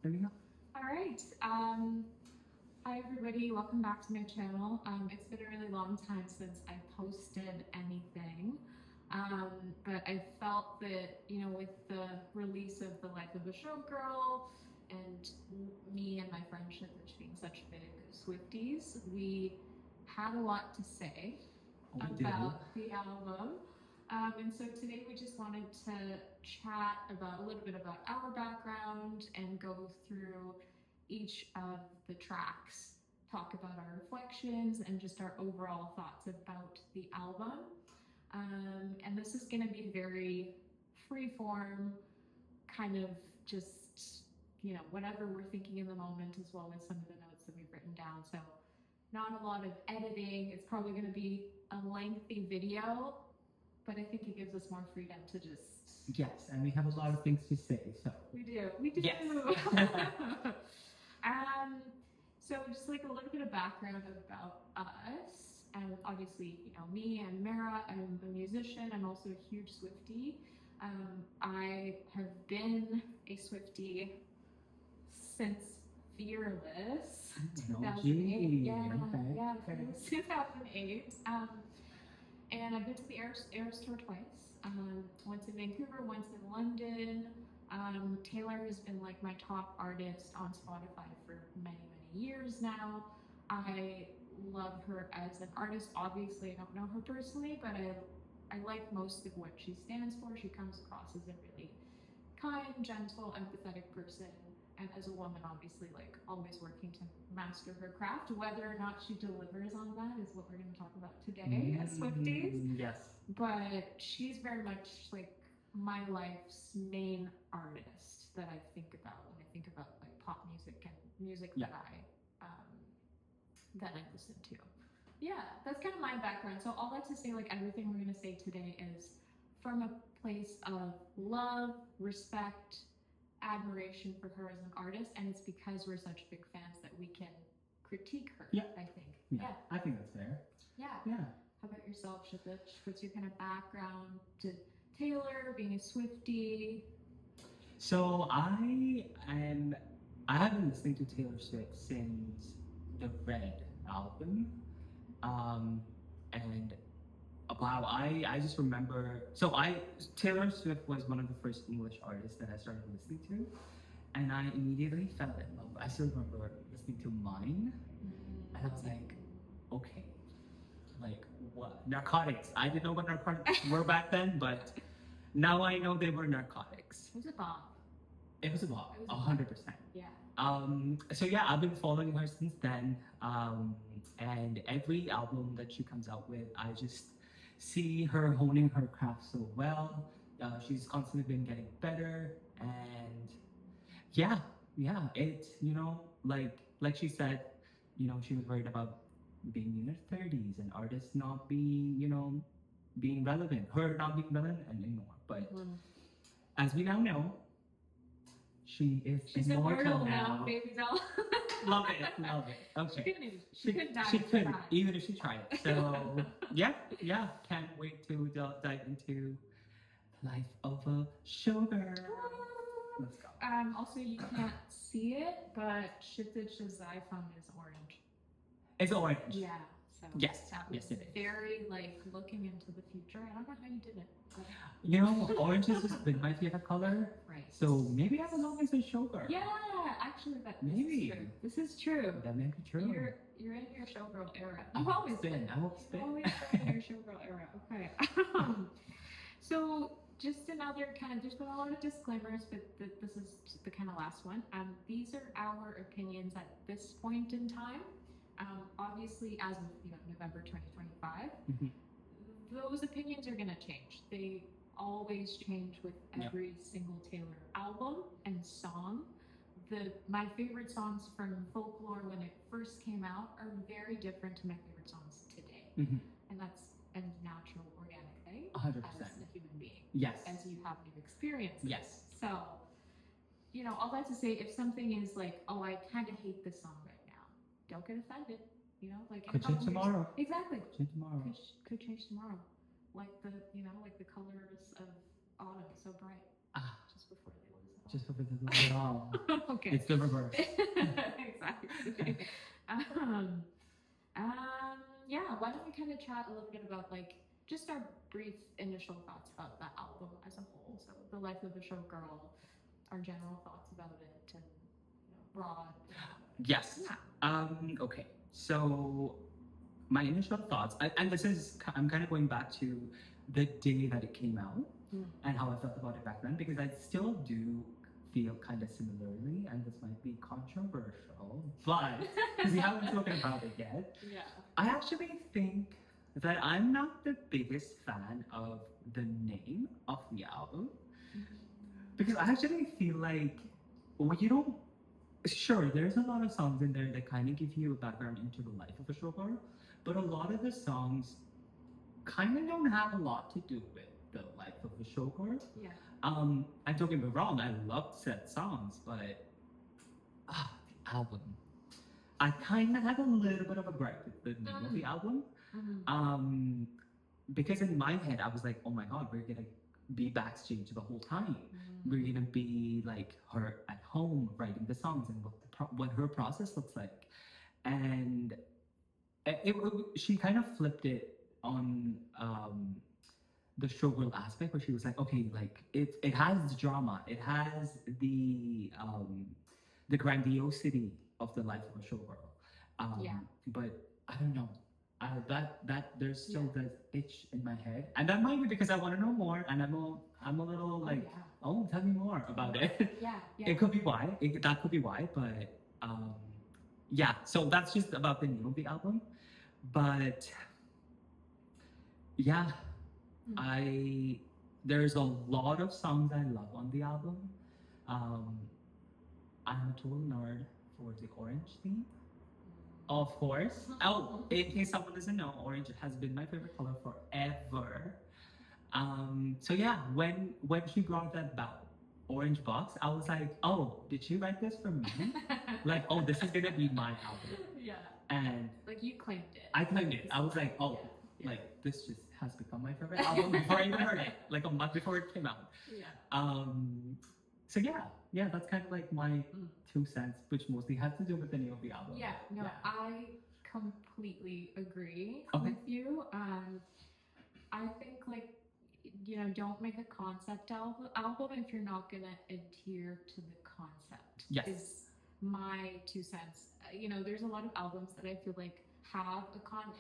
There we go. All right. Hi everybody. Welcome back to my channel. It's been a really long time since I posted anything, but I felt that with the release of The Life of a Showgirl and me and my friendship, which being such big Swifties, we had a lot to say about the album. And so today we just wanted to chat about a little bit about our background and go through each of the tracks, talk about our reflections and just our overall thoughts about the album. And this is going to be very freeform, kind of just, whatever we're thinking in the moment, as well as some of the notes that we've written down. So not a lot of editing. It's probably going to be a lengthy video, but I think it gives us more freedom to just... Yes, and we have a lot of things to say, so... We do. Yes. So just like a little bit of background about us, and obviously, me and Mara, I'm a musician. I'm also a huge Swiftie. I have been a Swiftie since Fearless, 2008. Yeah, 2008. And I've been to the Eras tour twice. Once in Vancouver, once in London. Taylor has been like my top artist on Spotify for many years now. I love her as an artist. Obviously, I don't know her personally, but I like most of what she stands for. She comes across as a really kind, gentle, empathetic person. And as a woman, obviously, like always working to master her craft. Whether or not she delivers on that is what we're going to talk about today as Swifties. Yes. But she's very much like my life's main artist that I think about when I think about like pop music and music that I listen to. Yeah, that's kind of my background. So all that to say, like everything we're going to say today is from a place of love, respect, admiration for her as an artist, and it's because we're such big fans that we can critique her. Yeah. I think. Yeah, I think that's fair. Yeah. Yeah. How about yourself, Shipich? What's your kind of background to Taylor, being a Swiftie? So I have been listening to Taylor Swift since the Red album, and wow, I just remember. So Taylor Swift was one of the first English artists that I started listening to, and I immediately fell in love. I still remember listening to Mine, and I was like, okay, like what narcotics? I didn't know what narcotics were back then, but now I know they were narcotics. It was a bomb. It was a bomb, 100%. Yeah. So yeah, I've been following her since then, and every album that she comes out with, I just see her honing her craft so well. She's constantly been getting better, and yeah, it, like she said, she was worried about being in her 30s and artists not being, being relevant, her not being relevant anymore. But as we now know, she's immortal now, baby doll. Love it. Okay. She couldn't die. She couldn't, even if she tried. So yeah. Can't wait to dive into the life of a showgirl. Let's go. Also, you can't see it, but Shiptich's iPhone is orange. It's orange. Yeah. So yes, that was it is. Very like looking into the future. I don't know how you did it. Orange has just been my favorite color. Right. So maybe I'm always a showgirl. Yeah, actually, maybe this is true. That may be true. You're in your showgirl era. I've always been. You've always been in your showgirl era. Okay. So just another there's been a lot of disclaimers, but this is the kind of last one. These are our opinions at this point in time. Obviously, as of November 2025, those opinions are going to change. They always change with every single Taylor album and song. My favorite songs from Folklore when it first came out are very different to my favorite songs today, and that's a natural, organic thing. 100%. As a human being. Yes. As you have new experiences. Yes. So, all that to say, if something is like, oh, I kind of hate this song right now, don't get offended. Could change tomorrow. Exactly. Could change tomorrow. Could change tomorrow. Like the colors of autumn, so bright. Just before they lose Just for the wrong. Okay. It's the reverse. Exactly. um, yeah, why don't we kind of chat a little bit about like just our brief initial thoughts about the album as a whole. So the life of a showgirl, our general thoughts about it, and broad. Yes. Yeah. Okay. So my initial thoughts, and this is, I'm kind of going back to the day that it came out and how I felt about it back then, because I still do feel kind of similarly, and this might be controversial, but because we haven't spoken about it yet. Yeah. I actually think that I'm not the biggest fan of the name of the album, because I actually feel like, well, you don't. Sure, there's a lot of songs in there that kind of give you a background into the life of a showgirl, but a lot of the songs kind of don't have a lot to do with the life of a showgirl. Yeah. And don't get me wrong, I loved said songs, but the album. I kind of had a little bit of a gripe with the name of the album. Because in my head, I was like, oh my god, we're gonna be backstage the whole time. We're gonna be like her at home writing the songs and what her process looks like. And she kind of flipped it on the showgirl aspect, where she was like, okay, like it has drama, it has the grandiosity of the life of a showgirl. But I don't know. That there's still this itch in my head, and that might be because I want to know more, and I'm a little like, oh, tell me more about it. Yeah. It could be why. That could be why, but yeah. So that's just about the name of the album, but yeah, there's a lot of songs I love on the album. I'm a total nerd for the orange theme. Of course. Oh, in case someone doesn't know, orange has been my favorite color forever. So yeah, when she brought that orange box, I was like, oh, did she write this for me? Like, oh, this is gonna be my album. Yeah. And like you claimed it. I claimed it. I was like, oh, like this just has become my favorite album before I even heard it, like a month before it came out. Yeah. So yeah, that's kind of like my 2 cents, which mostly has to do with the name of the album. Yeah, no, I completely agree Okay. with you. I think like, don't make a concept album if you're not gonna adhere to the concept. Yes. Is my 2 cents. There's a lot of albums that I feel like have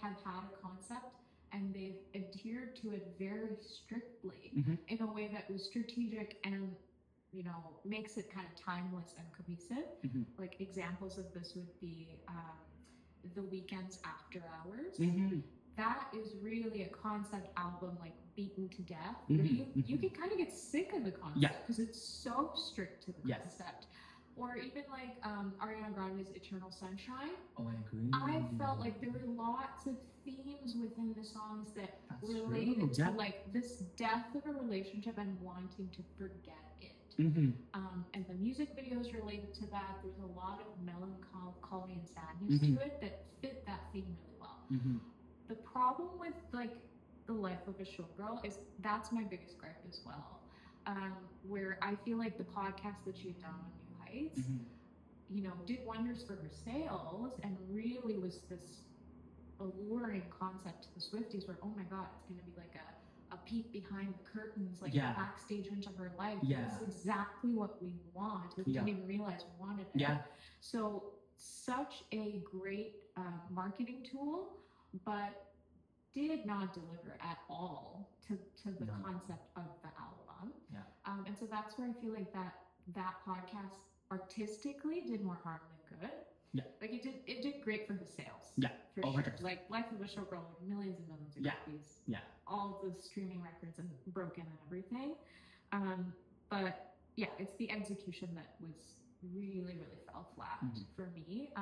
had a concept and they've adhered to it very strictly in a way that was strategic and makes it kind of timeless and cohesive. Like examples of this would be The Weeknd's After Hours. That is really a concept album, like beaten to death. You can kind of get sick of the concept because it's so strict to the concept. Or even like Ariana Grande's Eternal Sunshine. Oh, I agree. I felt like there were lots of themes within the songs that related to like this death of a relationship and wanting to forget it. And the music videos related to that. There's a lot of melancholy and sadness to it that fit that theme really well. The problem with like the life of a showgirl is that's my biggest gripe as well. Where I feel like the podcast that she had done on New Heights, did wonders for her sales and really was this alluring concept to the Swifties where, oh my god, it's going to be like a peek behind the curtains, like backstage into her life. That's exactly what we want. We didn't even realize we wanted it. So such a great marketing tool, but did not deliver at all to the concept of the album. And so that's where I feel like that podcast artistically did more harm than good. Like it did great for the sales. For sure. Like Life of a Showgirl, millions and millions of copies. All the streaming records and broken and everything. But yeah, it's the execution that was really, really fell flat for me.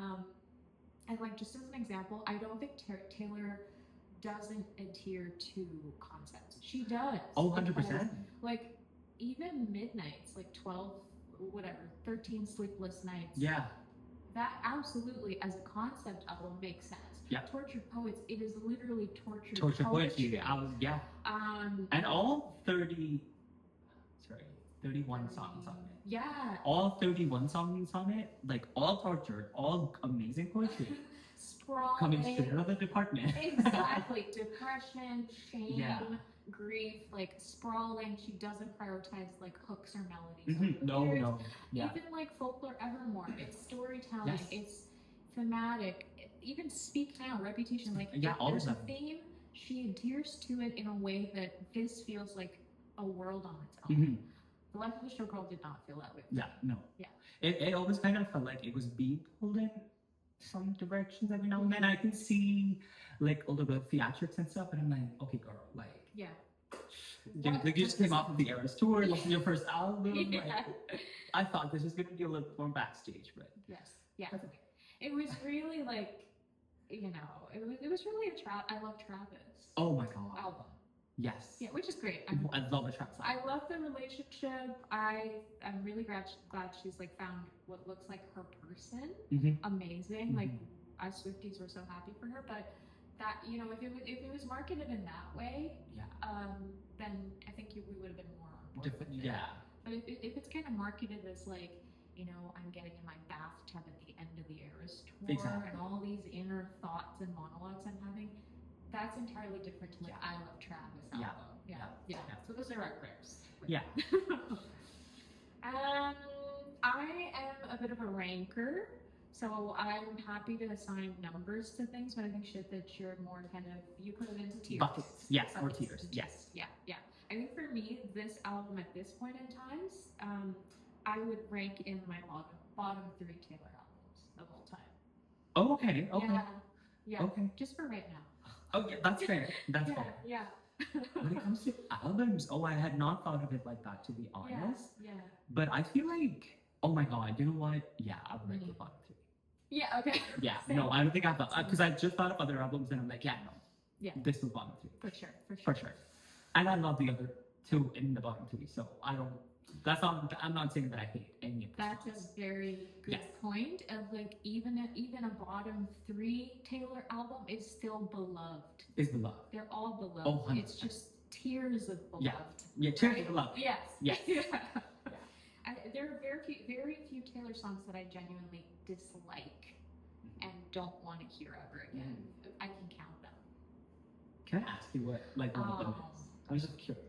And like just as an example, I don't think Taylor doesn't adhere to concepts. She does. Oh, 100%. Like even Midnights, like 13 Sleepless Nights. That absolutely, as a concept album, makes sense. Tortured Poets, it is literally tortured poetry. And all 31 songs on it. Yeah. All 31 songs on it, like all tortured, all amazing poetry. Sprawling. Coming straight out of the department. Exactly. Depression, shame, Yeah. grief, like sprawling. She doesn't prioritize like hooks or melodies. Mhm. No, lyrics. no. Yeah. Even like folklore evermore. It's storytelling. Yes. It's thematic. Even Speak Now, Reputation. Like Yeah, if all of there's a them. theme, she adheres to it in a way that this feels like a world on its own. Mhm. The Life of a Showgirl did not feel that way. Yeah, no. Yeah. It always kind of felt like it was being pulled in some directions every now and then. I can see like a little bit of theatrics and stuff, and I'm like, okay, girl, like, Yeah. like you just came off of the Eras tour, this is your first album. Yeah. Like, I thought this was going to be a little more backstage, but Yes. Yeah. that's okay. It was really like, you know, it was really I love Travis. Oh my god. Album. Yes. Yeah, which is great. I love the Travis album. I love the relationship. I'm really glad she's like found what looks like her person. Mhm. Amazing. Mhm. Like us Swifties were so happy for her, but that, you know, if it was marketed in that way, Yeah. then I think we would have been more on board Different, with it. yeah. But if it's kind of marketed as like, you know, I'm getting in my bathtub at the end of the Eras tour Exactly. and all these inner thoughts and monologues I'm having, that's entirely different to like I Love Travis album. Yeah. Yeah. So those are our clips. Yeah. I am a bit of a ranker, so I'm happy to assign numbers to things, but I think shit that you're more kind of, you put it into tiers. Buckets. Yes, or Buckets. tiers. Yes. Yeah. I think for me, this album at this point in times, I would rank in my bottom 3 Taylor albums of all time. Oh, okay. Yeah. Okay. Just for right now. Oh, yeah, that's fair. That's fair. Yeah. When it comes to albums, I had not thought of it like that, to be honest. Yeah. But I feel like, oh my god, you know what? Yeah, I'll rank the bottom 3. Yeah, okay. Yeah, Same. no, I don't think I thought, because I just thought of other albums and I'm like, yeah, no. Yeah. This was bottom 3. For sure. For sure. And I love the other 2 in the bottom 3, so I'm not saying that I hate any of the That's songs. a very good point. Of like even a bottom 3 Taylor album is still beloved. Is beloved. They're all beloved. Oh, 100%. It's just tiers of beloved. Yeah, tiers of beloved. Yes. Yes. There are very few Taylor songs that I genuinely dislike and don't want to hear ever again. I can count them. Can I ask you what one of them is? I'm just curious.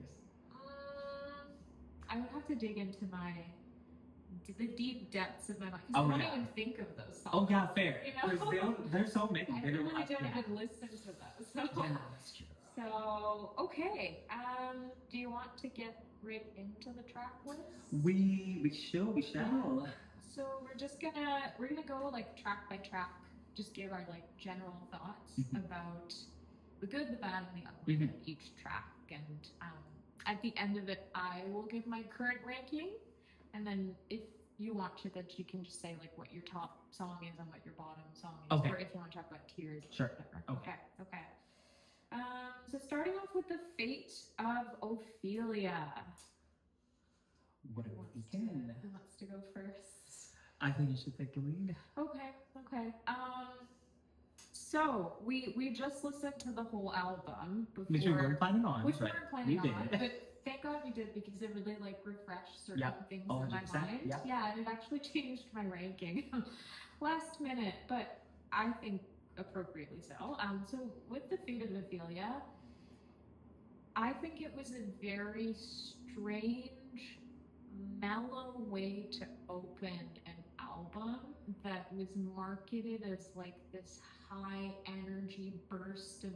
I would have to dig into the deep depths of my mind. Oh, I don't yeah. even think of those songs. Oh yeah, fair. You know? There's so many. I They really don't yeah. even listen to those. So, Yeah, that's true. so okay. Do you want to get right into the track list? We shall. So we're gonna go like track by track, just give our like general thoughts about the good, the bad, and the ugly of each track. And at the end of it, I will give my current ranking, and then if you want to, that you can just say like what your top song is and what your bottom song is, Okay. or if you want to talk about tiers. Sure. Whatever. Okay. So starting off with the fate of Ophelia. What a Who weekend. wants to go first? I think you should take the lead. Okay. So we just listened to the whole album before, Which we weren't planning on. which we but weren't planning we on, did. but thank God we did, because it really like refreshed certain things in my 100%, mind. yeah. And it actually changed my ranking last minute, but I think appropriately so. So with the fate of Ophelia, I think it was a very strange, mellow way to open an album that was marketed as like this high energy burst of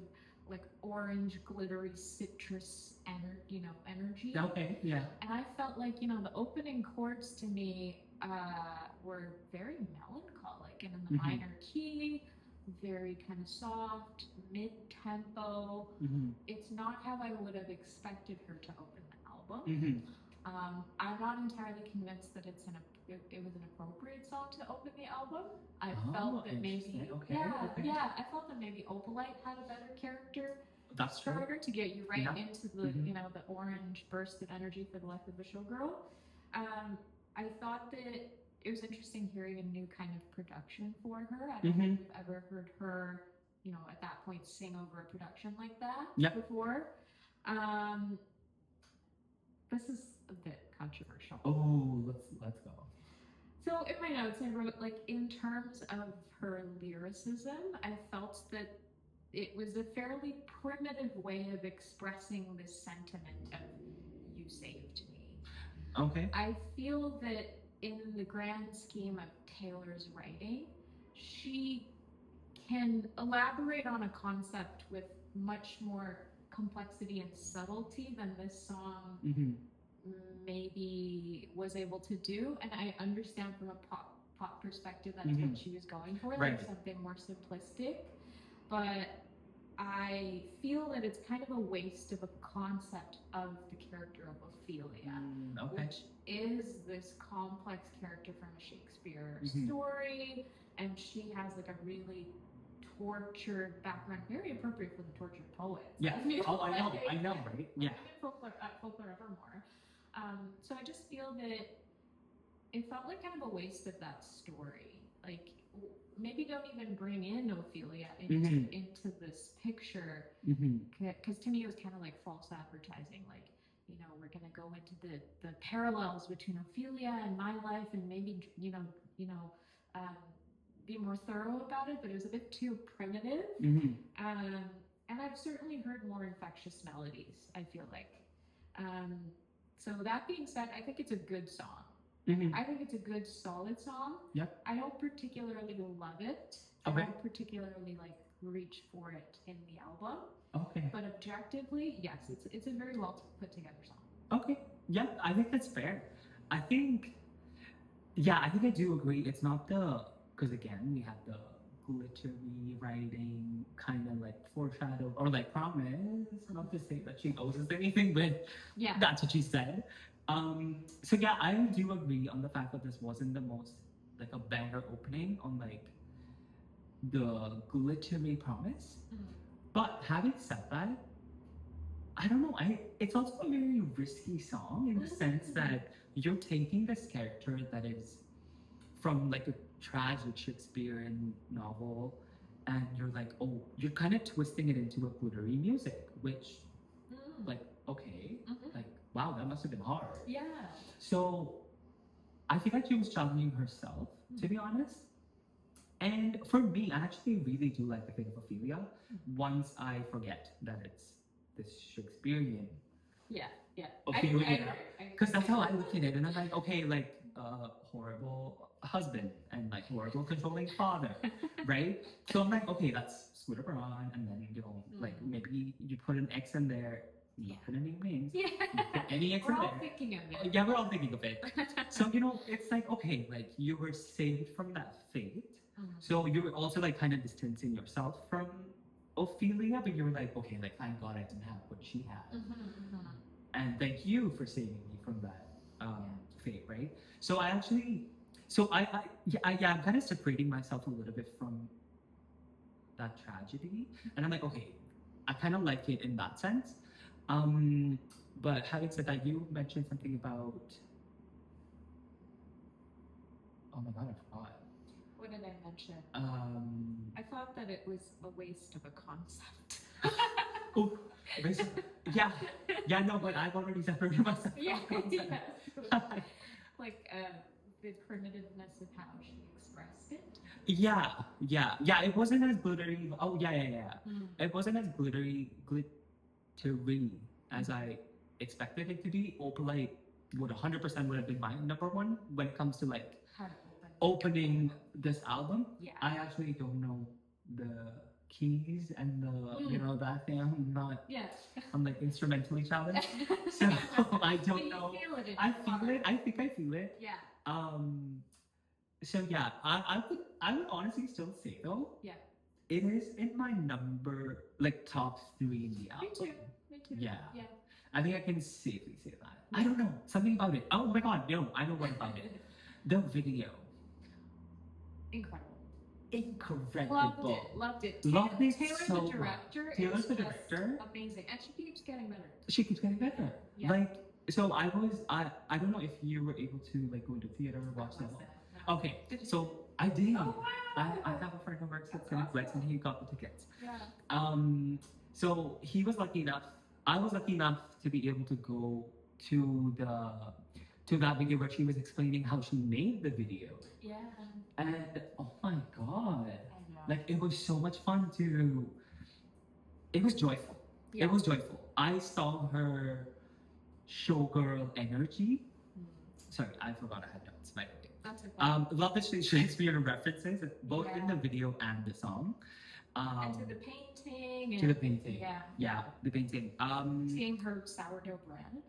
like orange glittery citrus energy. Okay, yeah. And I felt like, the opening chords to me were very melancholic and in the minor key, very kind of soft, mid-tempo. It's not how I would have expected her to open the album. I'm not entirely convinced that it was an appropriate song to open the album. I felt that maybe, I felt that maybe Opalite had a better character starter to get you right into the, the orange burst of energy for the Life of a Showgirl. I thought that it was interesting hearing a new kind of production for her. I don't think we've ever heard her, at that point sing over a production like that before. This is a bit controversial. Oh, let's go. So in my notes, I wrote, like, in terms of her lyricism, I felt that it was a fairly primitive way of expressing this sentiment of "you saved me." Okay. I feel that in the grand scheme of Taylor's writing, she can elaborate on a concept with much more complexity and subtlety than this song Mm-hmm. maybe was able to do. And I understand from a pop perspective that's Mhm. what she was going for, Right. like something more simplistic. But I feel that it's kind of a waste of a concept of the character of Ophelia, Okay. which is this complex character from a Shakespeare Mhm. story, and she has like a really tortured background, very appropriate for the tortured poets. Yeah. feel Oh, I know, like. right? Yeah. Even folklore evermore. So I just feel that it felt like kind of a waste of that story. Like, maybe don't even bring in Ophelia into this picture, because to me it was kind of like false advertising. Like, we're gonna go into the parallels between Ophelia and my life, and maybe um, be more thorough about it. But it was a bit too primitive. And I've certainly heard more infectious melodies, I feel like. So that being said, I think it's a good song. I think it's a good, solid song. Yep. I don't particularly love it. Okay. I don't particularly like reach for it in the album. Okay. But objectively, yes, it's a very well put together song. Okay. Yeah, I think that's fair. I think, yeah, I think I do agree. It's not because again, we have the glittery writing, kind of like foreshadow, or like promise, not to say that she owes us anything, but Yeah. that's what she said. So yeah, I do agree on the fact that this wasn't the most, like, a banger opening on, like, the glittery promise. But having said that, I don't know. It's also a very risky song in the sense that you're taking this character that is from, like, a tragic Shakespearean novel, and you're like, oh, you're kind of twisting it into a glittery music, which, like, okay, like, wow, that must have been hard. Yeah. So I feel like she was challenging herself, to be honest. And for me, I actually really do like the Fate of Ophelia once I forget that it's this Shakespearean Yeah. Ophelia. Because that's how I look at it. And I'm like, okay, like, horrible husband and, like, horrible controlling father, right? So I'm like, okay, that's Scooter Braun. And then, like, maybe you put an X in there. Not gonna name names. Yeah. You put any X We're in all there. thinking of it. Yeah, we're all thinking of it. So, it's like, okay, like, you were saved from that fate. So you were also, like, kind of distancing yourself from Ophelia, but you were like, okay, like, thank God I didn't have what she had. And thank you for saving me from that fate, right? So I actually, I'm kind of separating myself a little bit from that tragedy. And I'm like, okay, I kind of like it in that sense. But having said that, you mentioned something about, oh my God, I forgot. What did I mention? I thought that it was a waste of a concept. Oh, yeah, no, but I've already separated myself. Yeah. Like the primitiveness of how she expressed it. Yeah. It wasn't as glittery. Oh, yeah. It wasn't as glittery as I expected it to be. Opalite would 100% would have been my number one when it comes to, like, opening this album. Yeah. I actually don't know the keys and the that thing. I'm not. Yeah. I'm, like, instrumentally challenged, so I don't know. Feel it I feel it. I think I feel it. Yeah. So yeah, I would honestly still say though. Yeah. It is in my number, like, top 3 in the album. Me too. Yeah. Yeah. I think I can safely say that. I don't know, something about it. Oh my God, no, I know what about it. The video. Incredible. Loved it. Taylor's so the director. Taylor's the director. Amazing, and she keeps getting better. She keeps getting better. Yeah. Like, so I don't know if you were able to, like, go into theater or watch that. No. Okay, so I did. Oh, wow. I have a friend who works at Cineplex, and he got the tickets. Yeah. So he was lucky enough. I was lucky enough to be able to go to to that video where she was explaining how she made the video. Yeah. And oh my god, I know. like it was so much fun to. It was joyful. Yeah. It was joyful. I saw her showgirl energy. Sorry, I forgot I had notes. By the way. That's okay. Love the Shakespeare references, both in the video and the song. And to the painting. To the painting. Yeah. Yeah, the painting. Seeing her sourdough bread.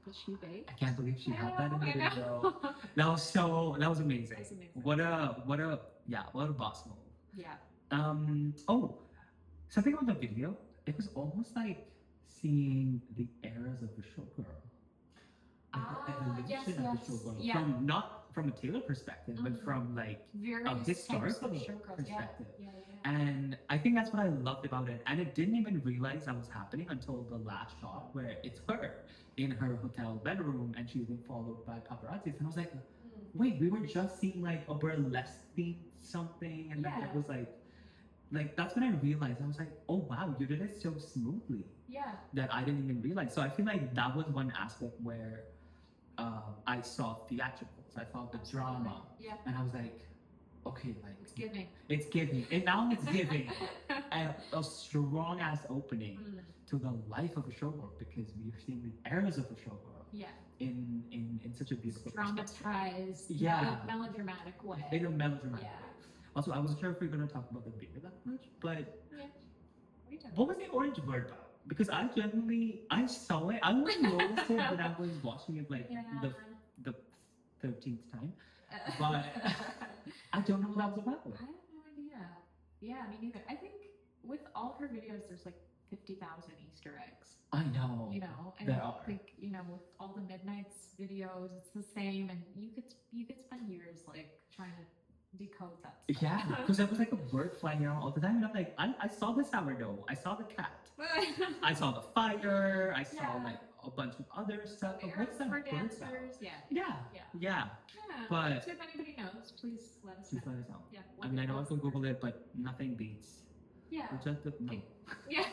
Was she baked? I can't believe she had that in the I know. video. That was amazing. That was amazing. What a boss move. Yeah. Oh, something about the video. It was almost like seeing the eras of the showgirl. Like the evolution of the showgirl. Yeah. From not from a Taylor perspective, but from like a historical perspective. Yeah. And I think that's what I loved about it. And I didn't even realize that was happening until the last shot where it's her in her hotel bedroom and she's being followed by paparazzis. And I was like, wait, we were just seeing like a burlesque theme something, and then it was like that's when I realized. I was like, oh wow, you did it so smoothly. Yeah. That I didn't even realize. So I feel like that was one aspect where I saw theatricals. I saw the drama. Yeah. And I was like, okay, like it's giving. It's giving. And now it's giving a strong ass opening to the life of a showgirl, because we are seeing the eras of a showgirl. Yeah. In such a beautiful dramatized, melodramatic way. In a melodramatic way. Also, I wasn't sure if we were going to talk about the video that much, but what was the orange bird about? Because I saw it. I only noticed it when I was watching it like the 13th time, but I don't know what that was about. I have no idea. Yeah, me neither. I think with all her videos, there's like 50,000 Easter eggs. I know. And I think with all the Midnights videos, it's the same, and you could spend years like trying to decode that stuff. Yeah, because there was like a bird flying around all the time, and I'm like, I saw the sourdough, I saw the cat, I saw the fire, I saw like a bunch of other stuff. But what's that bird dancers? Yeah. But so if anybody knows, please let us know. Yeah. I mean, I know I can Google it, but nothing beats. Yeah. No. Yeah.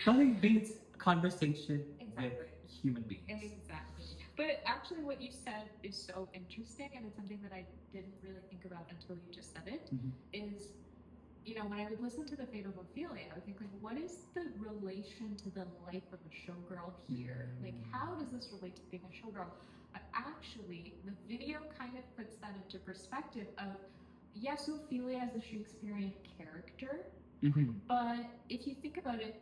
Nothing beats conversation with human beings. Exactly. But actually, what you said is so interesting, and it's something that I didn't really think about until you just said it. Is, when I would listen to The Fate of Ophelia, I would think, like, what is the relation to the life of a showgirl here? Like, how does this relate to being a showgirl? But actually, the video kind of puts that into perspective of, yes, Ophelia is a Shakespearean character, but if you think about it,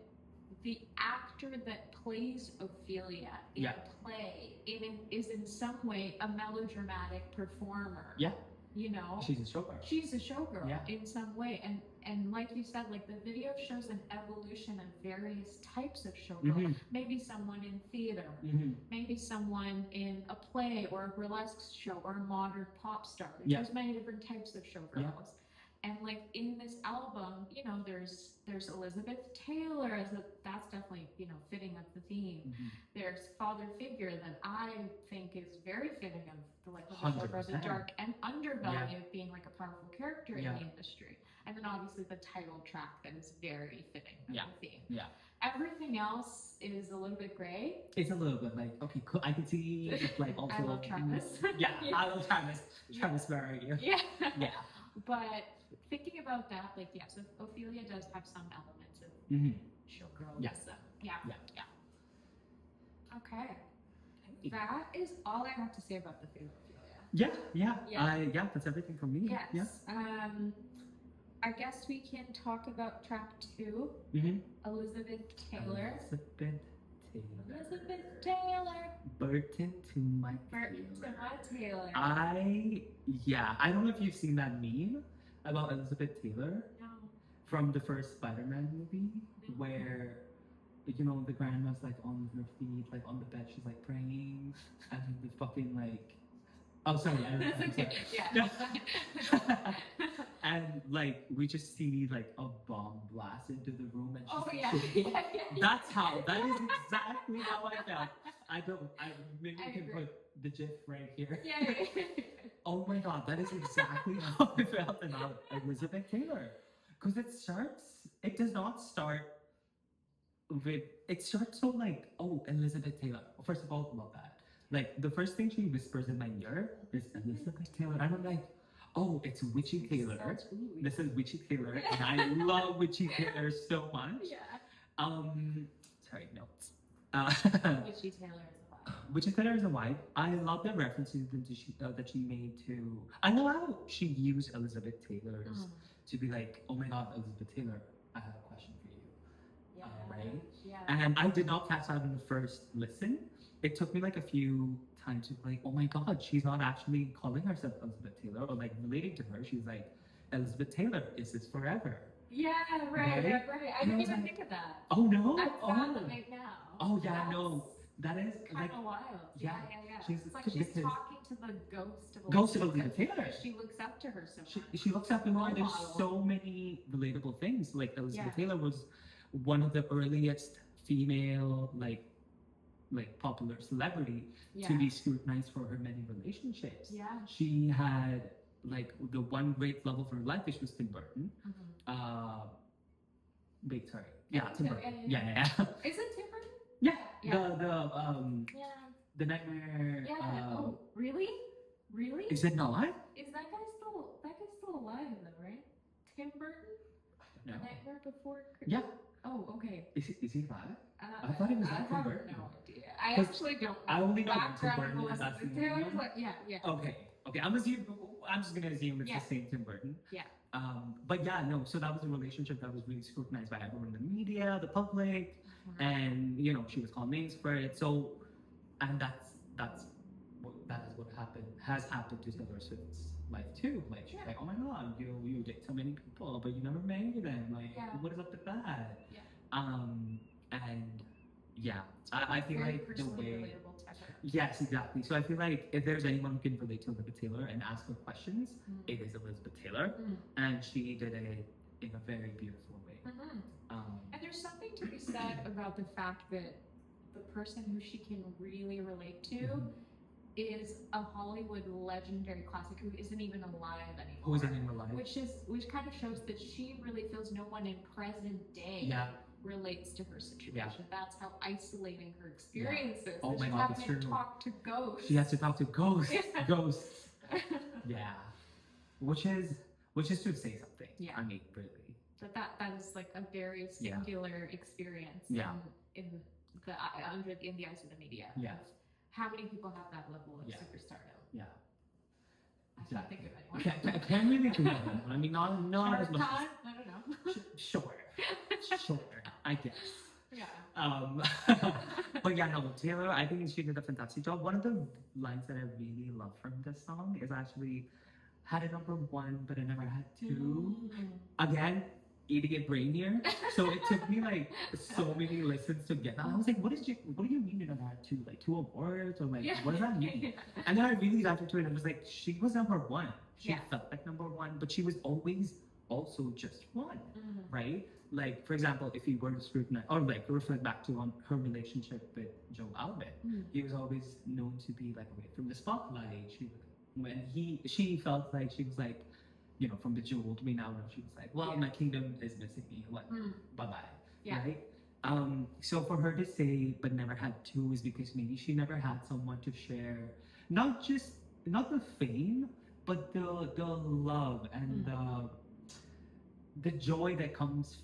the actor that plays Ophelia in a play is in some way a melodramatic performer. Yeah. She's a showgirl. She's a showgirl in some way. And like you said, like the video shows an evolution of various types of showgirl. Maybe someone in theater, maybe someone in a play or a burlesque show or a modern pop star. There's many different types of showgirls. And like in this album, there's Elizabeth Taylor that's definitely, fitting of the theme. There's father figure that I think is very fitting of the life of the showgirl, the dark and underbelly of being like a powerful character in the industry. And then obviously the title track that is very fitting of the theme. Yeah. Everything else is a little bit gray. It's a little bit like, okay, cool. I can see like also. I love Travis. I love Travis. Travis, where are you? Yeah. But thinking about that, like, so Ophelia does have some elements of showgirl. Yes. Yeah. Okay. That is all I have to say about the Fate of Ophelia. Yeah. That's everything from me. Yes. Yeah. I guess we can talk about track 2. Elizabeth Taylor. Elizabeth Taylor. Burton to my Taylor. I don't know if you've seen that meme about Elizabeth Taylor. No. From the first Spider-Man movie, where the grandma's like on her feet, like on the bed, she's like praying, and the fucking like. Oh, sorry. And like we just see like a bomb blast into the room, and she's that is exactly how I felt. Maybe we can put the GIF right here. Oh my god, that is exactly how I felt about Elizabeth Taylor. Because it does not start with, it starts so like, oh, Elizabeth Taylor. First of all, love that. Like the first thing she whispers in my ear is Elizabeth Taylor, and I'm like, oh, it's Witchy Taylor. This is Witchy Taylor, and I love Witchy Taylor so much. Yeah. Sorry, notes. Uh, Witchy Taylor is a vibe. Witchy Taylor is a wife. I love the references that she made to. I know how she used Elizabeth Taylor's to be like, oh my God, Elizabeth Taylor, I have a question for you. Yeah. Right? Yeah. And I did not catch that in the first listen. It took me like a few times to be like, oh my God, she's not actually calling herself Elizabeth Taylor or like relating to her. She's like, Elizabeth Taylor, is this forever? Yeah, right. I didn't even think of that. Oh no! I found it right now. Oh yeah, no. That is kind like of wild. yeah. It's like she's talking to the ghost of Elizabeth Taylor. She looks up to her so much. She looks up to her. There's so many relatable things. Like Elizabeth Taylor was one of the earliest female like popular celebrity to be scrutinized for her many relationships. Yeah. She had like the one great love of her life, which was Tim Burton. Wait, sorry. Yeah, Tim Burton. Yeah. Is it Tim Burton? Yeah. The Nightmare. Yeah. Oh, really? Really? Is it not? Is that guy still alive though, right? Tim Burton? No. The Nightmare Before Christmas? Yeah. Oh, okay. Is he alive? I thought he was Tim Burton. No idea. I actually don't know. I only know Tim Background Burton. That's the Taylor, but yeah. Okay. I'm just gonna assume it's the same Tim Burton. Yeah. But yeah, no. So that was a relationship that was really scrutinized by everyone in the media, the public, and she was called names for it. So, and that is what has happened to Taylor Swift's life too. Like she's like, oh my God, you date so many people, but you never married them. Like, what is up with that? Yeah. And yeah, I feel like the way. Relatable to her. Yes, exactly. So I feel like if there's anyone who can relate to Elizabeth Taylor and ask her questions, it is Elizabeth Taylor, and she did it in a very beautiful way. And there's something to be said about the fact that the person who she can really relate to is a Hollywood legendary classic who isn't even alive anymore. Who isn't even alive? Which kind of shows that she really feels no one in present day relates to her situation. Yeah. That's how isolating her experience is. Oh my She's God, having that's to true. talk to ghosts. She has to talk to ghosts. Ghosts. Yeah. Which is to say something. Yeah. I mean, really. That is like a very singular experience. Yeah. In the eyes of the media. Yeah. How many people have that level of superstardom? Yeah. I can't think of anyone. I can't really think of anyone. I mean, not as much. I don't know. Sure, I guess. Yeah. But yeah, no, Taylor, I think she did a fantastic job. One of the lines that I really love from this song is actually had a #1, but I never had 2. Again, idiot brain here. So it took me like so many listens to get that. I was like, what do you mean you never had 2? Like 2 awards or like what does that mean? And then I really got into it and was like, she was #1. She felt like #1, but she was always also just one, right? Like, for example, if you were to scrutinize or like reflect back to on her relationship with Joe Alvin, he was always known to be like away from the spotlight. She felt like she was like, from the jewel to me now, she was like, well, my kingdom is missing me. What? Bye-bye. Right? So for her to say, but never had 2 is because maybe she never had someone to share, not the fame, but the love and the joy that comes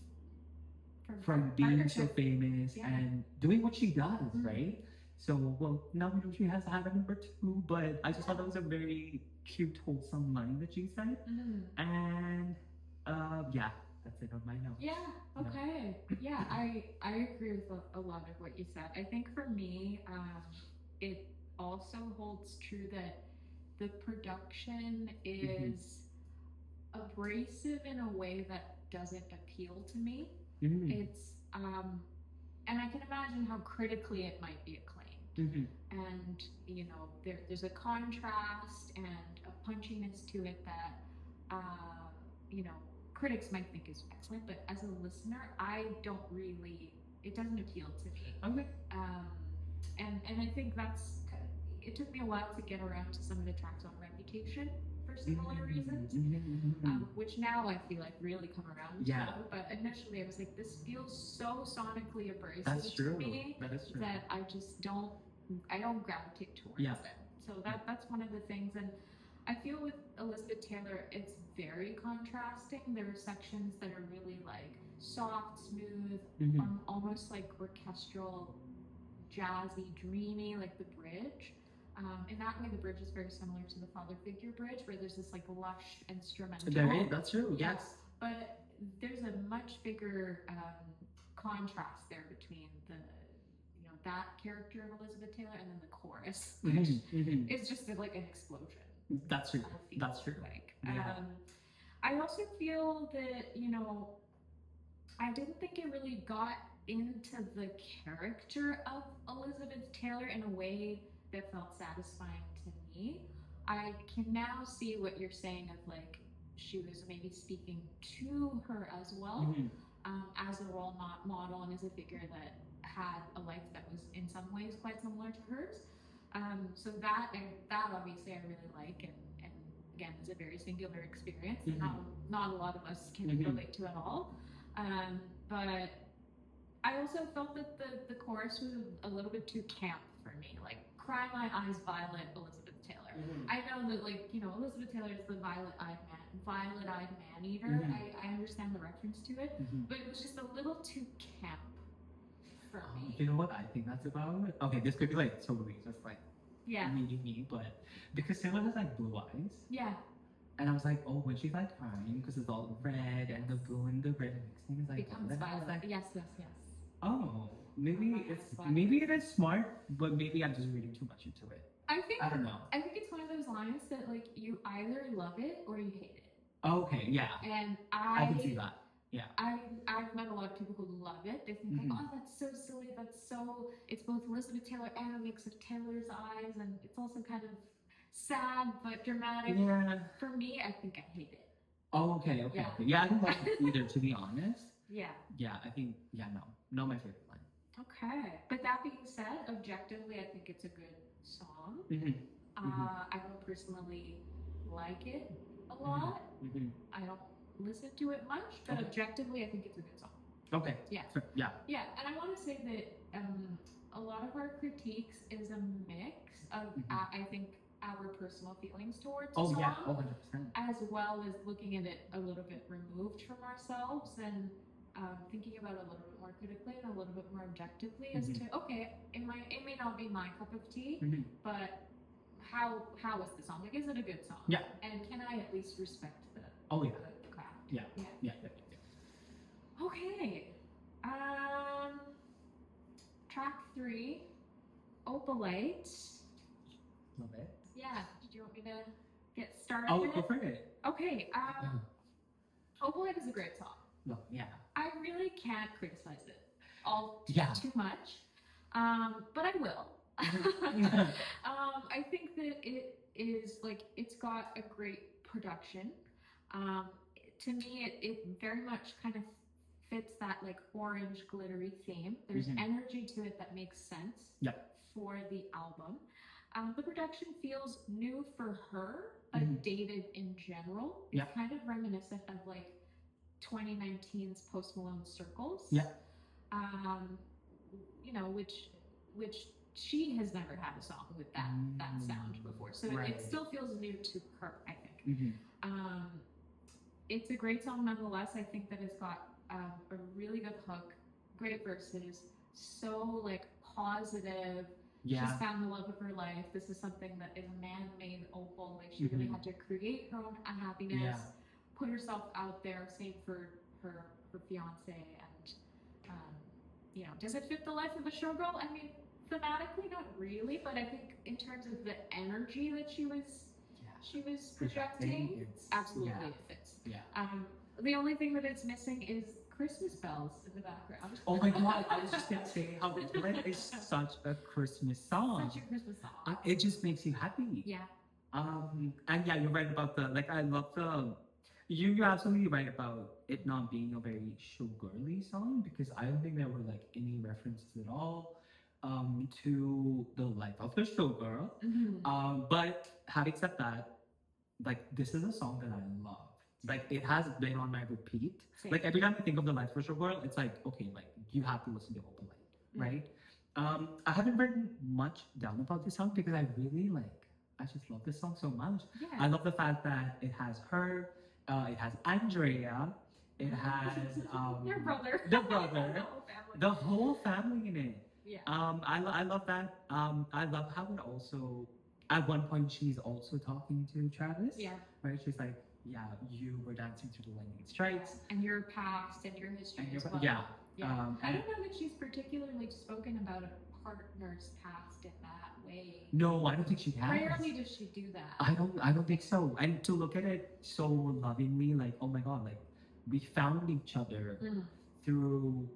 from being so famous and doing what she does, right? So, well, now we know she has had a #2, but I just thought that was a very cute, wholesome line that she said. And yeah, that's it on my notes. Yeah, okay. Yeah, I agree with a lot of what you said. I think for me, it also holds true that the production is abrasive in a way that doesn't appeal to me. It's and I can imagine how critically it might be acclaimed. And there's a contrast and a punchiness to it that critics might think is excellent, but as a listener, it doesn't appeal to me. Okay. And I think it took me a while to get around to some of the tracks on Reputation for similar reasons, which now I feel like really come around to. But initially I was like, this feels so sonically abrasive That's true. to me That is true. that I just don't gravitate towards Yeah. it. So that's one of the things. And I feel with Elizabeth Taylor, it's very contrasting. There are sections that are really like soft, smooth, almost like orchestral, jazzy, dreamy, like the bridge. In that way, the bridge is very similar to the Father Figure bridge, where there's this like lush instrumental. That's true. Yes. But there's a much bigger contrast there between the that character of Elizabeth Taylor and then the chorus, which is just like an explosion. That's true. That's true. Like, I also feel that I didn't think it really got into the character of Elizabeth Taylor in a way that felt satisfying to me. I can now see what you're saying of like she was maybe speaking to her as well, as a role model and as a figure that had a life that was in some ways quite similar to hers. So that obviously I really like, and again is a very singular experience that not a lot of us can relate to at all. But I also felt that the chorus was a little bit too camp for me, like "Cry My Eyes Violet," Elizabeth Taylor. I know that Elizabeth Taylor is the violet-eyed man-eater. I understand the reference to it, but it was just a little too camp for me. You know what I think that's about? Okay, this could be like totally just like me, but because Taylor has like blue eyes. Yeah. And I was like, oh, when she's like crying because it's all red and the blue and the red mixing is like becomes violet. Like, yes. Oh, maybe it is smart, but maybe I'm just reading too much into it. I don't know. I think it's one of those lines that like you either love it or you hate it. Okay, yeah. And I can see that. Yeah. I've met a lot of people who love it. They think like, oh, that's so silly. It's both Elizabeth Taylor and a mix of Taylor's eyes, and it's also kind of sad but dramatic. Yeah. For me, I think I hate it. Oh, okay. Yeah, I don't like it either, to be honest. Yeah. Yeah, I think not my favorite line. Okay, but that being said, objectively, I think it's a good song. I don't personally like it a lot. I don't listen to it much, but objectively, I think it's a good song. Okay. Yeah. Yeah. Yeah, and I want to say that a lot of our critiques is a mix of, I think, our personal feelings towards the song, 100%. as well as looking at it a little bit removed from ourselves and thinking about it a little bit more critically and a little bit more objectively as to, okay, it may not be my cup of tea, but how is the song? Like, is it a good song? Yeah. And can I at least respect the craft? Yeah. Okay. Track 3, Opalite. Love it. Yeah. Did you want me to get started? Oh, go for it. Okay. Opalite is a great song. No, yeah. I really can't criticize it too much, but I will. I think that it is like it's got a great production. To me, it very much kind of fits that like orange glittery theme. There's energy to it that makes sense for the album. The production feels new for her, but dated in general. It's kind of reminiscent of like 2019's Post Malone Circles. Which she has never had a song with that sound before. So it still feels new to her, I think. It's a great song nonetheless. I think that it's got a really good hook, great verses, so like positive. She's found the love of her life. This is something that is a man-made opal. Like she really had to create her own happiness, put herself out there, save for her fiance, and does it fit the life of a showgirl? I mean, thematically, not really, but I think in terms of the energy that she was projecting, absolutely it fits. The only thing that it's missing is Christmas bells in the background. Oh my god, I was just gonna say how Opalite is such a Christmas song. Such a Christmas song. It just makes you happy. Yeah. And yeah, you're right about I love you're absolutely right about it not being a very showgirly song, because I don't think there were like any references at all to the life of the showgirl. But having said that, like this is a song that I love. Like it has been on my repeat. Same. Like every time I think of the life of a showgirl, it's like, okay, like you have to listen to Opalite, right? I haven't written much down about this song because I really I just love this song so much. Yeah. I love the fact that it has her, it has Andrea, it has Your brother. the brother, The whole family. the whole family in it. Yeah. I love that. I love how it also, at one point, she's also talking to Travis. Yeah. Right? She's like, yeah, you were dancing to the lightning strikes. And your past and your history as well. Yeah. Yeah. I And don't know that she's particularly spoken about a partner's past in that way. no, I don't think she has. Rarely does she do that. I don't think so. And to look at it so lovingly, like, oh my god, like we found each other through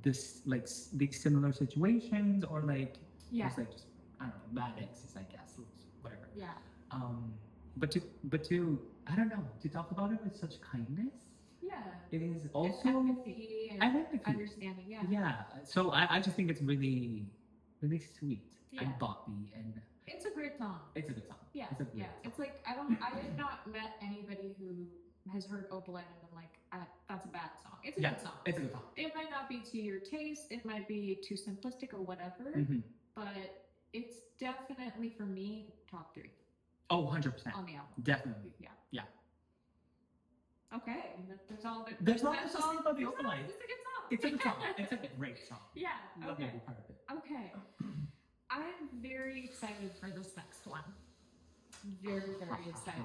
this these similar situations, or like Yeah. just like just I don't know, bad exes, I guess. Whatever. Yeah. But to I don't know, to talk about it with such kindness. Yeah. It is And also empathy and empathy. understanding. Yeah. Yeah. So I just think it's really really sweet and Yeah. boppy, and It's a great song. it's a good song. Yeah. It's a great Yeah. song. It's like I have not met anybody who has heard Opalite and been like, that's a bad song. It's a Yeah, good song. it's a good song. It might not be to your taste, it might be too simplistic or whatever, but it's definitely for me top 3 Oh, 100%. on the album. Definitely. Yeah. Yeah. Okay, there's all the There's not that's much to say about the it's Opalite. It's a good song. It's a good song. It's a great song. Yeah. Love Okay. every part of it. Okay. I'm very excited for this next one. Very, very excited.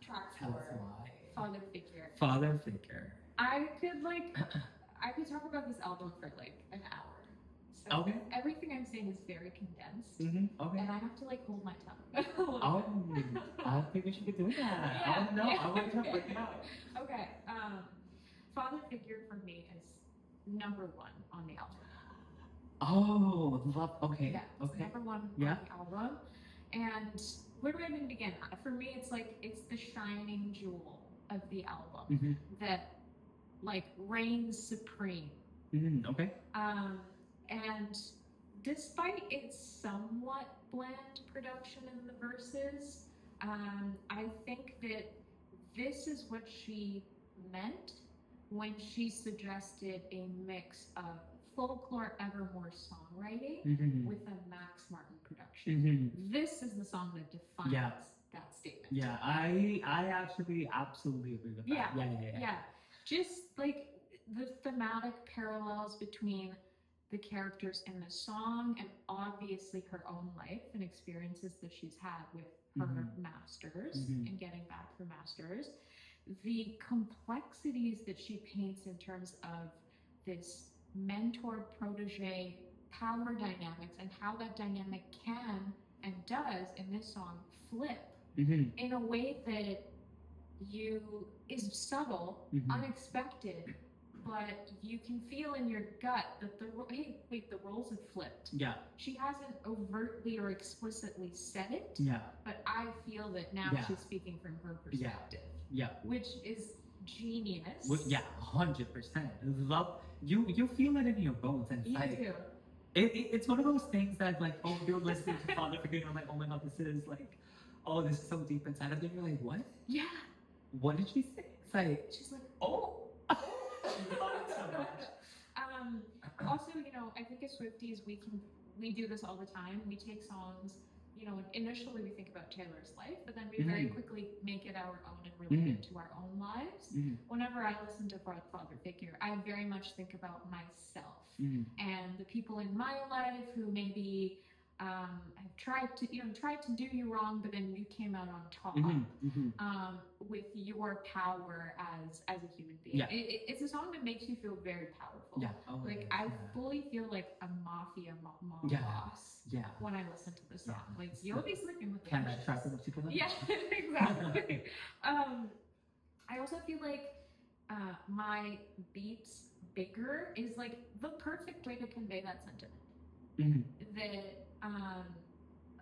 Track Tell us 4. why. Father Figure. Father Figure. I could talk about this album for like an hour. So Okay. everything I'm saying is very condensed. Okay. And I have to like hold my tongue. Oh, I think we should be doing that. Yeah, Oh no, yeah. I want to break it out. Okay. Father Figure for me is number 1 on the album. Oh, love. Okay. Yeah, it's Okay. number 1 Yeah. on the album. And where do I even begin? For me, it's like it's the shining jewel of the album that like reigns supreme. Okay. And despite its somewhat bland production in the verses, I think that this is what she meant when she suggested a mix of folklore Evermore songwriting with a Max Martin production. This is the song that defines that statement. Yeah, I actually absolutely agree with that. Yeah. Just like the thematic parallels between the characters in the song and obviously her own life and experiences that she's had with her masters and getting back her masters. The complexities that she paints in terms of this mentor protege power dynamics and how that dynamic can and does in this song flip in a way that is subtle, unexpected, but you can feel in your gut that the roles have flipped. Yeah. She hasn't overtly or explicitly said it. Yeah. But I feel that now she's speaking from her perspective. Yeah. Which is genius. Well, yeah, 100%. Love you. You feel it in your bones, and You like, do. it's one of those things that like, oh, you're listening to Father Figure, and you're like, oh my god, this is like, oh, this is so deep inside of you. You're like, what? Yeah. What did she say? It's like, She's like, oh. I love it so much. Also, I think as Swifties, we do this all the time. We take songs, initially we think about Taylor's life, but then we very quickly make it our own and relate it to our own lives. Whenever I listen to Father Figure, I very much think about myself and the people in my life who maybe have tried to do you wrong, but then you came out on top with your power as a human being. Yeah. It's a song that makes you feel very powerful. Yeah. Oh, Like I fully feel like a mafia mom boss when I listen to the song. Like you'll be sleeping with the Can I fishes. try to look at Yeah, exactly. I also feel like my beats bigger is like the perfect way to convey that sentiment. That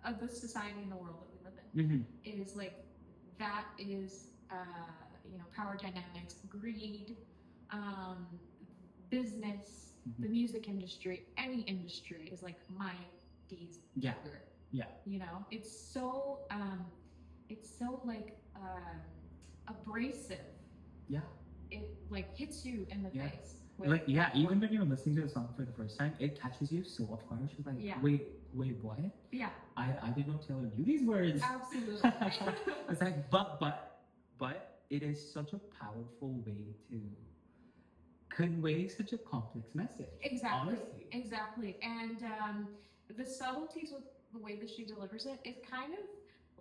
of the society and the world that we live in is like that is power dynamics, greed, business, the music industry, any industry is like my D's bigger. Yeah. It's so like abrasive. Yeah. It like hits you in the face with. Like, yeah, even when you're listening to a song for the first time, it catches you so off guard. She's like, Yeah. wait, what? Yeah, I didn't know Taylor knew these words. absolutely. It's like, but it is such a powerful way to convey such a complex message. Exactly. Honestly. Exactly. And the subtleties with the way that she delivers it is kind of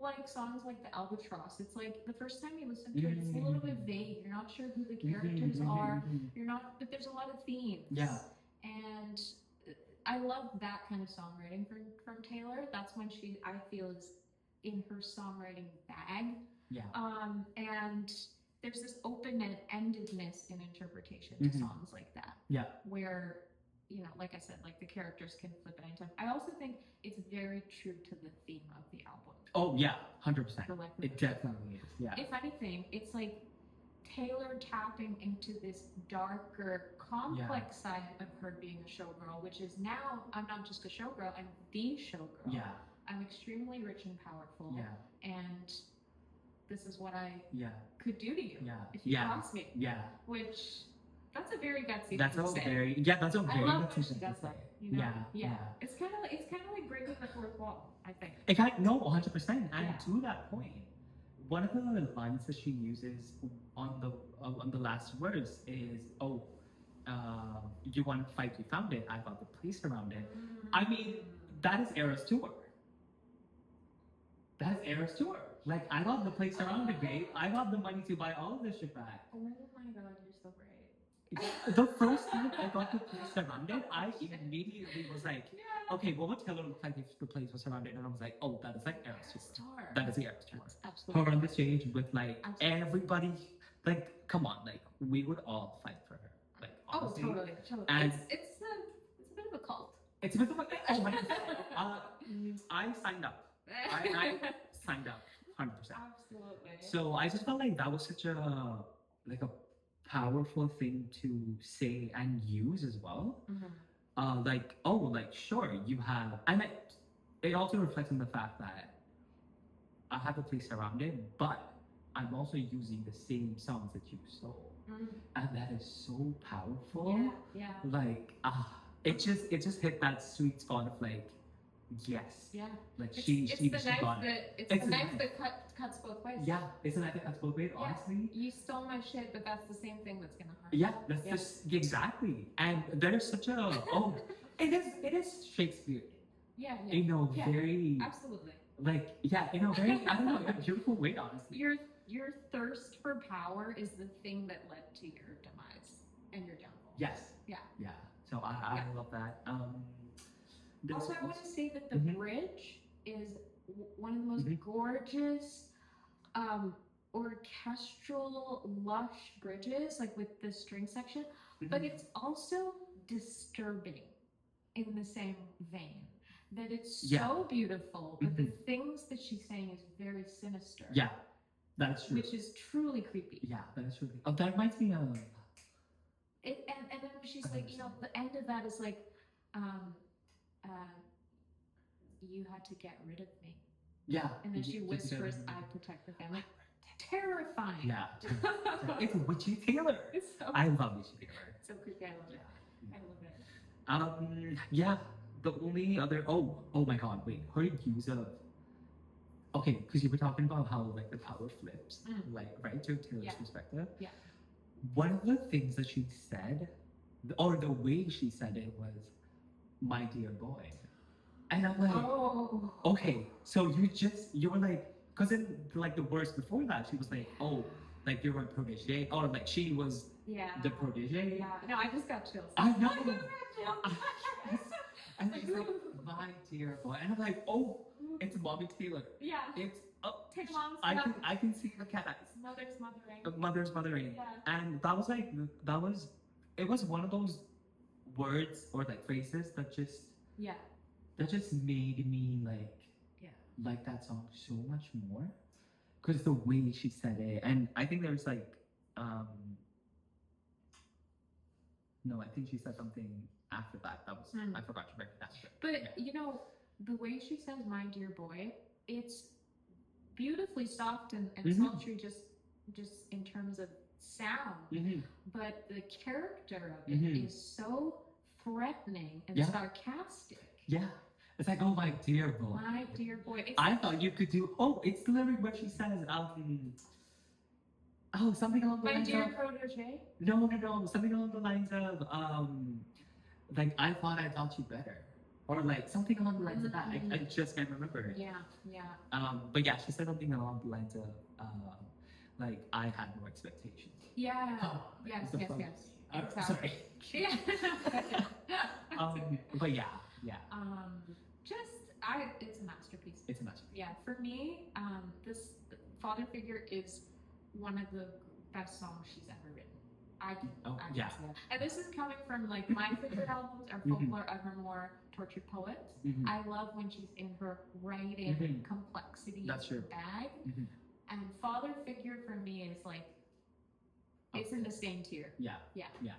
like songs like the Albatross. It's like the first time you listen to it, it's a little bit vague. You're not sure who the characters are. You're not, but there's a lot of themes. Yeah. And I love that kind of songwriting from Taylor. That's when she, I feel, is in her songwriting bag. Yeah. And there's this open-endedness in interpretation to songs like that. Yeah. Where, you know, like I said, like the characters can flip at any time. I also think it's very true to the theme of the album. Oh yeah, 100%. It The definitely is. Yeah. If anything, it's like Taylor tapping into this darker, complex side of her being a showgirl, which is now I'm not just a showgirl, I'm the showgirl. Yeah. I'm extremely rich and powerful. Yeah. And this is what I Yeah. could do to you Yeah. if you Yeah. cross me. Yeah. Which that's a very gutsy That's thing a to say. very that's a I very love gutsy when she thing to does say. that. You know? Yeah. Yeah. It's kind of like breaking the fourth wall, I think. It kind no 100%. And Yeah. to that point, one of the lines that she uses on the last verse is, "Oh, you want to fight? You found it. I got the police around it." I mean, that is Era's tour. That is Era's tour. Like, I got the place around it, babe. I got the money to buy all of this shit back. Oh my god, you're so great. The first time I got the place surrounded, I immediately was like, okay, what would Taylor look like if the place was surrounded? And I was like, oh, that is like Era's tour. That is the Era's tour. Absolutely. Her on the stage with like everybody, like, come on, like we would all fight for her. Like, honestly. Oh, totally. And it's a bit of a cult. it's a bit of like, oh my god. I signed up. I signed up 100%. Absolutely. So I just felt like that was such a powerful thing to say and use as well. Like, oh, like sure you have, and it also reflects on the fact that I have a place surrounded, but I'm also using the same songs that you stole, and that is so powerful. Yeah. Like, it just hit that sweet spot of like, yes. Yeah. Like It's she the knife got that it. it's the knife that cuts both ways. Yeah, it's a knife that cuts both ways. Yeah. Honestly. You stole my shit, but that's the same thing that's gonna hurt. Yeah, that's just exactly. And there's such a it is Shakespeare. Yeah. You know, very Absolutely. like in a very I don't know, in a beautiful way, honestly. Your thirst for power is the thing that led to your demise and your downfall. Yes. Yeah. Yeah. So I love that. Also, I want to say that the bridge is one of the most gorgeous, orchestral, lush bridges, like with the string section, but it's also disturbing in the same vein. That it's so beautiful, but the things that she's saying is very sinister. Yeah, that's true. Which is truly creepy. Yeah, that is true. Oh, that reminds me of. And then she's like, you know, the end of that is like, you had to get rid of me. Yeah. And then she whispers, I protect the family. Terrifying. Yeah. It's Witchy Taylor. It's so I love Witchy Taylor. It's so creepy. I love it. Yeah. The only other oh my god, wait, her use of because you were talking about how like the power flips, like right to Taylor's perspective. Yeah. One of the things that she said, or the way she said it was, "My dear boy," and I'm like, okay, so you were like, because in like the verse before that, she was like, oh, like you're a protege, or like she was the protege. Yeah. No, I just got chills. I know. And she's like, my dear boy. And I'm like, oh, it's Mommy Taylor. Yeah. It's take long I can see the cat eyes. Mother's mothering. Mother's mothering. Yeah. And that was it was one of those words or like phrases that just made me like that song so much more. Because the way she said it. And I think there's like no, I think she said something after that. That was I forgot to bring it after. But you know, the way she says "my dear boy," it's beautifully soft and sultry, just in terms of sound, but the character of it Mhm. is so threatening and Yeah. sarcastic. Yeah. It's like, oh my dear boy. My dear boy. It's I thought you could do. Oh, it's the lyric where she says, oh, something along the my lines dear of. protege. No, no, no. Something along the lines of, like, I thought I taught you better. Or like something along the lines of that. I just can't remember it. Yeah, yeah. But yeah, she said something along the lines of, like, I had more expectations. Yeah. Oh, Yes, the yes, fuck? yes. Sorry. Yeah. But yeah. It's a masterpiece. It's a masterpiece. Yeah, for me, this father figure is one of the best songs she's ever written. I can say that. And this is coming from like my favorite albums are Folklore, Evermore, Tortured Poets. I love when she's in her writing complexity bag. And father figure for me is like it's in the same tier. Yeah.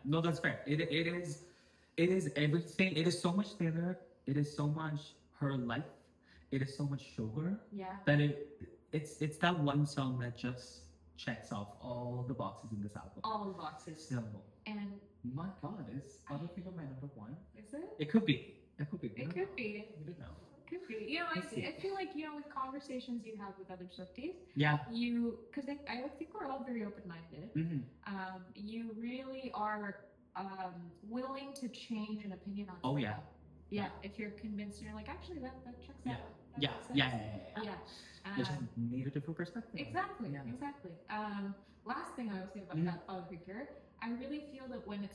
No, that's fair. It is everything. It is so much Taylor. It is so much her life. It is so much sugar. Yeah. That it's that one song that just checks off all the boxes in this album. All the boxes. So, and my God, is Father Figure my number one? Is it? It could be. It could be. We don't know. Could be. You know, I feel like, you know, with conversations you have with other Swifties, because I think we're all very open-minded. You really are willing to change an opinion on something. Oh, yeah. If you're convinced, you're like, actually, that checks out. Yeah. You just need a different perspective. Exactly. Last thing I would say about that father figure, I really feel that when it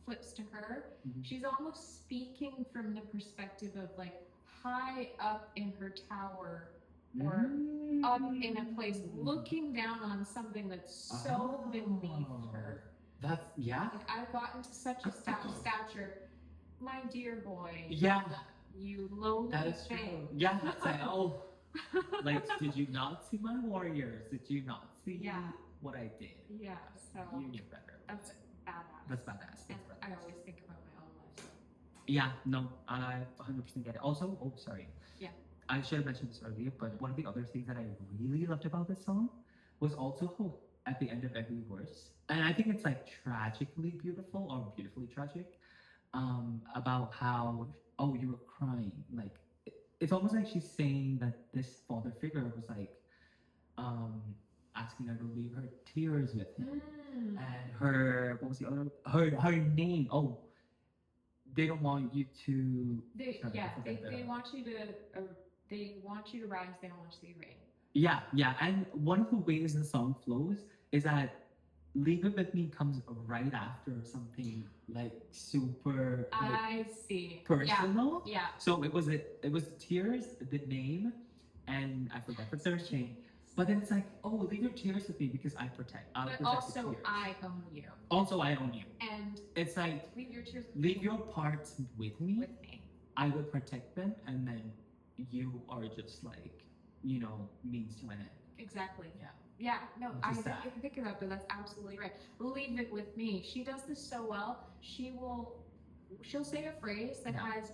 flips to her, she's almost speaking from the perspective of like high up in her tower or up in a place looking down on something that's so beneath her. That's like I've gotten to such a stature, my dear boy. Yeah. You lowly thing. Yeah, that's like, oh, like, did you not see my warriors? Did you not see what I did? Yeah, so you knew better. That's badass. That's badass. I always think about my own life. Yeah, no, I 100% get it. Also, oh, sorry. Yeah. I should have mentioned this earlier, but one of the other things that I really loved about this song was also how at the end of every verse, and I think it's like tragically beautiful or beautifully tragic, about how, oh, you were crying. Like, it's almost like she's saying that this father figure was like, asking her to leave her tears with him. And her, what was the other, her name, oh, they don't want you to. They want you to. They want you to rise. They don't want you to rain. Yeah. And one of the ways the song flows is that "Leave It With Me" comes right after something like super. I see. Personal. Yeah. So it was tears, the name, and I forgot the third thing. But then it's like, oh, leave your tears with me because I'll protect also, I own you. Also, I own you. And it's like, leave your parts with me. I will protect them, and then you are just like, you know, means to an end. Exactly. Yeah. No, I didn't think about that. That's absolutely right. Leave it with me. She does this so well. She'll say a phrase that has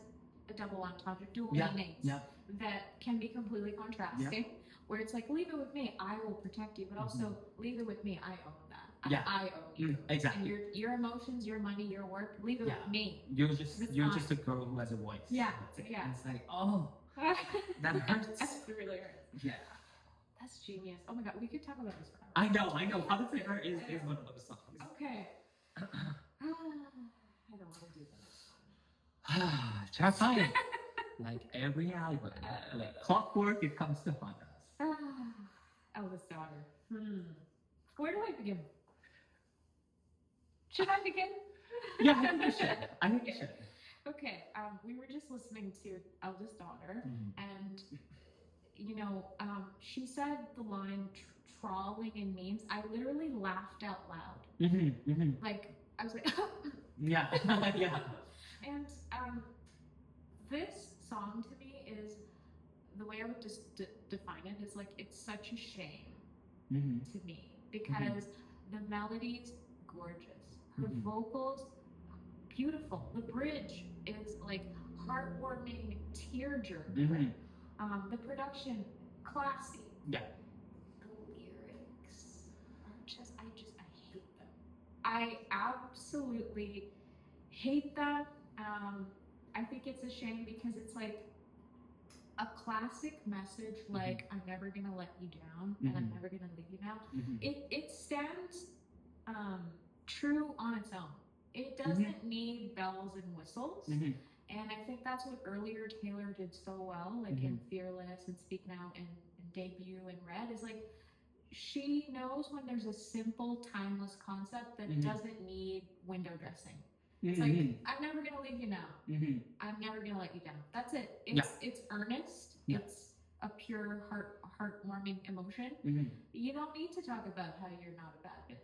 a double entendre, dual meanings that can be completely contrasting. Where it's like, leave it with me, I will protect you, but also leave it with me, I own that. I own you. Exactly. And your emotions, your money, your work, leave it with me. You're just a girl who has a voice. Yeah. And it's like, oh, that hurts. That really hurts. Yeah. That's genius. Oh my God, we could talk about this forever. I know. Father Figure is one of those songs. Okay. I don't want to do that. Try fine. Like every album, like clockwork, it comes to haunt us. Eldest daughter. Where do I begin? Should I begin? Yeah, I think you should. Okay, we were just listening to Eldest Daughter, and you know, she said the line trawling in memes. I literally laughed out loud. Like I was like, yeah. And this song to me is, the way I would just define it is like, it's such a shame to me because the melody's gorgeous, her vocals beautiful, the bridge is like heartwarming, tearjerker, the production classy. Yeah. The lyrics are I hate I absolutely hate them. I think it's a shame because it's like a classic message like I'm never gonna let you down and I'm never gonna leave you now. It stands true on its own. It doesn't need bells and whistles. And I think that's what earlier Taylor did so well, like in Fearless and Speak Now and Debut and Red, is like she knows when there's a simple, timeless concept that doesn't need window dressing. It's like, I'm never gonna leave you now. I'm never gonna let you down. That's it. It's earnest. It's a pure heartwarming emotion. You don't need to talk about how you're not a bad bitch.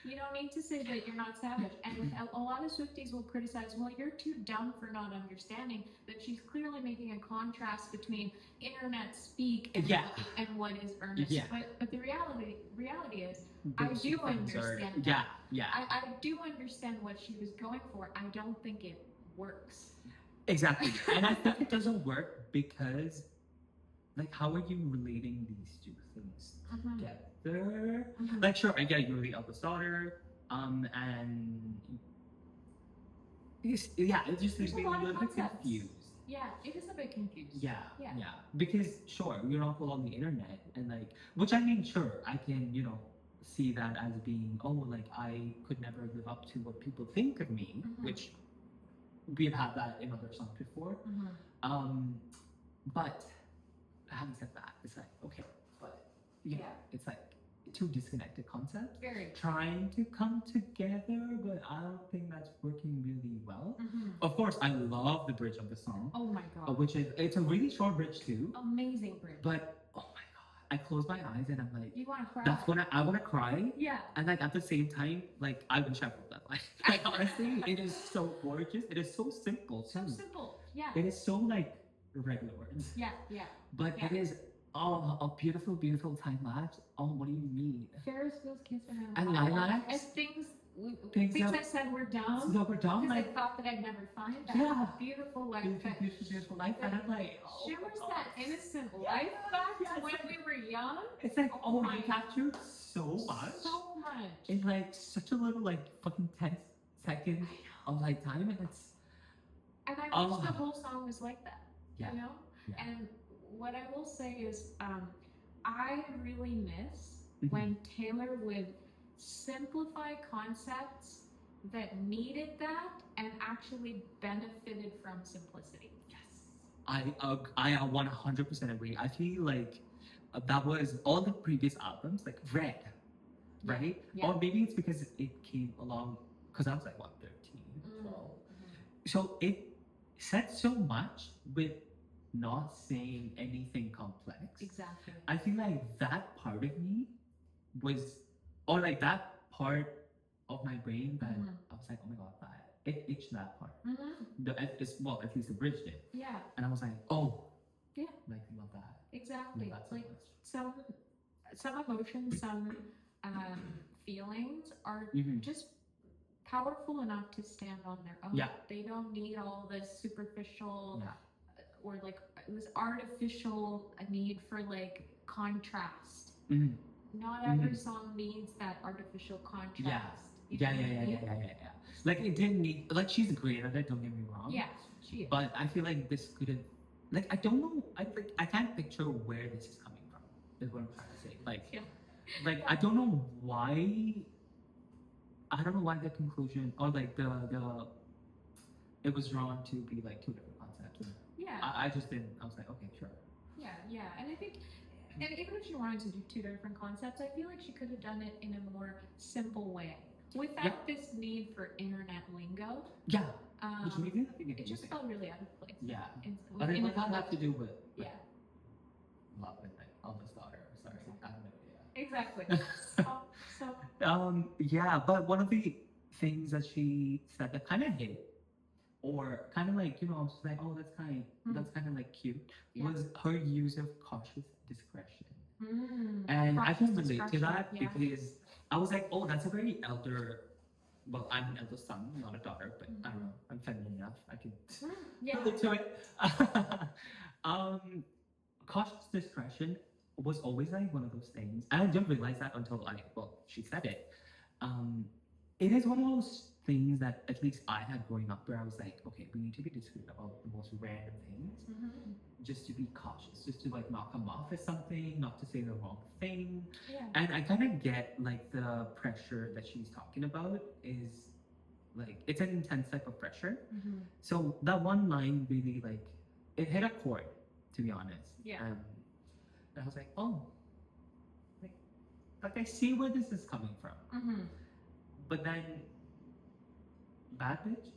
You don't need to say that you're not savage. And a lot of Swifties will criticize, well, you're too dumb for not understanding that she's clearly making a contrast between internet speak and what is earnest. But the reality is, I do understand that. I do understand what she was going for. I don't think it works. Exactly. And I think it doesn't work because, like, how are you relating these two things together? Like, sure, I get you're the eldest daughter, and it's just There's like a lot a of little bit concepts. confused. Yeah, it is a bit confused. Yeah. Because sure, you're not full on the internet, and like, which I mean, sure, I can, see that as being, oh, like I could never live up to what people think of me, which we've had that in other songs before. But having said that, it's like, okay, but it's like two disconnected concepts. Very. Trying to come together, but I don't think that's working really well. Of course, I love the bridge of the song. Oh my god. Which is, it's a really short bridge too. Amazing bridge. But, oh my god, I close my eyes and I'm like, you want to cry? That's when I want to cry. Yeah. And like at the same time, like I wish I wrote that line. Like honestly, it is so gorgeous. It is so simple too. So simple. Yeah. It is so like regular words. Yeah. But it is a beautiful, beautiful time lapse. Oh, what do you mean? Ferris wheel's kissing and lilacs. As things I said were dumb. No, we're dumb. Because I thought that I'd never find that beautiful life. Beautiful life. And I'm like, shimmers that innocent life back to when we were young. It's like, you captured so much. So much. In like such a little like fucking 10 seconds of like time, and it's. And I wish the whole song was like that. Yeah. You know? Yeah. And what I will say is, I really miss when Taylor would simplify concepts that needed that and actually benefited from simplicity. Yes. I 100% agree. I feel like that was all the previous albums, like Red, right? Yeah. Or maybe it's because it came along, because I was like, 13, 12. So it said so much with not saying anything complex. Exactly. I feel like that part of me was, or like that part of my brain that I was like, oh my god, it itched that part. At least the bridge did. Yeah. And I was like, oh. Yeah. Like, I love that. Exactly. Like some emotions, some feelings are just powerful enough to stand on their own. Yeah. They don't need all this superficial or like this artificial need for like contrast. Not every song needs that artificial contrast. Yeah. Like it didn't need, like she's great at it, don't get me wrong. Yeah, she is. But I feel like this couldn't, like I don't know, I can't picture where this is coming from, is what I'm trying to say. Like, I don't know why, the conclusion, or like it was drawn to be like two different concepts. Yeah. I just didn't, I was like, okay, sure. Yeah. And I think, and even if she wanted to do two different concepts, I feel like she could have done it in a more simple way. Without this need for internet lingo. Yeah. Which we didn't think it just felt really out of place. Yeah. But it might have to do with love and like eldest daughter. Sorry. I have no idea. Exactly. But one of the things that she said that kind of hit, or kind of like, I was just like, oh, that's kind of like cute, was her use of cautious discretion. And I can relate to that because I was like, oh, that's a very elder. Well, I'm an eldest son, not a daughter, but I don't know, I'm feminine enough. I can relate to it. Cautious discretion was always like one of those things, and I didn't realize that until she said it. it is one of those things that at least I had growing up where I was like, okay, we need to be discreet about the most random things, just to be cautious, just to like not come off as something, not to say the wrong thing. Yeah. And I kind of get like the pressure that she's talking about is like it's an intense type of pressure. So that one line really like it hit a chord, to be honest. Yeah. And I was like, oh, like I see where this is coming from. But then, bad bitch?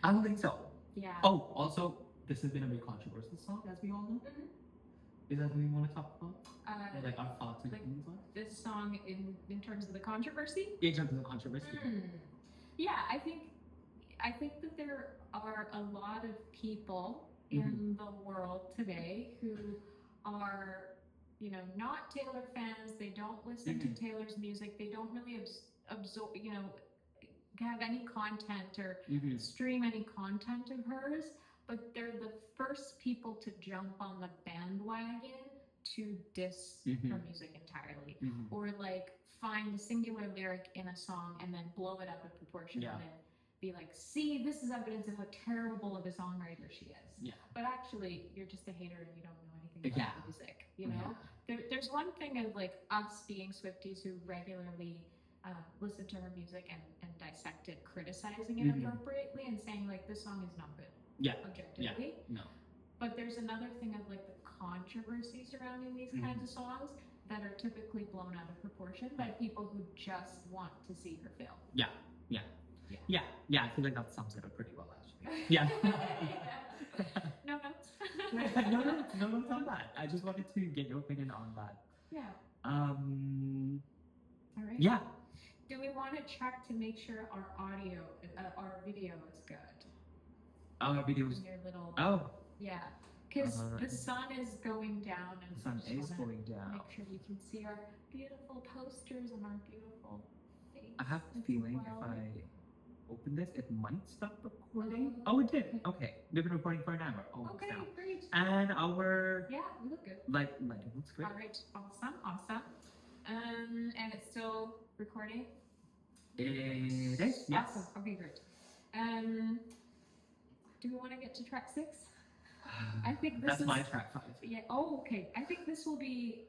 I don't think so. Yeah. Oh, also, this has been a very controversial song, as we all know. Is that what we want to talk about? Or like our thoughts and like opinions on it? this song in terms of the controversy? In terms of the controversy. Yeah, I think that there are a lot of people in the world today who are, you know, not Taylor fans. They don't listen to Taylor's music. They don't really absorb, you know, have any content or stream any content of hers. But they're the first people to jump on the bandwagon to diss her music entirely, or like find a singular lyric in a song and then blow it out of proportion and then be like, see, this is evidence of how terrible of a songwriter she is. Yeah. But actually, you're just a hater and you don't know anything about music, you know? There's one thing of like us being Swifties who regularly listen to her music and dissect it, criticizing it appropriately and saying like, this song is not good. Yeah. Objectively. Yeah. No. But there's another thing of like the controversy surrounding these kinds of songs that are typically blown out of proportion by people who just want to see her fail. Yeah. I feel like that sums it up pretty well, actually. Yeah. No notes. No notes on that. I just wanted to get your opinion on that. Yeah. All right. Yeah. Do we want to check to make sure our audio, our video is good? Our video is. Your little. Oh. Yeah. Because the sun is going down, and the sun is going down. Make sure you can see our beautiful posters and our beautiful face. I have a feeling if I open this, it might stop recording. Oh, it did. Okay, we've been recording for an hour. Okay, great. And our we look good. Lighting looks great. All right, awesome. And it's still recording. It is. Yes. Awesome. Okay, great. Do we want to get to track 6? I think that's my track 5. Yeah. Oh, okay. I think this will be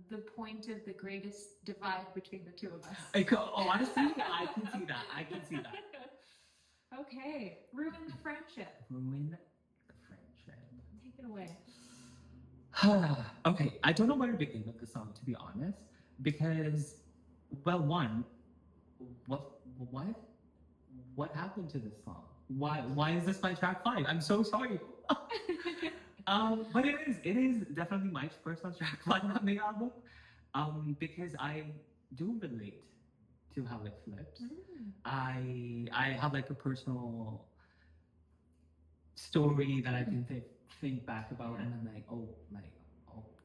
the point of the greatest divide between the two of us. Honestly, I can see that. Okay. Ruin the friendship. Take it away. Okay. I don't know where to begin with the song, to be honest, because, well, one, what happened to this song? Why is this my track 5? I'm so sorry. But it is definitely my personal track 5 on the album, because I do relate to how it flips. I have like a personal story that I can think back about, and I'm like, oh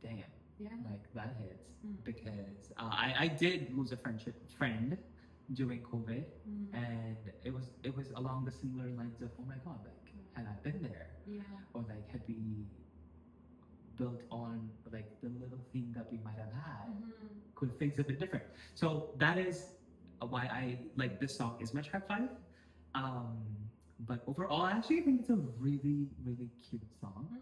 damn, like that hits, because I did lose a friend during COVID, and it was along the similar lines of, oh my god, like had I been there, or like had we built on like the little thing that we might have had, could things have been different? So that is why I like this song is my track 5. But overall, I actually think it's a really, really cute song.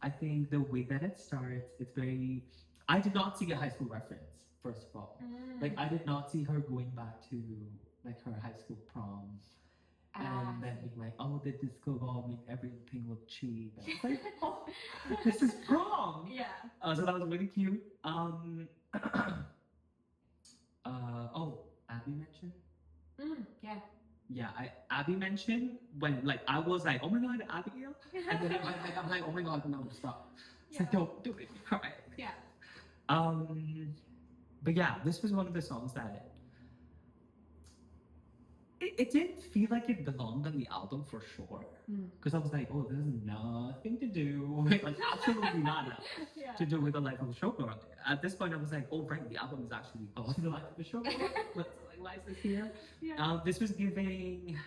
I think the way that it starts, it's very. I did not see a high school reference. First of all, like I did not see her going back to like her high school prom, and then being like, "Oh, the disco ball made everything look cheap." And it's like, "Oh, this is prom." Yeah. So that was really cute. Abby mentioned. Yeah. Yeah, Abby mentioned when like I was like, "Oh my god, Abigail," and then I'm like, "Oh my god, no, stop!" It's like, don't do it, cry. Yeah. But yeah, this was one of the songs that it didn't feel like it belonged on the album for sure. Because I was like, oh, this has nothing to do with, like, absolutely nothing to do with the life of a showgirl. At this point, I was like, oh, right, the album is actually about the life of a showgirl. Why is this here? Yeah. This was giving,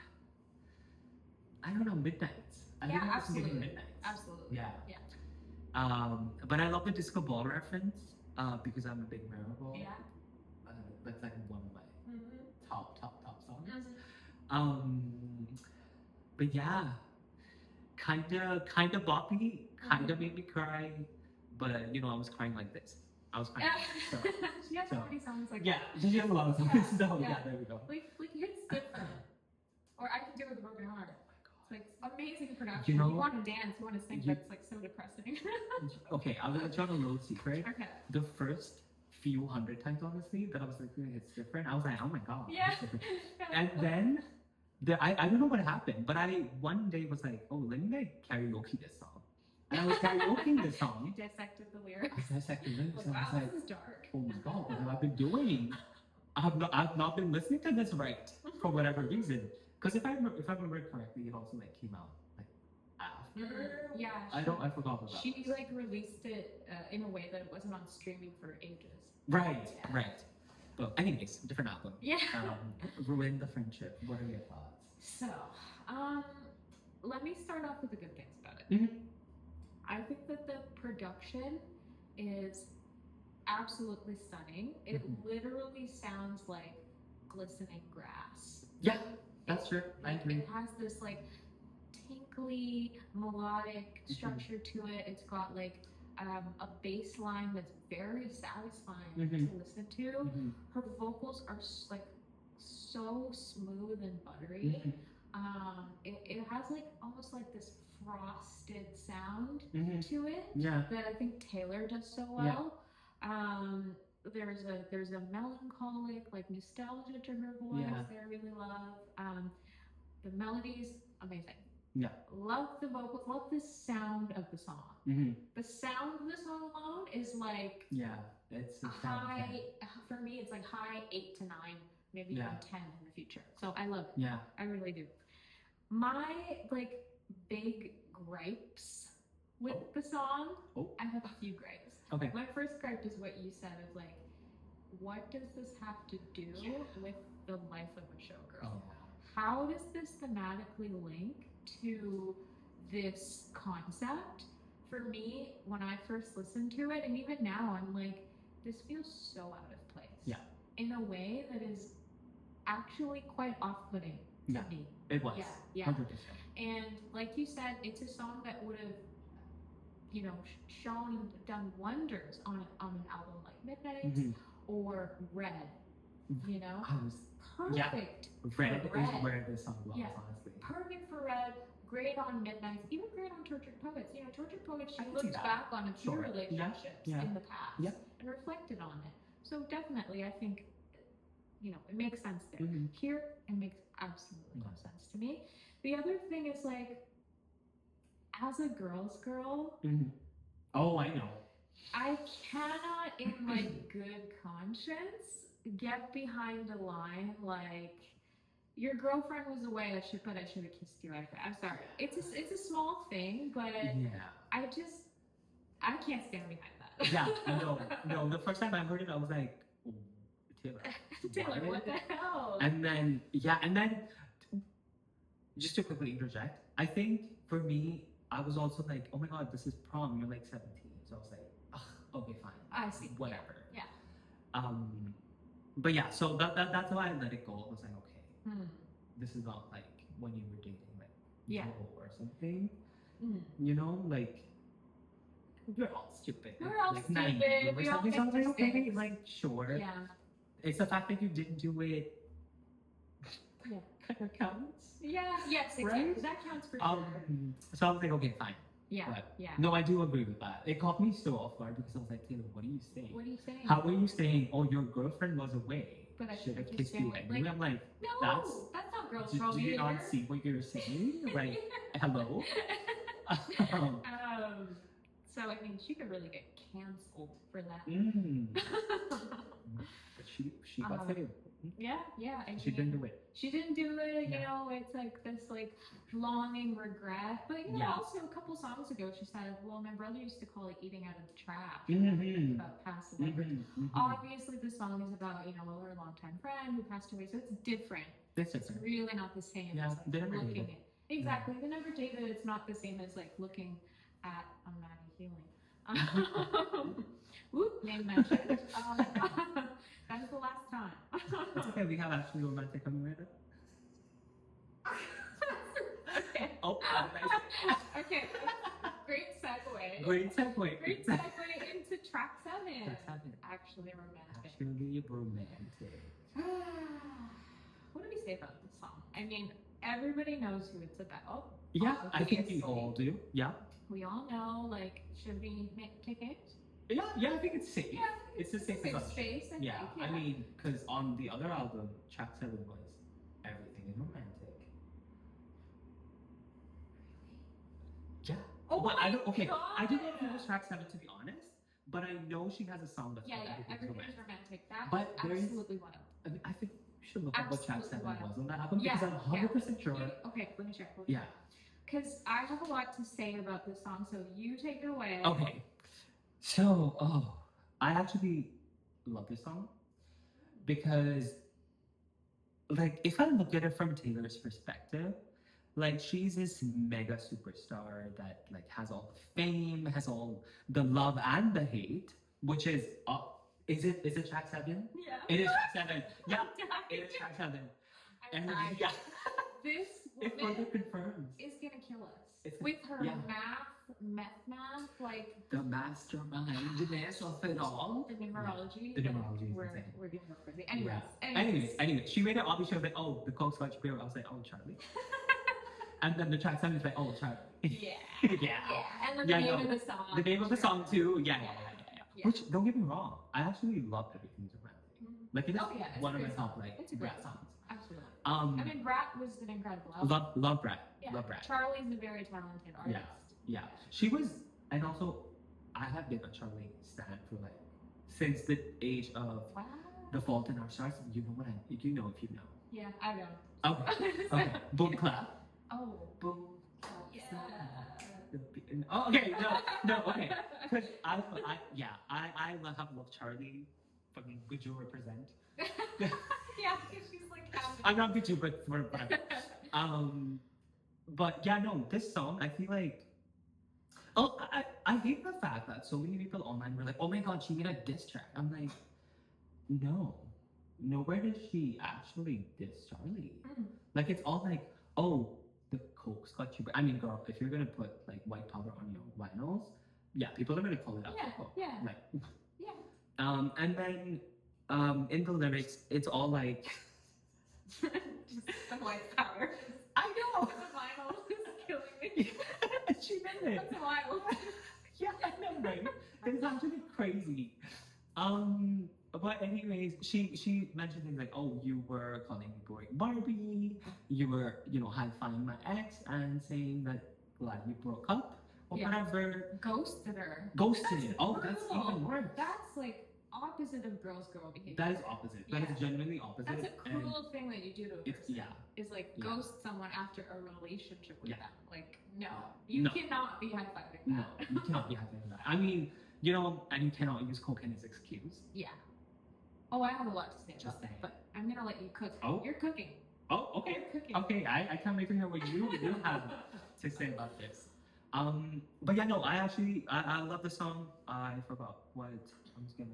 I don't know, Midnights. I think this was giving Midnights. Absolutely. Yeah. But I love the disco ball reference because I'm a big Maribel. Yeah. That's like one of my Um, but yeah, kinda boppy, kinda made me cry, but I was crying like this. I was crying. So, She has so so many songs like yeah, that. she has a lot of songs. Yeah, So yeah. yeah, there we go. Like it's different. Or I Can Do With a Broken Heart. It's like amazing production. You You, know, want to dance, you want to sing, you- but it's like so depressing. Okay, I'm gonna tell you a little secret. Okay. The first few hundred times, honestly, that I was like, it's different. I was like, oh my god. Yeah. It's different. And then I don't know what happened, but I one day was like, oh, let me like karaoke this song. And I was karaokeing this You song. dissected the lyrics. I dissected lyrics, Like, and I wow, was like, this is dark. oh my god, what have I been doing? I've not been listening to this right for whatever reason. Because if I remember correctly, it also like came out like after. Yeah. I forgot about She this. like released it in a way that it wasn't on streaming for ages. Right, Yeah. right. But anyways, different album. Yeah. Ruin the Friendship. What are your thoughts? So, let me start off with the good things about it. Mm-hmm. I think that the production is absolutely stunning. It literally sounds like glistening grass. Yeah, that's true. I agree. It has this like tinkly, melodic structure to it. It's got like a bass line that's very satisfying to listen to. Her vocals are like so smooth and buttery. It has like almost like this frosted sound to it that I think Taylor does so well. There's a melancholic like nostalgia to her voice that I really love. The melodies, amazing. Yeah. Love the vocals, love the sound of the song. The sound of the song alone is like it's a high, for me it's like high 8 to 9, maybe even 10 in the future. So I love it. Yeah. I really do. My like big gripes with the song, I have a few gripes. Okay. My first gripe is what you said of like, what does this have to do with the life of a showgirl? How does this thematically link to this concept? For me, when I first listened to it, and even now, I'm like, this feels so out of place. Yeah. In a way that is actually quite off-putting to me. It was. Yeah. 100%. And like you said, it's a song that would have, done wonders on an album like Midnight or Red. Perfect. Red is where this song was, honestly. Perfect for Red. Great on Midnight. Even great on Tortured Poets. Tortured Poets, she looked back on a few relationships in the past and reflected on it. So definitely, I think, it makes sense there. Here, it makes absolutely no sense to me. The other thing is like, as a girl's girl, oh, I know. I cannot, in like good conscience, get behind a line like, your girlfriend was away, I should have kissed you. I'm sorry. It's a small thing, but I can't stand behind that. Yeah, no. The first time I heard it, I was like, oh, Taylor, what the hell? And then just to quickly interject, I think for me, I was also like, oh my god, this is prom. You're like 17, so I was like, okay, fine. I see. Whatever. Yeah. But yeah, so that's why I let it go. I was like, okay, this is not like when you were dating like Joe or something. Like we're all stupid. We're all like, stupid. Naive or We all something. So I was like, okay, mistakes. like sure. Yeah. It's the fact that you didn't do it. Kind of counts. Yeah. Yes. Exactly. Right? That counts for sure. So I was like, okay, fine. Yeah. But, yeah. No, I do agree with that. It caught me so off guard because I was like, Taylor, what are you saying? What are you saying? How are you saying, oh, your girlfriend was away? But I should have just kissed you anyway. like, I'm like, no, that's not girls' do problem you either. not see what you're saying? Like, hello? So, I mean, she could really get canceled for that. But she got saved. Yeah. And she didn't do it. She didn't do it, it's like this like longing regret. But also a couple songs ago she said, well, my brother used to call it eating out of the trash. About past celebrities. Obviously the song is about, her longtime friend who passed away, so it's different. It's really not the same as like, they never looking dated. Exactly. They never dated. It's not the same as like looking at a Maddie healing. Whoop, name mentioned. That was the last time. It's okay, we have actually romantic coming later. Okay. Oh, nice. Okay. Great segue. Great segue. Great segue into track 7. Track 7. Actually romantic. Actually romantic. What do we say about this song? I mean, everybody knows who it's about. Yeah, I think we obviously. all do. Yeah. We all know, like, should we kick it? Yeah, I think it's safe. Yeah, it's a safe assumption. space, I Yeah, think, yeah. I mean, because on the other album, track 7 was Everything is Romantic. Yeah. Oh, but I don't. Okay, God. I don't know if it was track 7 to be honest, but I know she has a song that's Yeah, called yeah, Everything everything is romantic. That But was there is- absolutely wild. I mean, I think we should look up what track 7 Absolutely wild. was on that album Yeah, because I'm 100% sure. Okay, let me check. Yeah. Because I have a lot to say about this song, so you take it away. Okay. So, I actually love this song because, like, if I look at it from Taylor's perspective, like, she's this mega superstar that, like, has all the fame, has all the love and the hate, which is, is it track 7? Yeah. It is track 7. Yeah, it is track 7. And yeah, This it further woman confirms. is gonna kill us. It's- With her yeah. math, like The mastermindness of it all. the numerology. The like, numerology is we're insane. we're getting up crazy. Yeah. Anyways. Anyways, she made it obvious. She was like, "Oh, the Coke Scotch beer." I was like, "Oh, Charlie." And then the track 7 is like, "Oh, Charlie." Yeah. Yeah. Yeah. And then Yeah, the name no. of the song. The name of the song too. Yeah. Yeah. Which, don't get me wrong, I actually love Everything's Romantic. Like, it is Oh, yeah, it's one a of my great top song. like It's a great rap song. songs. Absolutely. I mean, Brat was an incredible album. Love Brat. Yeah. Love Brat. Charlie's a very talented artist. Yeah. She was, and also, I have been a Charlie stan for like since the age of Wow. The Fault in Our Stars. You know what you know if you know. Yeah, I know. Okay. Boom clap. Oh. Boom. Yeah. Oh, okay. No. Okay. Because I have loved Charlie. Fucking good you represent. Yeah, she's like happy. I'm not good you, but whatever. But yeah, no. This song, I feel like. Oh, I hate the fact that so many people online were like, "Oh my God, she made a diss track." I'm like, no. Nowhere does she actually diss Charlie. Like, it's all like, oh, the Coke's got you. I mean, girl, if you're gonna put like white powder on your vinyls, yeah, people are gonna call it out for Coke. Yeah. Like, Yeah. and then, in the lyrics, it's all like, Just the white powder. I know. The vinyl is killing me. She did it. That's wild. Yeah, I know, right? It's actually crazy. But anyways, she mentioned things like, "Oh, you were calling me boring Barbie. You were, high-fiving my ex and saying that glad we broke up or whatever." Ghosted her. Ghosted. That's brutal. even worse. That's like opposite of girl behavior. That is opposite. That is genuinely opposite. That's a cruel thing that you do to a person. Is like Yeah. ghost someone after a relationship with Yeah. them. Like, no. You No. cannot be high-fiving No, that. you cannot be having that. I mean, and you cannot use cocaine as excuse. Yeah. Oh, I have a lot to say Just about saying. that, but I'm gonna let you cook. Oh. You're cooking. Oh, okay. You're cooking. Okay, I can't wait to hear what you have to say about this. But yeah, no, I love the song. I forgot what I was gonna.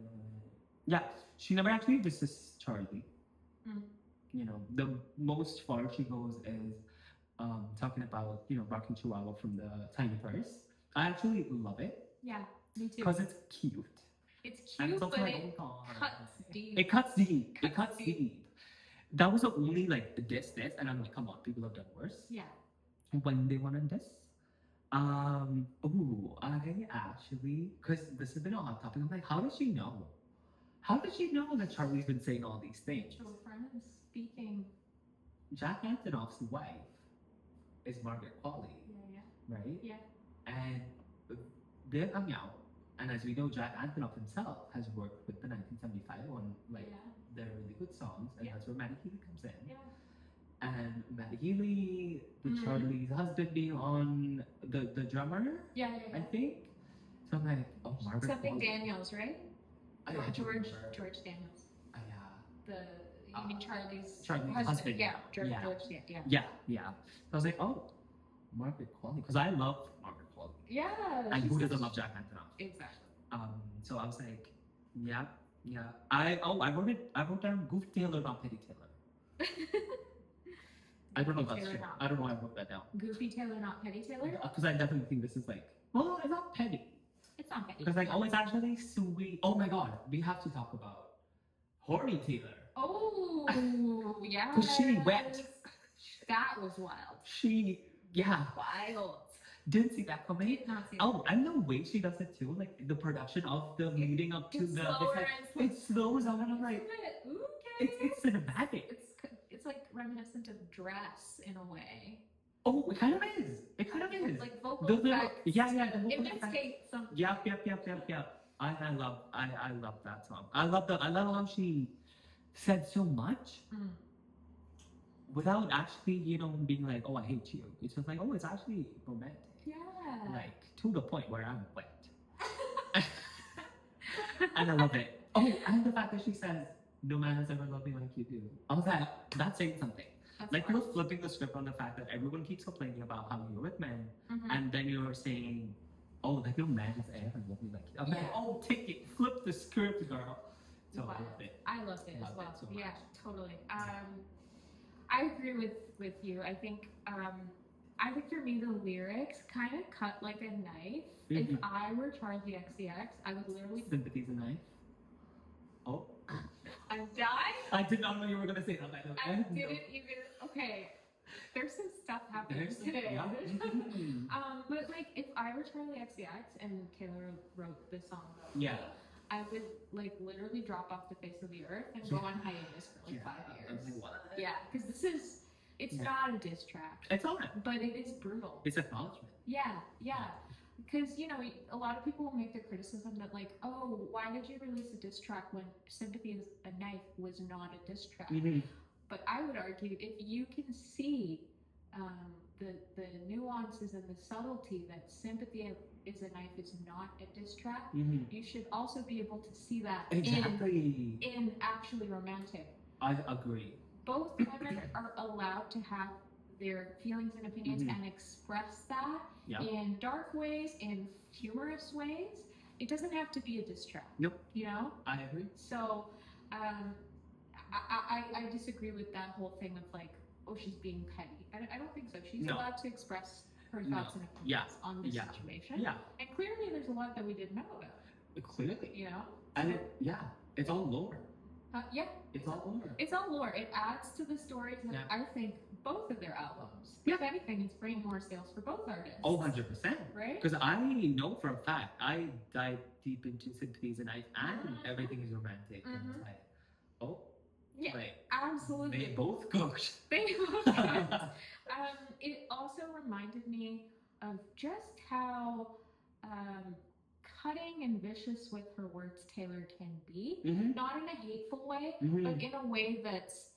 Yeah, she never actually disses Charlie. The most far she goes is talking about rocking Chihuahua from the Tiny Purse. I actually love it Yeah, me too. because it's cute. It's And cute, it's also but like, it oh God. cuts deep. It cuts deep. It Cuts cuts deep. deep. That was the only like the diss, and I'm like, come on, people have done worse. Yeah. When they want to diss. I actually, because this has been a hot topic. I'm like, how does she know? How does she know that Charlie's been saying all these things? Mutual friends speaking. Jack Antonoff's wife is Margaret Qualley, Yeah. right? Yeah. And they're coming out. And as we know, Jack Antonoff himself has worked with the 1975 on like their really good songs, and that's where Maddie Healy comes in. Yeah. And Maddie Healy, Charlie's husband, being on the drummer, Yeah. I think. So I'm like, oh, Margaret Something Qualley. Daniels, right? I don't George remember. Daniels. Yeah. You mean Charlie's husband. Yeah, George. Yeah. Yeah. So I was like, oh, Margaret Qualley, because I love Margaret Qualley. Yeah. And who doesn't love Jack Antonoff? Exactly. So I was like, yeah. I wrote down Goofy Taylor, not Petty Taylor. I don't know if Goofy that's Taylor, true. not I don't know why I wrote that down. Goofy Taylor, not Petty Taylor. Because I definitely think this is like, well, it's not petty. It's not petty. Because like, oh, it's actually sweet. Oh my god, we have to talk about horny Taylor. Oh, yeah. Because she went. That was wild. Yeah. Wild. Didn't see that coming. Did not see that. Oh, and the way she does it too, like the production of the leading up to It's the, slower it's and like, it slows down, and I'm like, okay. it's cinematic. It's like reminiscent of Dress in a way. Oh, it kind of is. It kind of is. Like vocal The effects. yeah, the vocal It effects. takes some. Yep. I love that song. I love how she said so much without actually, being like, oh, I hate you. It's just like, oh, it's actually romantic. Yeah. Like to the point where I'm wet. And I love it. Oh, and the fact that she says, no man has ever loved me like you do. I was like, that's saying something. That's like right. you're flipping the script on the fact that everyone keeps complaining about how you're with men, and then you're saying, oh, like no man has ever loved me like you. I'm like, oh, take it, flip the script, girl. So Wow. I loved it. I loved it as Loved well. it so much. Yeah, totally. I agree with you. I think for me the lyrics kind of cut like a knife. If I were Charlie XCX, I would literally. Sympathy's a knife. Oh. I'm dying. I did not know you were gonna say that. By the way. I didn't even. Okay, there's some stuff happening today. Yeah. But like, if I were Charlie XCX and Taylor wrote this song about me, Yeah. I would like literally drop off the face of the earth and go on hiatus for like 5 years. I'm like, what? Yeah, because it's not a diss track, It's not. but it is brutal. It's acknowledgement. Yeah. Because, a lot of people will make the criticism that, like, oh, why did you release a diss track when Sympathy is a Knife was not a diss track? But I would argue if you can see the nuances and the subtlety that Sympathy is a Knife is not a diss track, you should also be able to see that in actually romantic. I agree. Both women are allowed to have their feelings and opinions and express that in dark ways, in humorous ways. It doesn't have to be a diss track. Nope. I agree. So, I disagree with that whole thing of like, oh, she's being petty. I don't think so. She's allowed to express her thoughts and opinions on this situation. Yeah. And clearly, there's a lot that we didn't know about. Clearly. And it's all lore. It's all lore. It's all lore. It adds to the stories of, I think, both of their albums. Yeah. If anything, it's bringing more sales for both artists. Oh, 100%. Right? Because I know for a fact, I dive deep into Sympathies and everything is romantic. And it's like, oh. Yeah, like, absolutely. They both cooked. They both cooked. It also reminded me of just how cutting and vicious with her words Taylor can be. Not in a hateful way, but in a way that's,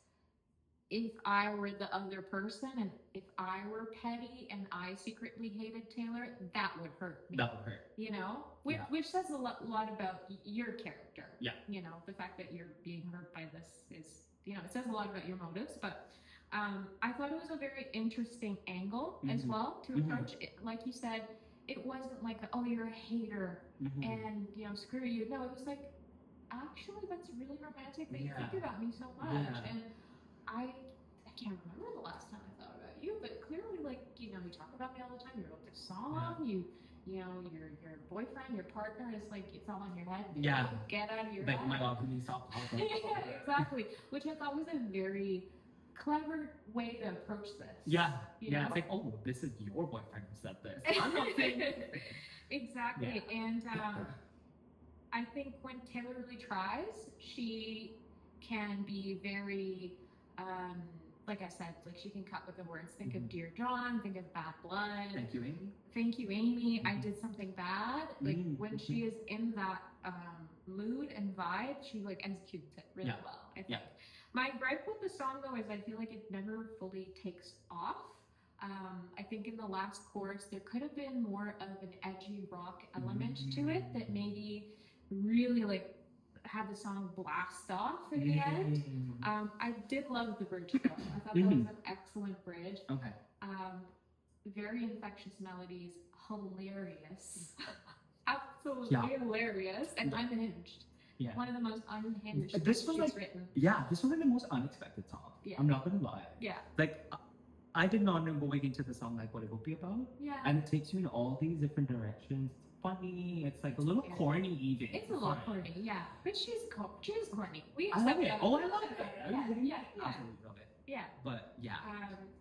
if I were the other person and if I were petty and I secretly hated Taylor, that would hurt me. That would hurt. Which says a lot about your character. Yeah. The fact that you're being hurt by this is, it says a lot about your motives. But I thought it was a very interesting angle as well to approach it. Like you said, it wasn't like, oh, you're a hater and, screw you. No, it was like, actually, that's really romantic that you think about me so much. Yeah. And I can't remember the last time I thought about you, but clearly, like, you talk about me all the time. You wrote this song, your boyfriend, your partner is like, it's all in your head. Yeah. Get out of your like, head. oh my god, can you stop talking? Yeah, exactly. Which I thought was a very clever way to approach this. Yeah. It's like, oh, this is your boyfriend who said this. I'm not saying anything. Exactly. Yeah. And I think when Taylor really tries, she can be very, like I said, like she can cut with the words. Think of Dear John, think of Bad Blood. Thank you, Amy. Thank you, Amy. I did something bad. Like when she is in that mood and vibe, she like executes it really well, I think. My gripe with the song though is I feel like it never fully takes off. I think in the last chorus there could have been more of an edgy rock element to it that maybe really like had the song blast off at the end. I did love the bridge though. I thought that was an excellent bridge. Okay. Very infectious melodies, hilarious. Absolutely hilarious and unhinged. Yeah. One of the most unhinged this was like written. Yeah, this was like the most unexpected song. Yeah. I'm not gonna lie. Yeah. Like I did not know going into the song like what it will be about. Yeah. And it takes you in all these different directions. It's funny. It's like It's a little cute. corny even. It's a little fine. corny, yeah. But she's corny. We I love accept it. that. Oh, I love it. Yeah, Really? yeah, yeah. Absolutely love it. Yeah. But yeah.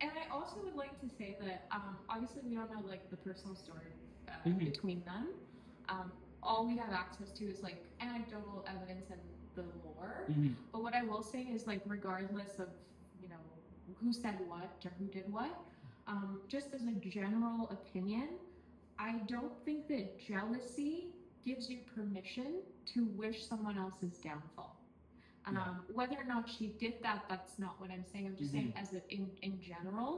And I also would like to say that obviously we don't know like the personal story Mhm. between them. All we have access to is like anecdotal evidence and the lore. Mhm. But what I will say is like regardless of you know who said what or who did what, just as a general opinion, I don't think that jealousy gives you permission to wish someone else's downfall. Yeah. Whether or not she did that, that's not what I'm saying. I'm just saying as in general,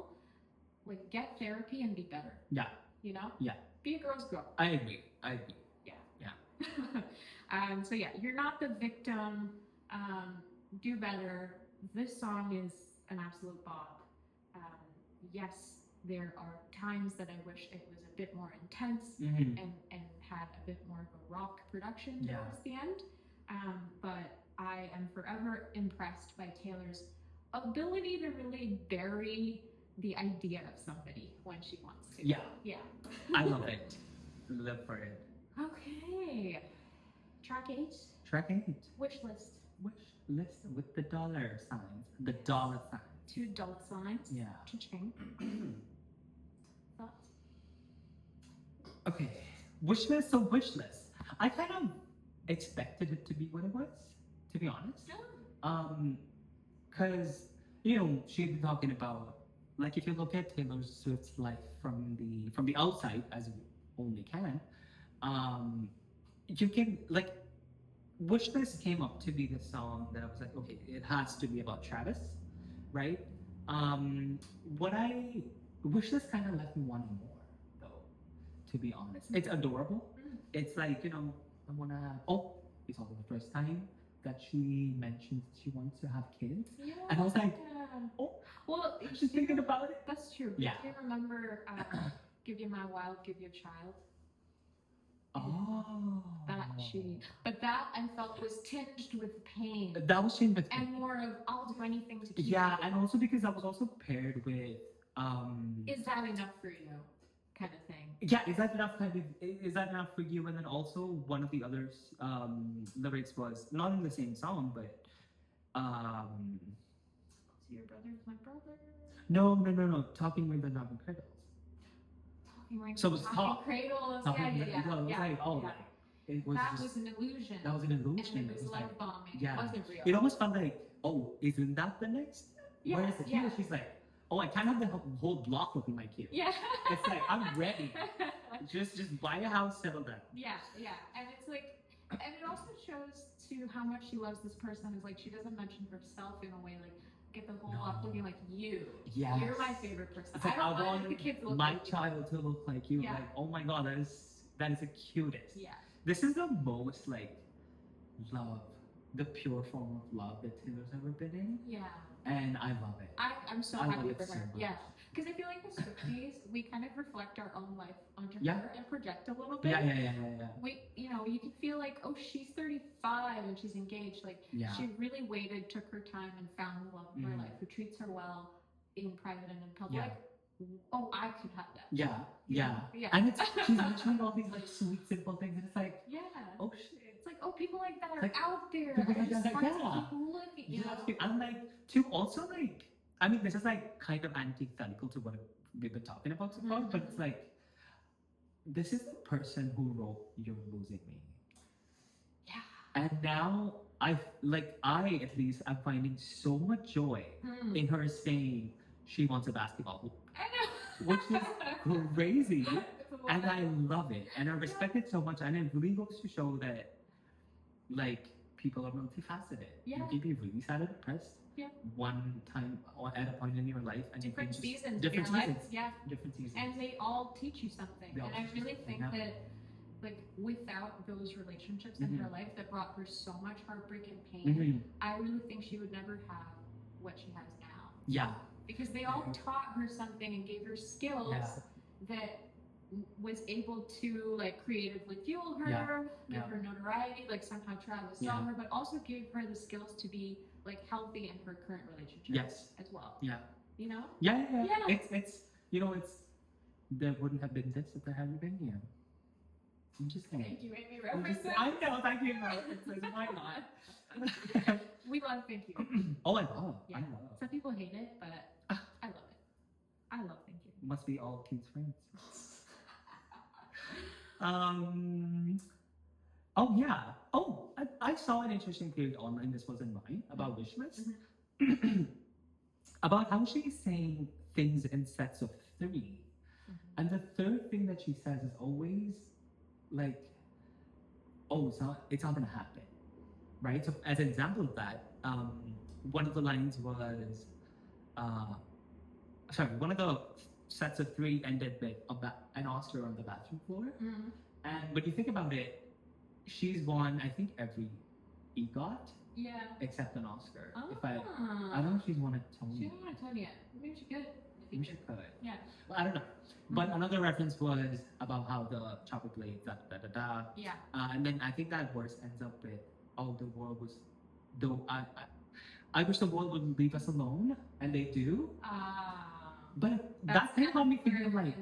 like get therapy and be better. Yeah. You know? Yeah. Be a girl's girl. I agree. Yeah. Yeah. So yeah, you're not the victim. Do better. This song is an absolute bop. Yes, there are times that I wish it was a bit more intense Mhm. and had a bit more of a rock production Yeah. towards the end. But I am forever impressed by Taylor's ability to really bury the idea of somebody when she wants to. Yeah. Yeah. I love it. Live for it. Okay. Track 8. Track 8. Wish list. Wish list with the dollar signs. The dollar signs. $2. Yeah. Cha-ching. Thoughts? Okay. Wish list. So wish list. I kind of expected it to be what it was, to be honest. Because she'd been talking about, like, if you look at Taylor Swift's life from the outside, as you only can, you can like Wish List came up to be the song that I was like, okay, it has to be about Travis, right? What I Wish List kind of left me wanting more, though, to be honest. It's adorable. It's like, I wanna have, it's also the first time that she mentions she wants to have kids. Yeah. And I was like, well, she's thinking about it. That's true. Yeah. Do you remember Give You My Wild, Give You a Child? Oh. But that I felt was tinged with pain. That was changed with and more of I'll do anything to keep Yeah, you. and also because that was also paired with Is that enough for you? Kind of thing. Yeah, is that enough for you? And then also one of the others lyrics was not in the same song, but Your brother's my brother. No. Talking with the Knocking Cradles. So it was Talking Cradles. Yeah. It was that just, was an illusion. That was an illusion. And it was love bombing. Yeah. It wasn't real. It almost felt like, isn't that the next? Yeah. Whereas here she's like, I can't have the whole block looking like you. Yeah. It's like, I'm ready. just buy a house, settle down. Yeah. And it's like, and it also shows to how much she loves this person. Is like she doesn't mention herself in a way like get the whole block looking like you. Yes. You're my favorite person. It's like, I don't want the kids to look my like child to look like you. Yeah. Like, oh my god, that is the cutest. Yeah. This is the most like love, the pure form of love that Taylor's ever been in. Yeah. And I love it. I'm so I happy love for it so her. much. Yeah. Because I feel like the Swifties, we kind of reflect our own life onto Yeah. her and project a little bit. Yeah. We, you can feel like, she's 35 and she's engaged. Like, Yeah. she really waited, took her time, and found the love of her life, who treats her well in private and in public. Yeah. I could have that. Yeah. And she's mentioning all these like sweet, simple things, and it's like, oh shit. It's like, people like that are like, out there. people I like just that, want yeah. to keep looking. You know? I'm like, to also like, I mean, this is like kind of antithetical to what we've been talking about so far, but it's like, this is the person who wrote You're Losing Me. Yeah. And now I at least am finding so much joy in her saying she wants a basketball hoop. I know. Which is crazy. And I love it. And I respect it so much. And it really goes to show that like people are multifaceted. Yeah. You can be really sad and depressed one time or at a point in your life, and different seasons. Different seasons. Yeah. Different seasons. And they all teach you something. And I really think that like without those relationships in her life that brought her so much heartbreak and pain, I really think she would never have what she has now. Yeah. Because they all taught her something and gave her skills that was able to like creatively fuel her, give her notoriety, like somehow Travis saw her, but also gave her the skills to be like healthy in her current relationship as well. Yeah. You know? Yeah. Yeah. It's you know it's there wouldn't have been this if there hadn't been you. I'm just saying. Thank you, Amy. I'm just, References. I know, thank you. References. Why not? We love thank you. Oh, I love. Yeah. I love. Some people hate it, but I love it. I love thank you. Must be all King's friends. Um. Oh yeah. Oh, I saw an interesting theory online. This wasn't mine about wish lists. About how she's saying things in sets of 3. And the third thing that she says is always like, oh, it's not gonna happen, right? So as an example of that, one of the lines was, uh, one of the sets of 3 ended with an Oscar on the bathroom floor. And when you think about it, she's won, I think, every EGOT. Yeah. Except an Oscar. Oh. If I don't know if she's won a Tony. She hasn't won a Tony yet. Maybe she could. Maybe she could. Yeah. Well, I don't know. But another reference was about how the chopper blades, da. Yeah. And then I think that verse ends up with, "Oh, the world was, though I wish the world would leave us alone," and they do. But that thing got me thinking, like,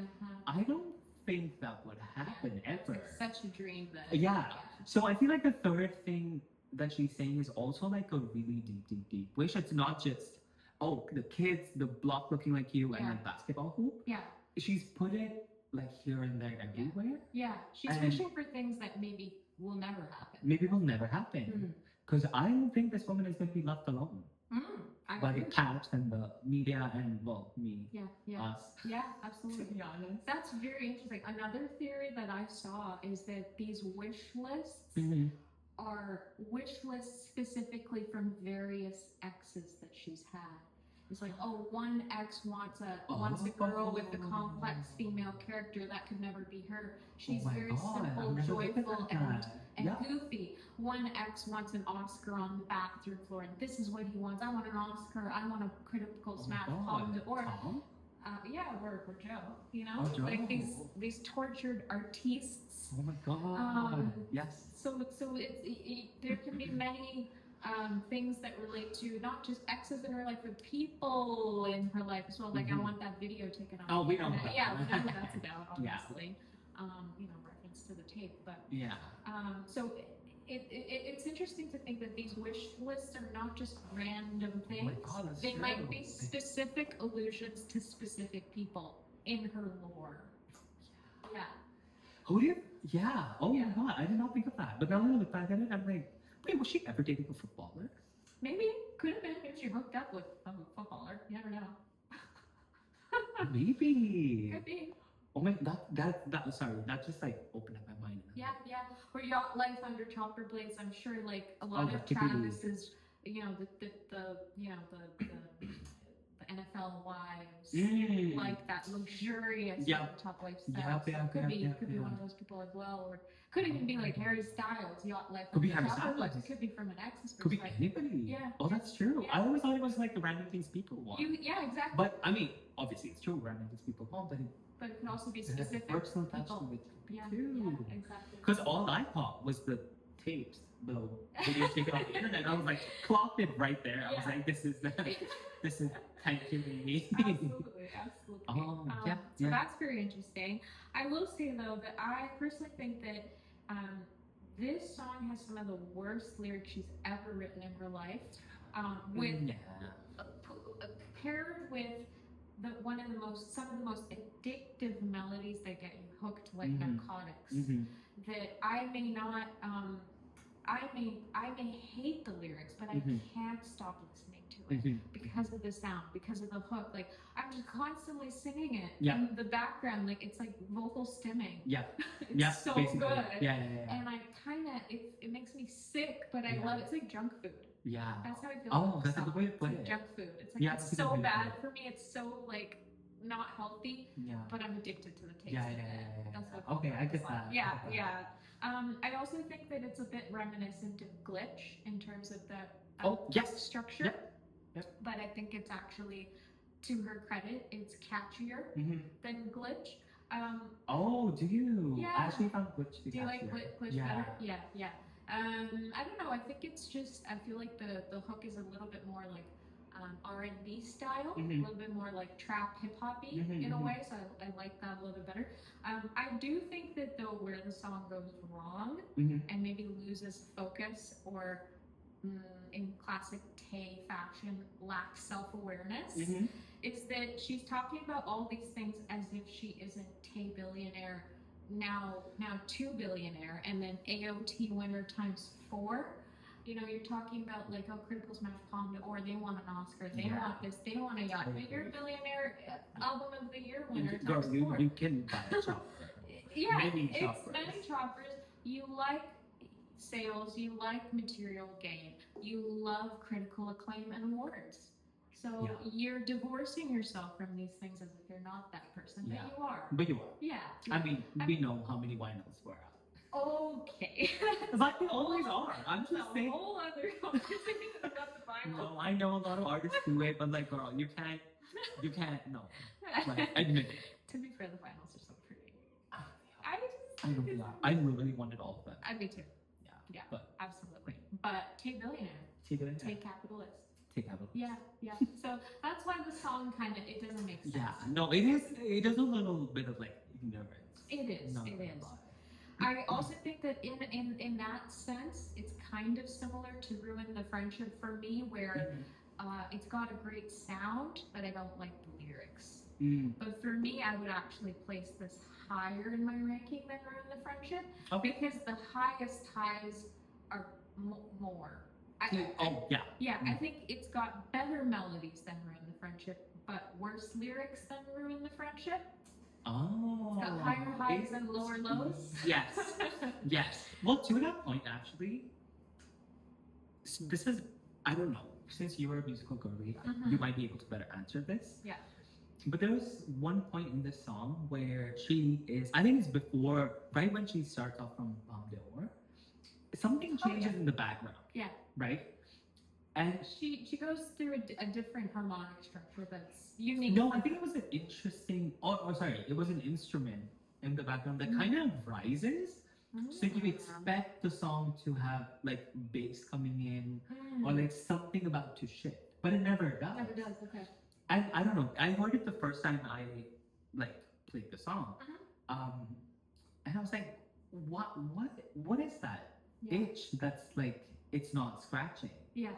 I don't think that would happen ever. It's like such a dream that. Yeah. So I feel like the third thing that she's saying is also like a really deep wish. It's not just, oh, the kids, the block looking like you, and like basketball hoop. Yeah. She's put it like here and there everywhere. Yeah. She's wishing for things that maybe will never happen. Maybe will never happen. Because I don't think this woman is going to be left alone. By the cats and the media and, well, me. Us. Yeah, absolutely. To be honest. That's very interesting. Another theory that I saw is that these wish lists are wish lists specifically from various exes that she's had. It's like, oh, one ex wants a girl with a complex female character that could never be her. She's very simple, joyful, and goofy. One ex wants an Oscar on the bathroom floor, and this is what he wants. I want an Oscar. I want a critical smash Palme d'Or. Or Joe. You know, like these tortured artistes. Oh my God. Yes. So there can be many things that relate to not just exes in her life, but people in her life as well. Like I want that video taken off. Oh, we know that. Yeah, we know what that's about, obviously. Reference to the tape, but so it's interesting to think that these wish lists are not just random things. Oh my God, they might be specific allusions to specific people in her lore. Yeah. Who do you? Yeah. Oh my God, I did not think of that. But now when I look back at it, I'm like, wait, was she ever dating a footballer? Maybe. Could have been. Maybe she hooked up with a footballer. You never know. Maybe. Could be. Oh my, that just like opened up my mind. Yeah. Or yacht life under chopper blades. I'm sure like a lot of Travis's, the NFL wives like that luxurious top lifestyle. Could be one of those people as well, or could even be like Harry Styles, yacht life. Could be Harry Styles. It could be from an ex's perspective. Could be anybody. Yeah. Oh, that's true. Yeah. I always thought it was like the random things people want. Exactly. But I mean, obviously it's true, random things people want, but it can also be specific personal touch people. to it Yeah, exactly. Because all I thought was the tapes, the videos taken off the internet. I was like, clocked it right there. I was like, this is thank you, me. Absolutely. So that's very interesting. I will say though that I personally think that this song has some of the worst lyrics she's ever written in her life. Paired with some of the most addictive melodies that get you hooked like narcotics. That I may not, I may hate the lyrics, but I can't stop listening to it because of the sound, because of the hook. Like I'm just constantly singing it in the background, like it's like vocal stimming. It's so basically. good. And I kind of it makes me sick, but I love it. It's like junk food. That's how I feel. Oh, that's a good way to put it. Junk food. It's like it's so bad for me. It's so like not healthy. But I'm addicted to the taste. That's what I get that. I also think that it's a bit reminiscent of Glitch in terms of the structure. But I think it's actually, to her credit, it's catchier than Glitch. Do you? Yeah. I actually found Glitch to be Do you like Glitch better? Yeah. I don't know. I think it's just, I feel like the hook is a little bit more like R&B style, a Mhm. little bit more like trap hip hoppy Mhm, in a mhm. way. So I like that a little bit better. I do think that though where the song goes wrong Mhm. and maybe loses focus or in classic Tay fashion lacks self-awareness Mhm. is that she's talking about all these things as if she isn't Tay billionaire now 2 billionaire and then AOT winner times 4. You know, you're talking about like, oh, Critical Smash Palm or they want an Oscar, they Yeah. want this, they want a yacht, but you're a billionaire album of the year winner Girl, times 4. you can buy a chopper. Yeah, Many it's choppers. many choppers. You like sales, you like material gain, you love critical acclaim and awards. So Yeah. you're divorcing yourself from these things as if you're not that person, but Yeah. you are. But you are. Yeah. I mean, we know how many vinyls we're out. Okay. But they always are. I'm just saying. A whole other conversation about the vinyl. No, I know a lot of artists do it, but like, girl, you can't, no. Like, admit it. To be fair, the vinyls are so pretty. I know they are. I really wanted all of them. Me too. Yeah. Yeah, absolutely. But Tay billionaire. Tay capitalist. Take out. Yeah. So that's why the song kind of, it doesn't make sense. Yeah. No, it is. It is a little bit of like ignorance. It is. Not It gonna is. lie. I also think that in that sense, it's kind of similar to Ruin the Friendship for me, where it's got a great sound, but I don't like the lyrics. But for me, I would actually place this higher in my ranking than Ruin the Friendship, because the highest highs are more. Yeah, I think it's got better melodies than Ruin the Friendship, but worse lyrics than Ruin the Friendship. Oh. It's got higher highs and lower lows. Yes. Yes. Well, to that point, actually, this is, I don't know, since you were a musical girly, you might be able to better answer this. Yeah. But there was one point in this song where she is, I think it's before, right when she starts off from Palme d'Or, something changes in the background. Yeah. Right? And she goes through a different harmonic structure that's unique. No, I think it was an interesting, it was an instrument in the background that kind of rises. So you expect the song to have like bass coming in or like something about to shift, but it never does. Never does. Okay. And I don't know. I heard it the first time I like played the song, and I was like, what is that itch that's like it's not scratching? Yeah.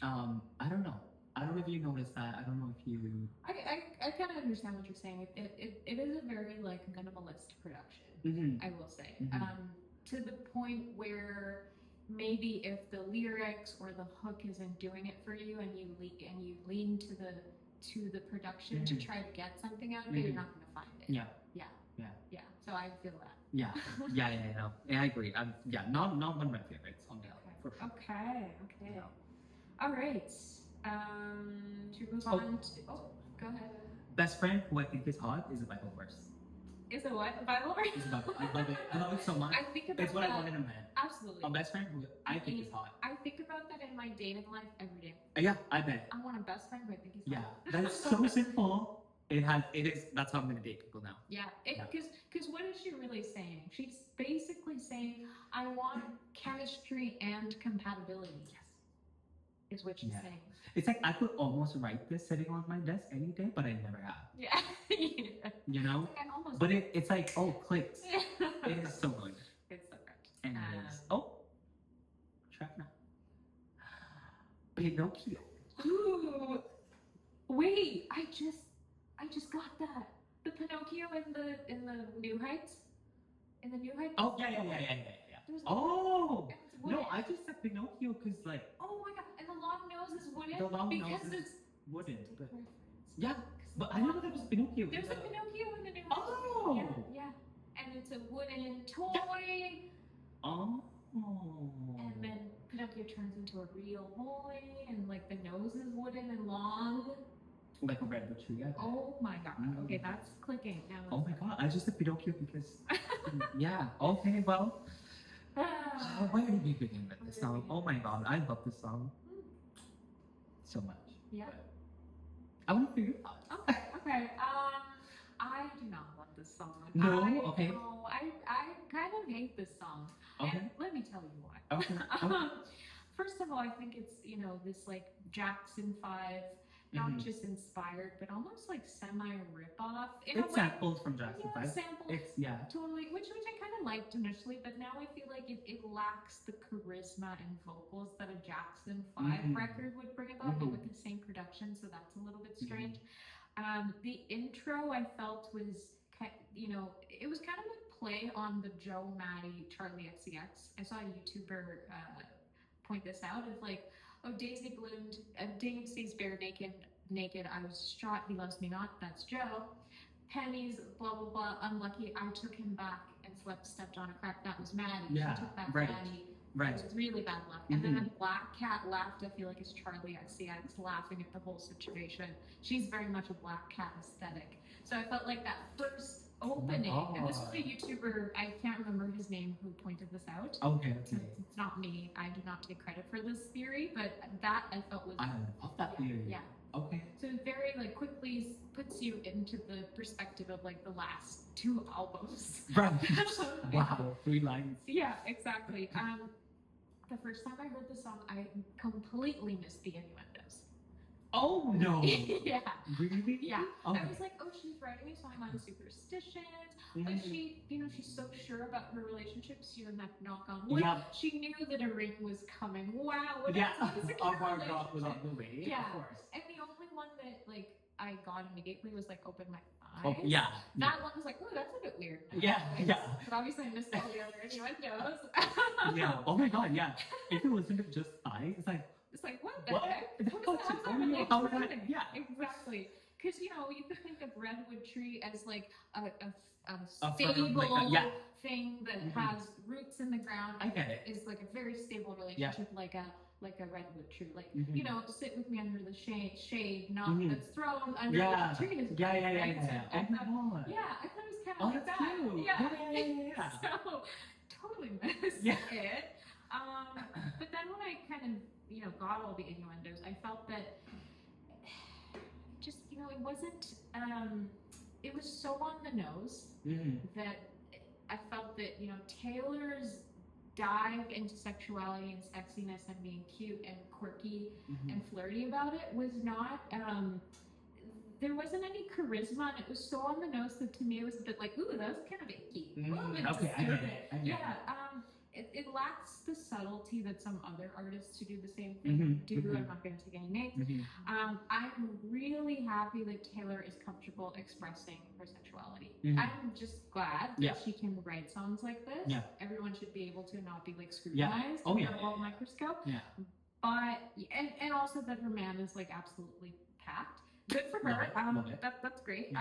I don't know. I don't know if you noticed that. I don't know if you. I kind of understand what you're saying. It is a very like minimalist production. I will say. To the point where maybe if the lyrics or the hook isn't doing it for you, and you lean to the production to try to get something out of it, you're not going to find it. Yeah. So I feel that. Yeah. No. Yeah, I agree. Not one of my favorites on the album. Okay. Yeah. All right. To move on to, go ahead. Best Friend, who I think is hot, is a Bible verse. Is it what? Bible verse? It's a Bible. I love it. I love it so much. I think about it's what I want in a man. Absolutely. A best friend who I think is hot. I think about that in my dating life every day. Yeah, I bet. I want a best friend who I think is hot. Yeah, that is so simple. That's how I'm gonna date people now. Yeah, because what is she really saying? She's basically saying, I want chemistry and compatibility. Yes. Is what she's saying. It's like I could almost write this sitting on my desk any day, but I never have. Yeah. You know? Like I almost but it's like, clicks. It is so good. It's so good. Anyways. Track now. Pinocchio. Ooh. Wait, I just got that. The Pinocchio in the New Heights? In the New Heights? Oh, yeah. No, I just said Pinocchio because like. Oh my god, and the long nose is wooden? The long because nose it's wooden. But, yeah, but I didn't know there was Pinocchio. There's a Pinocchio in the New Heights. Oh! Yeah. And it's a wooden toy. Oh. And then Pinocchio turns into a real boy, and like the nose is wooden and long. Like a redwood tree, yeah. Oh my god. Okay, that's clicking now. Oh my god, I just said Pinocchio because. Yeah, okay, well. Where did we begin with this song? Oh my god, I love this song so much. Yeah. But I want to hear your thoughts. Okay. I do not love this song. No? Okay. No, I kind of hate this song. Okay. And let me tell you why. Okay. first of all, I think it's, this like Jackson 5, not Mhm. just inspired, but almost like semi rip-off in a It's way. samples from Jackson Yeah, 5. sample. It's, yeah. Totally, which I kind of liked initially, but now I feel like it lacks the charisma and vocals that a Jackson 5 Mhm. record would bring about, but Mhm. with the same production, so that's a little bit Mhm. strange. The intro I felt was, it was kind of a play on the Joe Maddie Charlie XCX. I saw a YouTuber point this out of like, oh, Daisy bloomed, Dave sees bare naked. I was shot. He loves me not. That's Joe. Pennies, blah blah blah. Unlucky. I took him back and stepped on a crack. That was Maddie. Yeah, She took back right. Maddie. Right. It was really bad luck. And then the Black Cat laughed. I feel like it's Charlie XCX laughing at the whole situation. She's very much a Black Cat aesthetic. So I felt like that first opening, and this was a YouTuber, I can't remember his name, who pointed this out. Okay. It's not me. I do not take credit for this theory, but that I felt was. I love that theory. Yeah. Okay. So it very like quickly puts you into the perspective of like the last 2 albums. Right. Wow. 3 lines. Yeah, exactly. The first time I heard the song, I completely missed the innuendos. Oh no. Yeah. Really? Yeah. Okay. I was like, oh, she's writing a song on superstitions. But she's so sure about her relationships. Knock on wood. Yeah. She knew that a ring was coming. Wow. Yeah. Our God was on the way. Yeah. Of course. And the only one that like I got immediately was like Open My Eyes. Oh, yeah. That one was like, oh, that's a bit weird. Yeah. Yeah. But obviously I missed all the other innuendos. Yeah. Oh my God. Yeah. If you listen to just eyes, it's like. It's like, what the heck? How is that? Yeah. Exactly. Because, you could think of Redwood Tree as like a A stable firm, like thing that has roots in the ground. I get it. Is like a very stable relationship, like a redwood tree. Like, sit with me under the shade, not that's thrown under the tree. Yeah. Oh my God. Yeah, I thought it was kind of like that's that. cute. Yeah. So, totally missed it. But then when I kind of, got all the innuendos, I felt that just, it wasn't, it was so on the nose that I felt that, Taylor's dive into sexuality and sexiness and being cute and quirky and flirty about it was not, there wasn't any charisma, and it was so on the nose that to me it was a bit like, ooh, that was kind of icky. Okay, I get it. It lacks the subtlety that some other artists who do the same thing do. I'm not going to take any names. I'm really happy that Taylor is comfortable expressing her sexuality. I'm just glad that she can write songs like this. Everyone should be able to not be like scrutinized under a whole microscope. But and also that her man is like absolutely packed. Good for her. That's great.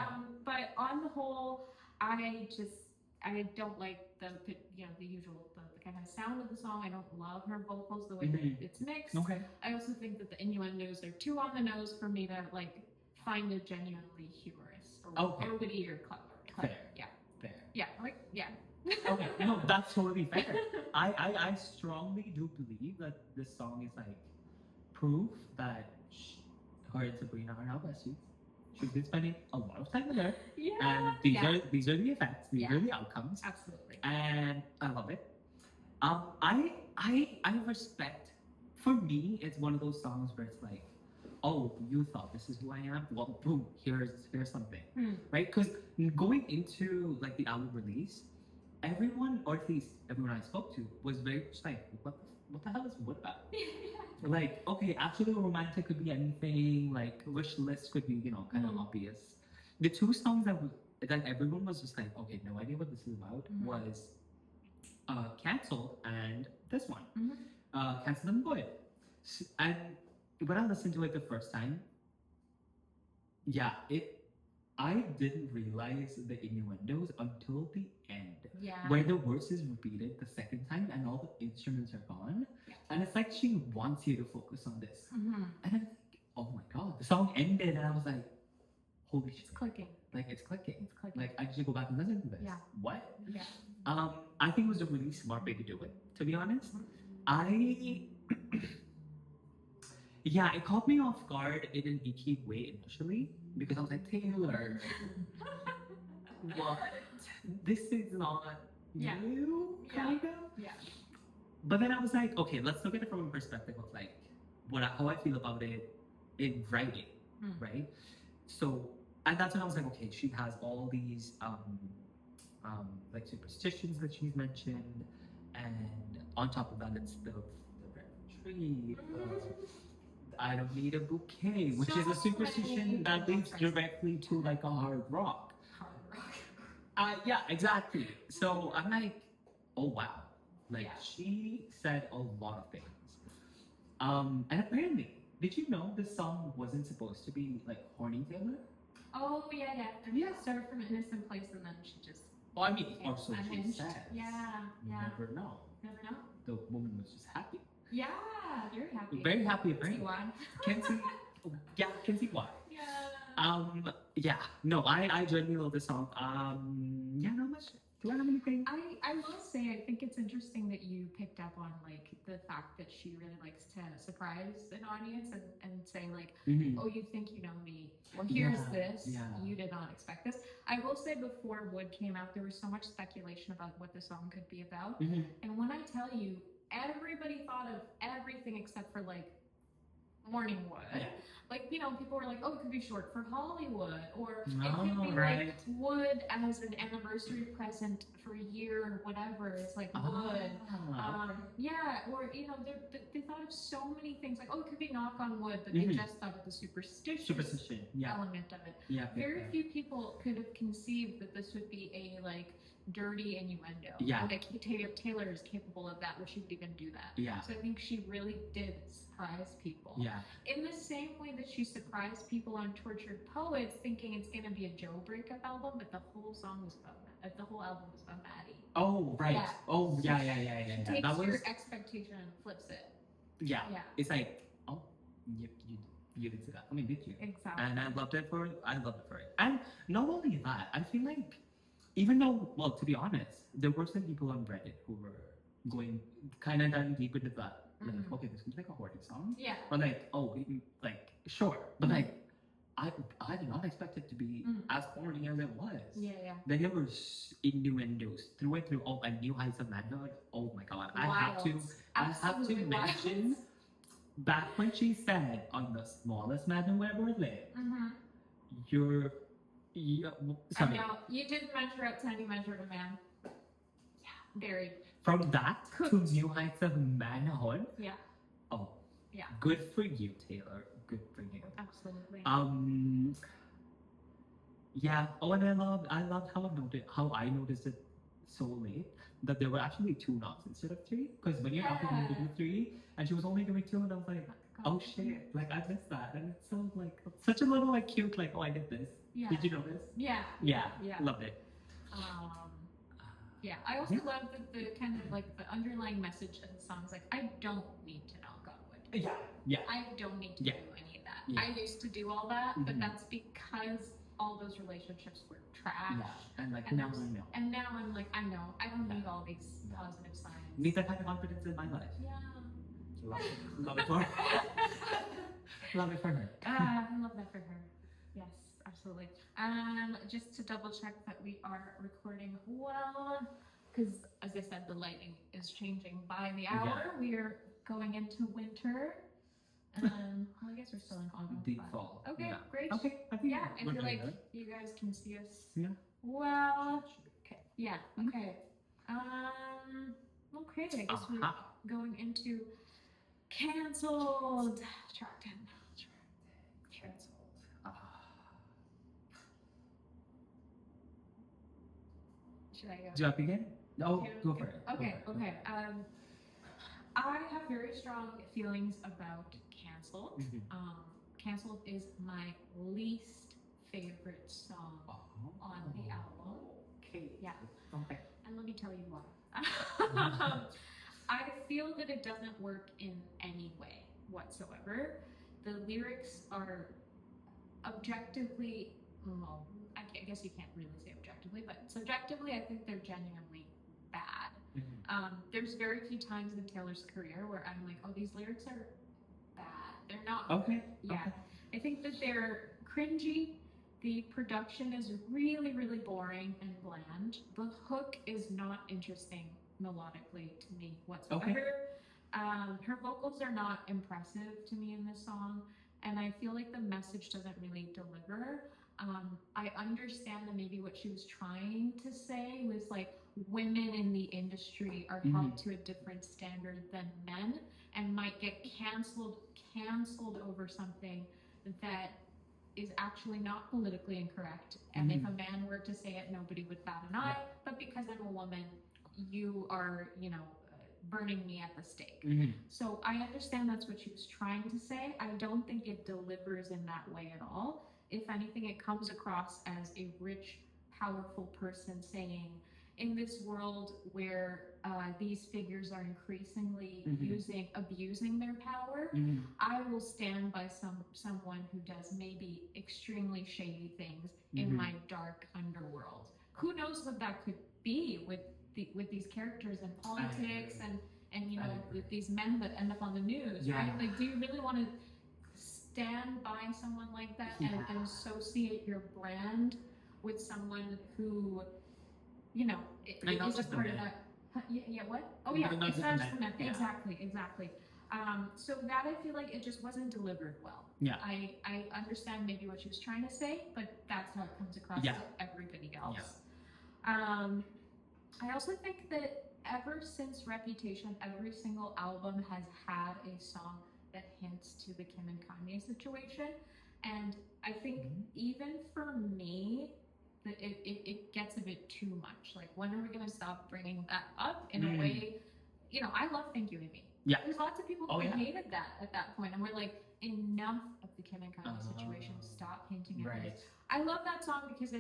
But on the whole, I don't like the usual the kind of sound of the song. I don't love her vocals, the way that it's mixed. Okay. I also think that the innuendos are too on the nose for me to like find it genuinely humorous or witty or clever. Fair. Yeah. Fair. Yeah. Like yeah. Okay. No, that's totally fair. I strongly do believe that this song is like proof that her and Sabrina are now besties. She's been spending a lot of time with her. Yeah. And these are the effects. These are the outcomes. Absolutely. And I love it. I respect. For me, it's one of those songs where it's like, oh, you thought this is who I am? Well, boom, here's something, right? Because going into like the album release, everyone, or at least everyone I spoke to, was very much like, what the hell is Wood about? Like, okay, actually romantic could be anything, like wish list could be, kind of obvious. The 2 songs that everyone was just like, okay, no idea what this is about, was Cancelled and this one. Cancelled and Void. And when I listened to it the first time, I didn't realize the innuendos until the end. Yeah. Where the verse is repeated the second time and all the instruments are gone. Yeah. And it's like she wants you to focus on this. And I'm like, oh my God. The song ended and I was like, holy shit. It's clicking. Like, it's clicking. Like, I should go back and listen to this. Yeah. What? Yeah. I think it was a really smart way to do it, to be honest. It caught me off guard in an icky way initially because I was like, Taylor, what? This is not you, kind of. Yeah. but then I was like, okay, let's look at it from a perspective of like how I feel about it in writing, Mm. right? So, and that's when I was like, okay, she has all these like superstitions that she's mentioned, and on top of that, it's the red tree. I don't need a bouquet, which is a So superstition many that leads interesting. directly to like a hard rock. Hard rock. Yeah, exactly. So I'm like, oh wow, like Yeah. she said a lot of things. And apparently, did you know this song wasn't supposed to be like horny Taylor? Oh yeah, yeah. And Yeah. it started from an innocent place, and then she just. Oh, I mean, became or so she unhinged. says. Yeah, yeah. Never know. Never know. The woman was just happy. Yeah, very happy. Very happy, See apparently. why? Can see. Yeah, can see why. Yeah. Yeah. No, I genuinely love this song. Yeah, not much. Do I have anything? I will say I think it's interesting that you picked up on like the fact that she really likes to surprise an audience and say like, Mhm. oh, you think you know me? Well, here's Yeah, this. yeah. You did not expect this. I will say before Wood came out, there was so much speculation about what the song could be about. Mhm. And when I tell you, everybody thought of everything except for like Morning Wood. Yeah. Like, you know, people were like, oh, it could be short for Hollywood, or it Oh, could be right. like Wood as an anniversary present for a year or whatever. It's like Wood. Ah. Yeah, or, you know, they thought of so many things. Like, oh, it could be Knock on Wood, but they Mhm. just thought of the Superstition. Yeah. element of it. Yeah. Very yeah. few people could have conceived that this would be a, like, dirty innuendo. Yeah. And that Taylor is capable of that, where she would even do that. Yeah. So I think she really did surprise people. Yeah. In the same way that she surprised people on Tortured Poets, thinking it's gonna be a Joe breakup album, but the whole song was about the whole album was about Maddie. Oh right. Yeah. Oh yeah. She takes That was your expectation and flips it. yeah. Yeah. It's like oh you did that. I mean, did you? Exactly. And I loved it for it. And not only that, I feel like even though, well, to be honest, there were some people on Reddit who were going kind of diving deep into that. Like, Mhm. okay, this is like a horny song. Yeah. Or like, oh, like, sure. But like, I did not expect it to be as horny as it was. Yeah. Then there was innuendos through and through. Oh, and New Heights of Manhood. Oh my god. I have to Absolutely wild. mention back when she said on the smallest man who ever lived, you're I know. You did measure out tiny measure to man. Yeah. Very. from that to New Heights of Manhood. Yeah. Oh. Yeah. Good for you, Taylor. Good for you. Absolutely. Yeah. Oh, and I loved how I noticed it so late that there were actually 2 knocks instead of 3. Because when you're asking me to do 3, and she was only doing 2, and I was like, oh shit, like I missed that, and it's so like such a little like cute, like oh I did this. Yeah. Did you notice? Yeah. Yeah. Yeah. Loved it. Yeah. I also love the kind of like the underlying message of the songs. Like, I don't need to knock on wood. Yeah. Yeah. I don't need to do any of that. Yeah. I used to do all that, but Mhm. that's because all those relationships were trash. Yeah. And like And now there's- I know. And now I'm like, I know. I don't need Yeah. all these positive signs. Need that kind of confidence in my life. Yeah. Love it. Love it for her. Love it for her. I love that for her. Yes, absolutely. Just to double check that we are recording well, because as I said, the lighting is changing by the hour. Yeah. We are going into winter. Well, I guess we're still in autumn. Deep but- fall. Okay, Yeah. great. Okay. I think Yeah, I we're feel doing like good. you guys can see us. Yeah. Well, okay. Yeah. Okay. Okay. I guess we're Aha. going into canceled. Track 10. Cancelled. Should I go? Do you want to begin? No, Okay, go for it. Go Okay. for it. Okay. I have very strong feelings about canceled. Mhm. Canceled is my least favorite song Oh. on the album. Okay. Yeah. Okay. And let me tell you why. I feel that it doesn't work in any way whatsoever. The lyrics are objectively, well, I guess you can't really say objectively, but subjectively, I think they're genuinely bad. Mhm. There's very few times in Taylor's career where I'm like, oh, these lyrics are bad. They're not. Okay. Yeah. Okay. I think that they're cringy. The production is really, really boring and bland. The hook is not interesting melodically to me whatsoever. Her vocals are not impressive to me in this song, and I feel like the message doesn't really deliver. I understand that maybe what she was trying to say was like women in the industry are held to a different standard than men and might get canceled over something that is actually not politically incorrect. And if a man were to say it, nobody would bat an eye. But because I'm a woman, you are, burning me at the stake. So I understand that's what she was trying to say. I don't think it delivers in that way at all. If anything, it comes across as a rich, powerful person saying, in this world where these figures are increasingly abusing their power, I will stand by someone who does maybe extremely shady things in my dark underworld. Who knows what that could be with these characters in politics and with these men that end up on the news, right? Like, do you really want to stand by someone like that and associate your brand with someone who, is a part of that? Yeah, what? Oh yeah, it's not just the men. Yeah. Exactly. So that I feel like it just wasn't delivered well. Yeah. I understand maybe what she was trying to say, but that's how it comes across to everybody else. Yeah. I also think that ever since Reputation, every single album has had a song that hints to the Kim and Kanye situation. And I think even for me, it gets a bit too much. Like, when are we going to stop bringing that up in a way? I love Thank You, Amy. Yeah. There's lots of people who hated that at that point, and we're like, enough of the Kim and Kanye situation. Stop hinting at this. I love that song because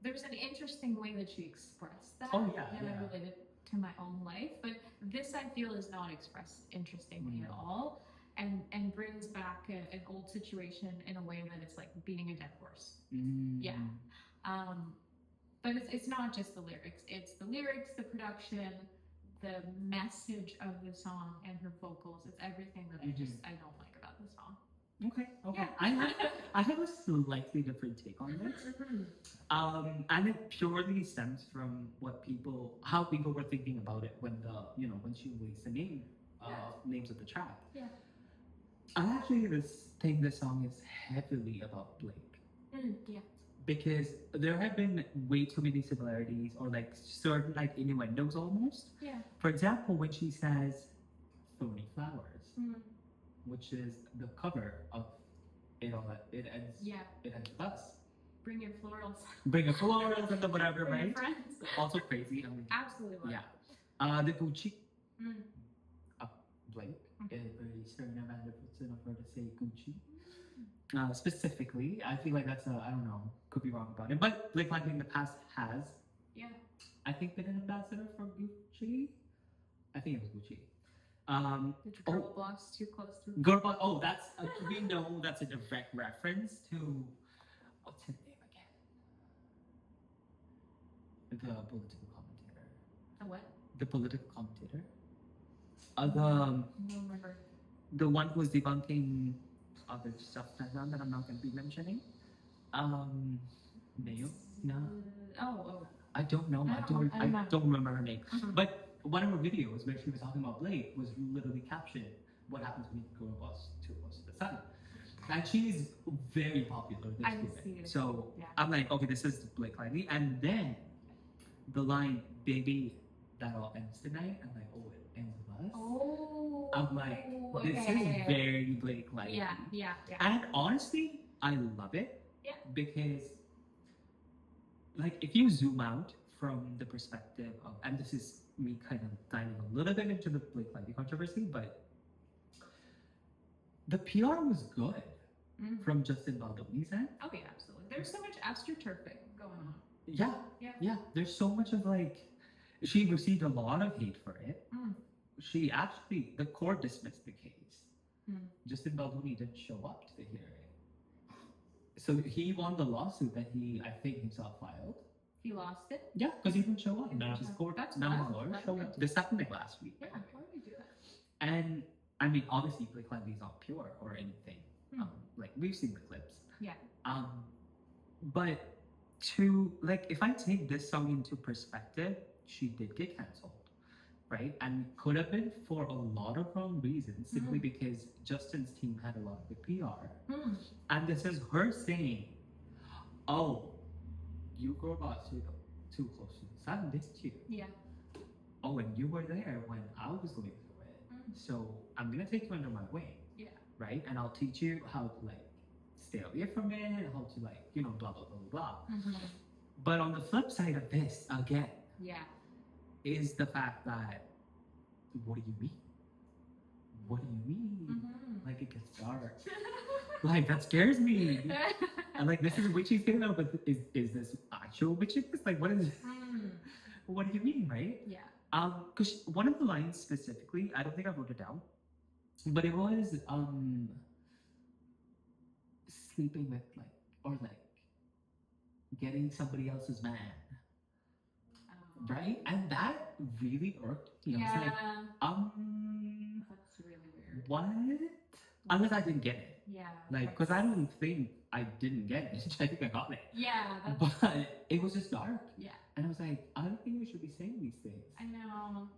there's an interesting way that she expressed that. Oh, yeah. That I related to my own life, but this I feel is not expressed interestingly at all, and brings back an old situation in a way that it's like beating a dead horse. Yeah. But it's not just the lyrics. It's the lyrics, the production, the message of the song, and her vocals. It's everything that I don't like about the song. Okay. Yeah. I have a slightly different take on this. And it purely stems from how people were thinking about it when she released the names of the track. Yeah. I actually think this song is heavily about Blake. Yeah. Because there have been way too many similarities or like certain like innuendos almost. Yeah. For example, when she says "Thorny Flowers," which is the cover of It Ends With Us. Bring your florals. Bring your florals and the whatever, Bring right? your friends. Also crazy. I mean, absolutely love it. The Gucci. Blake is very certain Amanda Woodson of her to say Gucci. Specifically, I feel like that's I don't know, could be wrong about it, but Blake Lively in the past has, I think, been an ambassador for Gucci. I think it was Gucci. Did Girl Boss Too Close to Girl Boss. Oh, that's we know that's a direct reference to what's his name again? The political commentator. The what? The political commentator. I don't remember. The one who was debunking other stuff that I'm not going to be mentioning. Mayo? No. Oh. I don't know. I don't remember her name. But one of her videos where she was talking about Blake was literally captioned, "What happens when you go too close to the sun?" And she's very popular. I see it. So I'm like, okay, this is Blake Lively. And then the line, "Baby, that all ends tonight." I'm like, oh, it ends with us. Oh. I'm like, this is very Blake Lively. Yeah. And honestly, I love it. Yeah. Because, like, if you zoom out from the perspective of, and this is me kind of diving a little bit into the Blake Lively controversy, but the PR was good from Justin Baldwin's end. Oh yeah, absolutely. There's so much astroturfing going on. Yeah. There's so much of like, she received a lot of hate for it. She actually, the court dismissed the case. Justin Baldwin didn't show up to the hearing. So he won the lawsuit that he, I think, himself filed. He lost it? Yeah, because he didn't show up. None of his lawyers showed up. This happened like last week. Yeah, why would he do that? And I mean, obviously, Blake Lively is not pure or anything. Like, we've seen the clips. Yeah. But to, like, if I take this song into perspective, she did get cancelled, right? And could have been for a lot of wrong reasons, simply because Justin's team had a lot of the PR. And this is her saying, "Oh, you girl got too close to the sun, didn't you? Yeah. Oh, and you were there when I was going through it. So I'm gonna take you under my wing, Yeah. right? And I'll teach you how to like stay away from it, how to like blah blah blah blah blah." But on the flip side of this, again, Yeah. is the fact that what do you mean? What do you mean? Like it gets dark. Like that scares me. And like this is witchy tale, but is this actual witchiness? Like what is? What do you mean, right? Yeah. Because one of the lines specifically, I don't think I wrote it down, but it was sleeping with like or like getting somebody else's man. Right? And that really irked me. I was like, that's really weird. What? Unless I didn't get it. Yeah. Like, because I don't think I didn't get it. I think I got it. Yeah. But it was just dark. Yeah. And I was like, I don't think we should be saying these things. I know.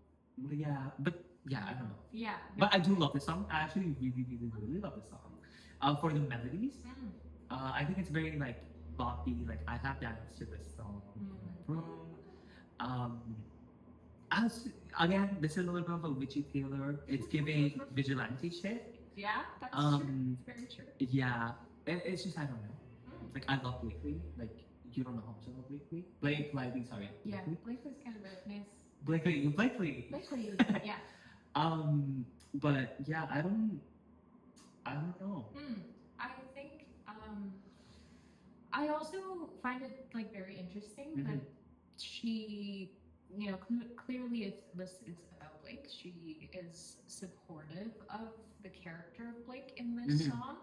Yeah, but yeah, I don't know. Yeah. But I do love this song. I actually really, really, really love this song. For the melodies, I think it's very like boppy. Like I have danced to this song in my room. As again, this is a little bit of a witchy thriller. It's giving vigilante shit. Yeah, that's true. It's very true. Yeah, it's just I don't know. Like I love Blakely. Like you don't know how much I love Blakely. Blake Lively, sorry. Yeah, Blakely's kind of a nice. Blakely. Blakely, yeah. But yeah, I don't know. I think I also find it like very interesting that she, clearly if this is about Blake, she is supportive of the character of Blake in this song.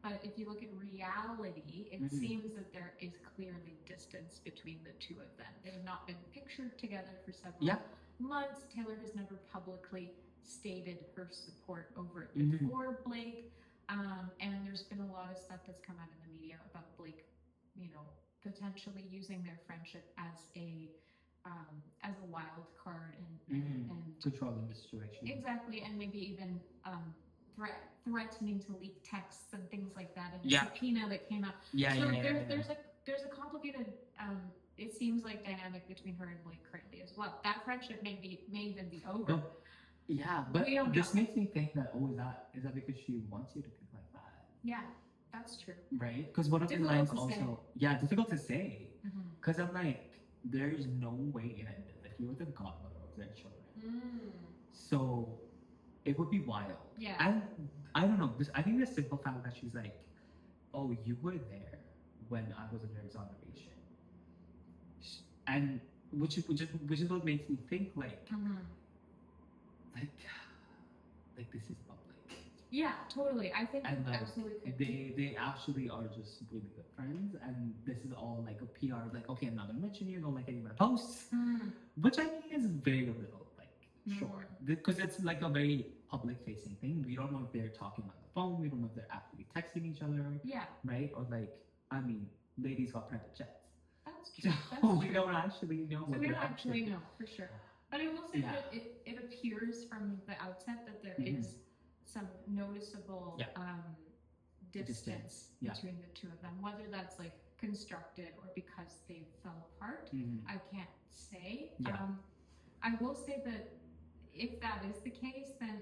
But if you look at reality, it seems that there is clearly distance between the two of them. They've not been pictured together for several months. Taylor has never publicly stated her support over it for Blake. And there's been a lot of stuff that's come out in the media about Blake, potentially using their friendship as a wild card and controlling the situation. Exactly, and maybe even threatening to leak texts and things like that, and a subpoena that came out. There's a complicated it seems like dynamic between her and Blake currently as well. That friendship may even be over. Yeah, but this makes me think that is that because she wants you to think like that? Yeah, that's true. Right? Because one of the lines also difficult to say. Because I'm like, there's no way in it that you're the godmother of their children. So it would be wild. Yeah. And I don't know. I think the simple fact that she's like, "Oh, you were there when I was under exoneration," and which is what makes me think like this is public. Yeah, totally. I think and like, absolutely could. They actually are just really good friends, and this is all like a PR. Like, okay, I'm not gonna mention you. Don't like any of my posts, which I think is very little. Sure, because it's like a very public-facing thing. We don't know if they're talking on the phone. We don't know if they're actually texting each other. Yeah. Right? Or like, I mean, ladies got private jets. That's true. We don't actually know. So we don't actually know for sure. But I will say that it appears from the outset that there is some noticeable distance between the two of them. Whether that's like constructed or because they fell apart, I can't say. Yeah. I will say that if that is the case, then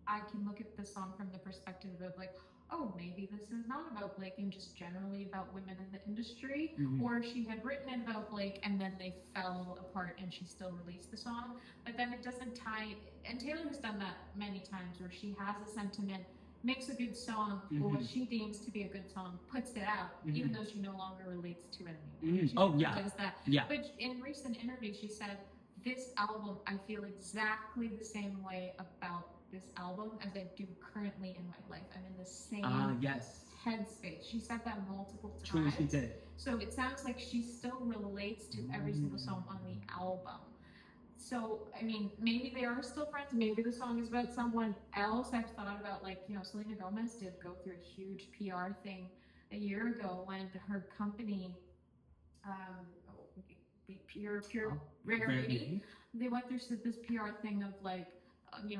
I can look at the song from the perspective of like, oh, maybe this is not about Blake and just generally about women in the industry, or she had written it about Blake and then they fell apart and she still released the song, but then it doesn't tie, and Taylor has done that many times where she has a sentiment, makes a good song, or what she deems to be a good song, puts it out, even though she no longer relates to it anymore. She does that. Yeah. But in recent interviews, she said, this album, I feel exactly the same way about this album as I do currently in my life. I'm in the same headspace. She said that multiple times. True, she did. So it sounds like she still relates to every single song on the album. So, I mean, maybe they are still friends. Maybe the song is about someone else. I've thought about, like, Selena Gomez did go through a huge PR thing a year ago when her company pure Oh, rarity. They went through this PR thing of like,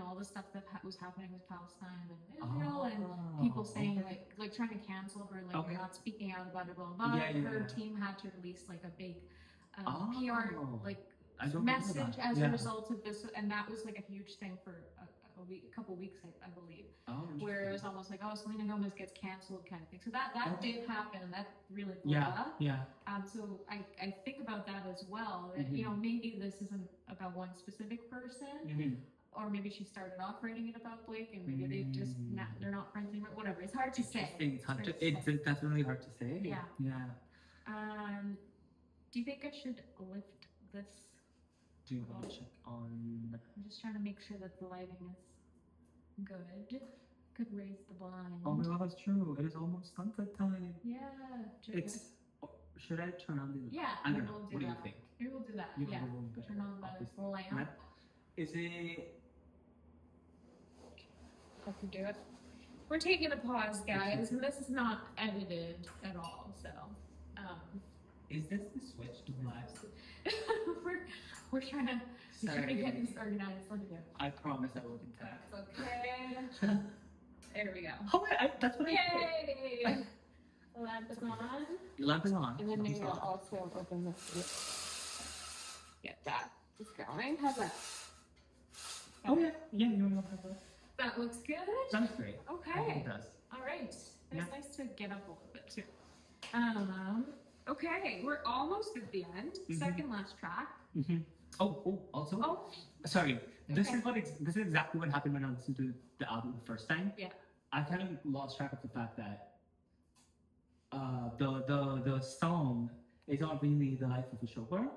all the stuff that was happening with Palestine and Israel, and people saying like trying to cancel her, like you're not speaking out about it, blah blah. Her team had to release like a big PR like message as a result of this, and that was like a huge thing for a couple weeks, I believe, where it was almost like, oh, Selena Gomez gets canceled kind of thing. So that did happen, and that really blew up. So I think about that as well. That, maybe this isn't about one specific person. Or maybe she started off writing it about Blake, and maybe they're not friends anymore. Whatever, it's hard to say. It's definitely hard to say. Yeah. Yeah. Do you think I should lift this? Do you want to check on? I'm just trying to make sure that the lighting is good. Could raise the blind. Oh my god, that's true. It is almost sunset time. Yeah. It's. Should I turn on the? Yeah. I don't know. What do you think? Maybe we'll do that. Yeah. Turn on the lamp. Is it? I can do it. We're taking a pause, guys, and this is not edited at all. So. Is this the switch to live? we're trying to get this organized. Let me go. I promise I will continue. That's okay. There we go. Oh, that's what Yay! The lamp is on. The lamp is on. And then maybe I'll also open this. Get that. It's going. How's that? Oh yeah, you want to have that? That looks good. That's great. Okay. It does. All right. It's nice to get up a little bit too. Okay, we're almost at the end. Second last track. Also. Oh, sorry. This is exactly what happened when I listened to the album the first time. Yeah. I kind of lost track of the fact that the song is not really the life of a showgirl,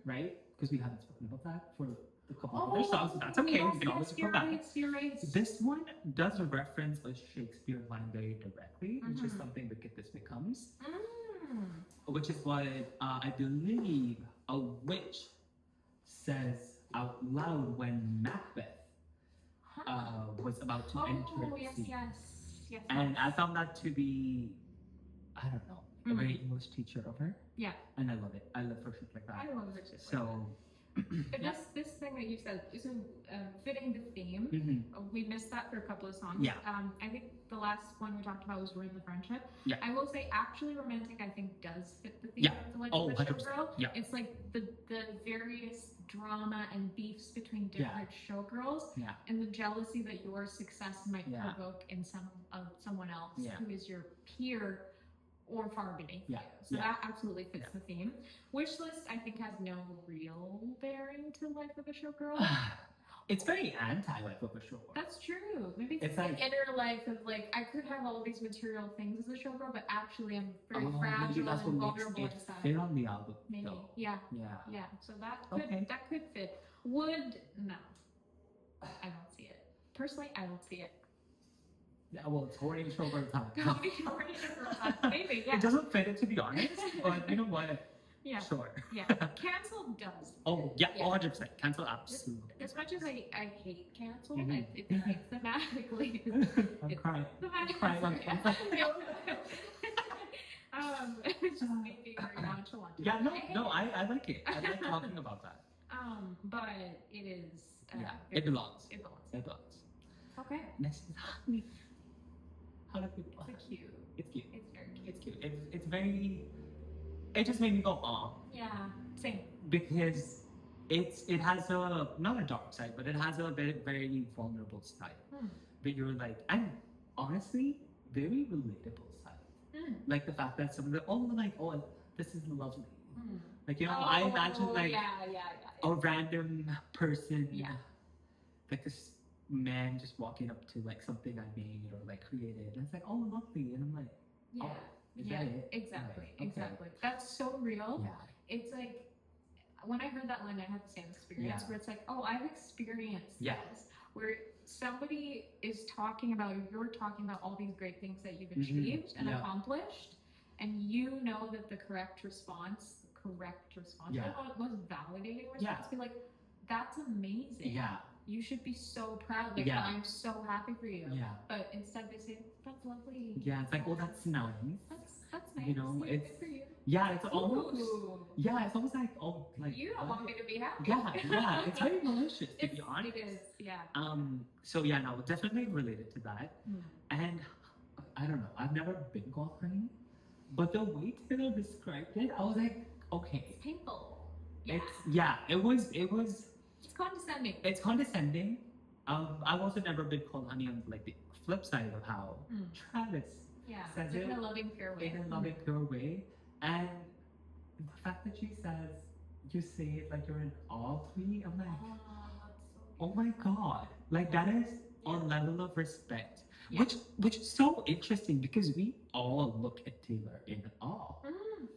right? Because we haven't spoken about that for a couple of other songs, so that's okay. We can always go back. This one does reference a Shakespeare line very directly, which is something that Get This Becomes. Which is what I believe a witch says out loud when Macbeth was about to enter the scene. Yes. And I found that to be, I don't know, a very English teacher of her. Yeah. And I love it. I love her shit like that. I love her shit so, like that. This thing that you said is fitting the theme. We missed that for a couple of songs. Yeah. I think the last one we talked about was Ruin the Friendship. Yeah. I will say Actually Romantic I think does fit the theme of the Life of a Showgirl. Yeah. It's like the various drama and beefs between different showgirls and the jealousy that your success might provoke in someone else who is your peer or far beneath you. So that absolutely fits the theme. Wishlist, I think, has no real bearing to Life of a Showgirl. It's very anti-Life of a Showgirl. That's true. Maybe it's like inner life of like, I could have all these material things as a showgirl, but actually I'm very fragile and vulnerable inside. Fit on the album. Maybe. Though. Yeah. So that could fit. Would no. I don't see it. Personally, I don't see it. Yeah, well, it's horny showgirl time. Horny showgirl time. Maybe, It doesn't fit it, to be honest, but you know what? Yeah. Sure. Yeah. Cancel does. Oh, yeah, 100%. Cancel, absolutely. As much as I hate cancel, it's thematically. I'm crying. Thematically. Crying on cancel. It's just me being very nonchalant. Yeah, no, I like it. I like talking about that. But it is. It belongs. It belongs. It belongs. Okay. Next is Honey. How do people? It's cute. It's cute. It's very cute. It's cute. It's very. It just made me go, oh. Yeah. Same. Because it has a not a dark side, but it has a very very vulnerable side. But you're like, and honestly, very relatable side. Like the fact that some of the this is lovely. Like I imagine like a random person, like this man just walking up to like something I made or like created, and it's like, oh, lovely, and I'm like, is that it? Exactly. Right. Exactly. That's so real. Yeah. It's like when I heard that line, I had the same experience where it's like, oh, I've experienced this, where somebody is talking about, you're talking about all these great things that you've achieved and accomplished, and you know that the correct response was validating response. Be like, that's amazing. Yeah. You should be so proud. Like, I'm so happy for you. Yeah. But instead they say, that's lovely. Yeah, it's like, well, that's nice. That's nice. You know, good for you. Yeah, it's almost. Ooh. Yeah, it's almost like You don't want me to be happy. Yeah, it's very malicious to be honest. It is, yeah. So yeah, no, definitely related to that. And I don't know, I've never been called honey, but the way Taylor described it, I was like, okay, It's painful. Yeah. it was It's condescending. it's condescending. I've also never been called honey on like the flip side of how Travis says it in a loving, pure way. in a loving, pure way, and the fact that she says you say it like you're in awe of me, I'm like, oh my god, like that is a level of respect, which is so interesting because we all look at Taylor in awe.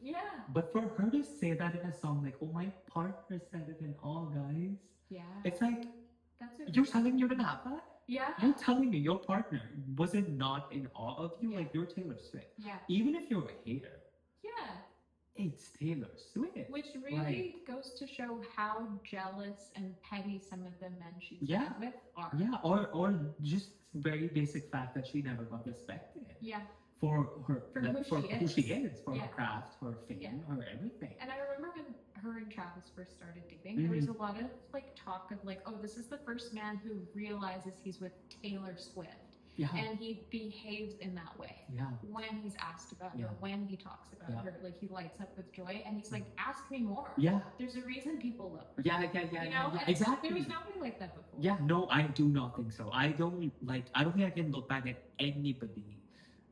Yeah. But for her to say that in a song, like, oh, my partner said it in awe, guys. Yeah. It's like, That's you're telling me you didn't have that? Yeah. You're telling me your partner was it not in awe of you? Like, you're Taylor Swift. Yeah. Even if you're a hater. Yeah. It's Taylor Swift. Which really goes to show how jealous and petty some of the men she's been with are. Yeah, or just very basic fact that she never got respected. Yeah. For her, for who she is, for her craft, her fame, her everything. And I remember when her and Travis first started dating, there was a lot of like talk of like, oh, this is the first man who realizes he's with Taylor Swift. Yeah. And he behaves in that way. Yeah. When he's asked about her, when he talks about her, like he lights up with joy, and he's like, ask me more. Yeah. There's a reason people love her. Yeah. You know? Exactly. There was nobody like that before. Yeah. No, I do not think so. I don't think I can look back at anybody.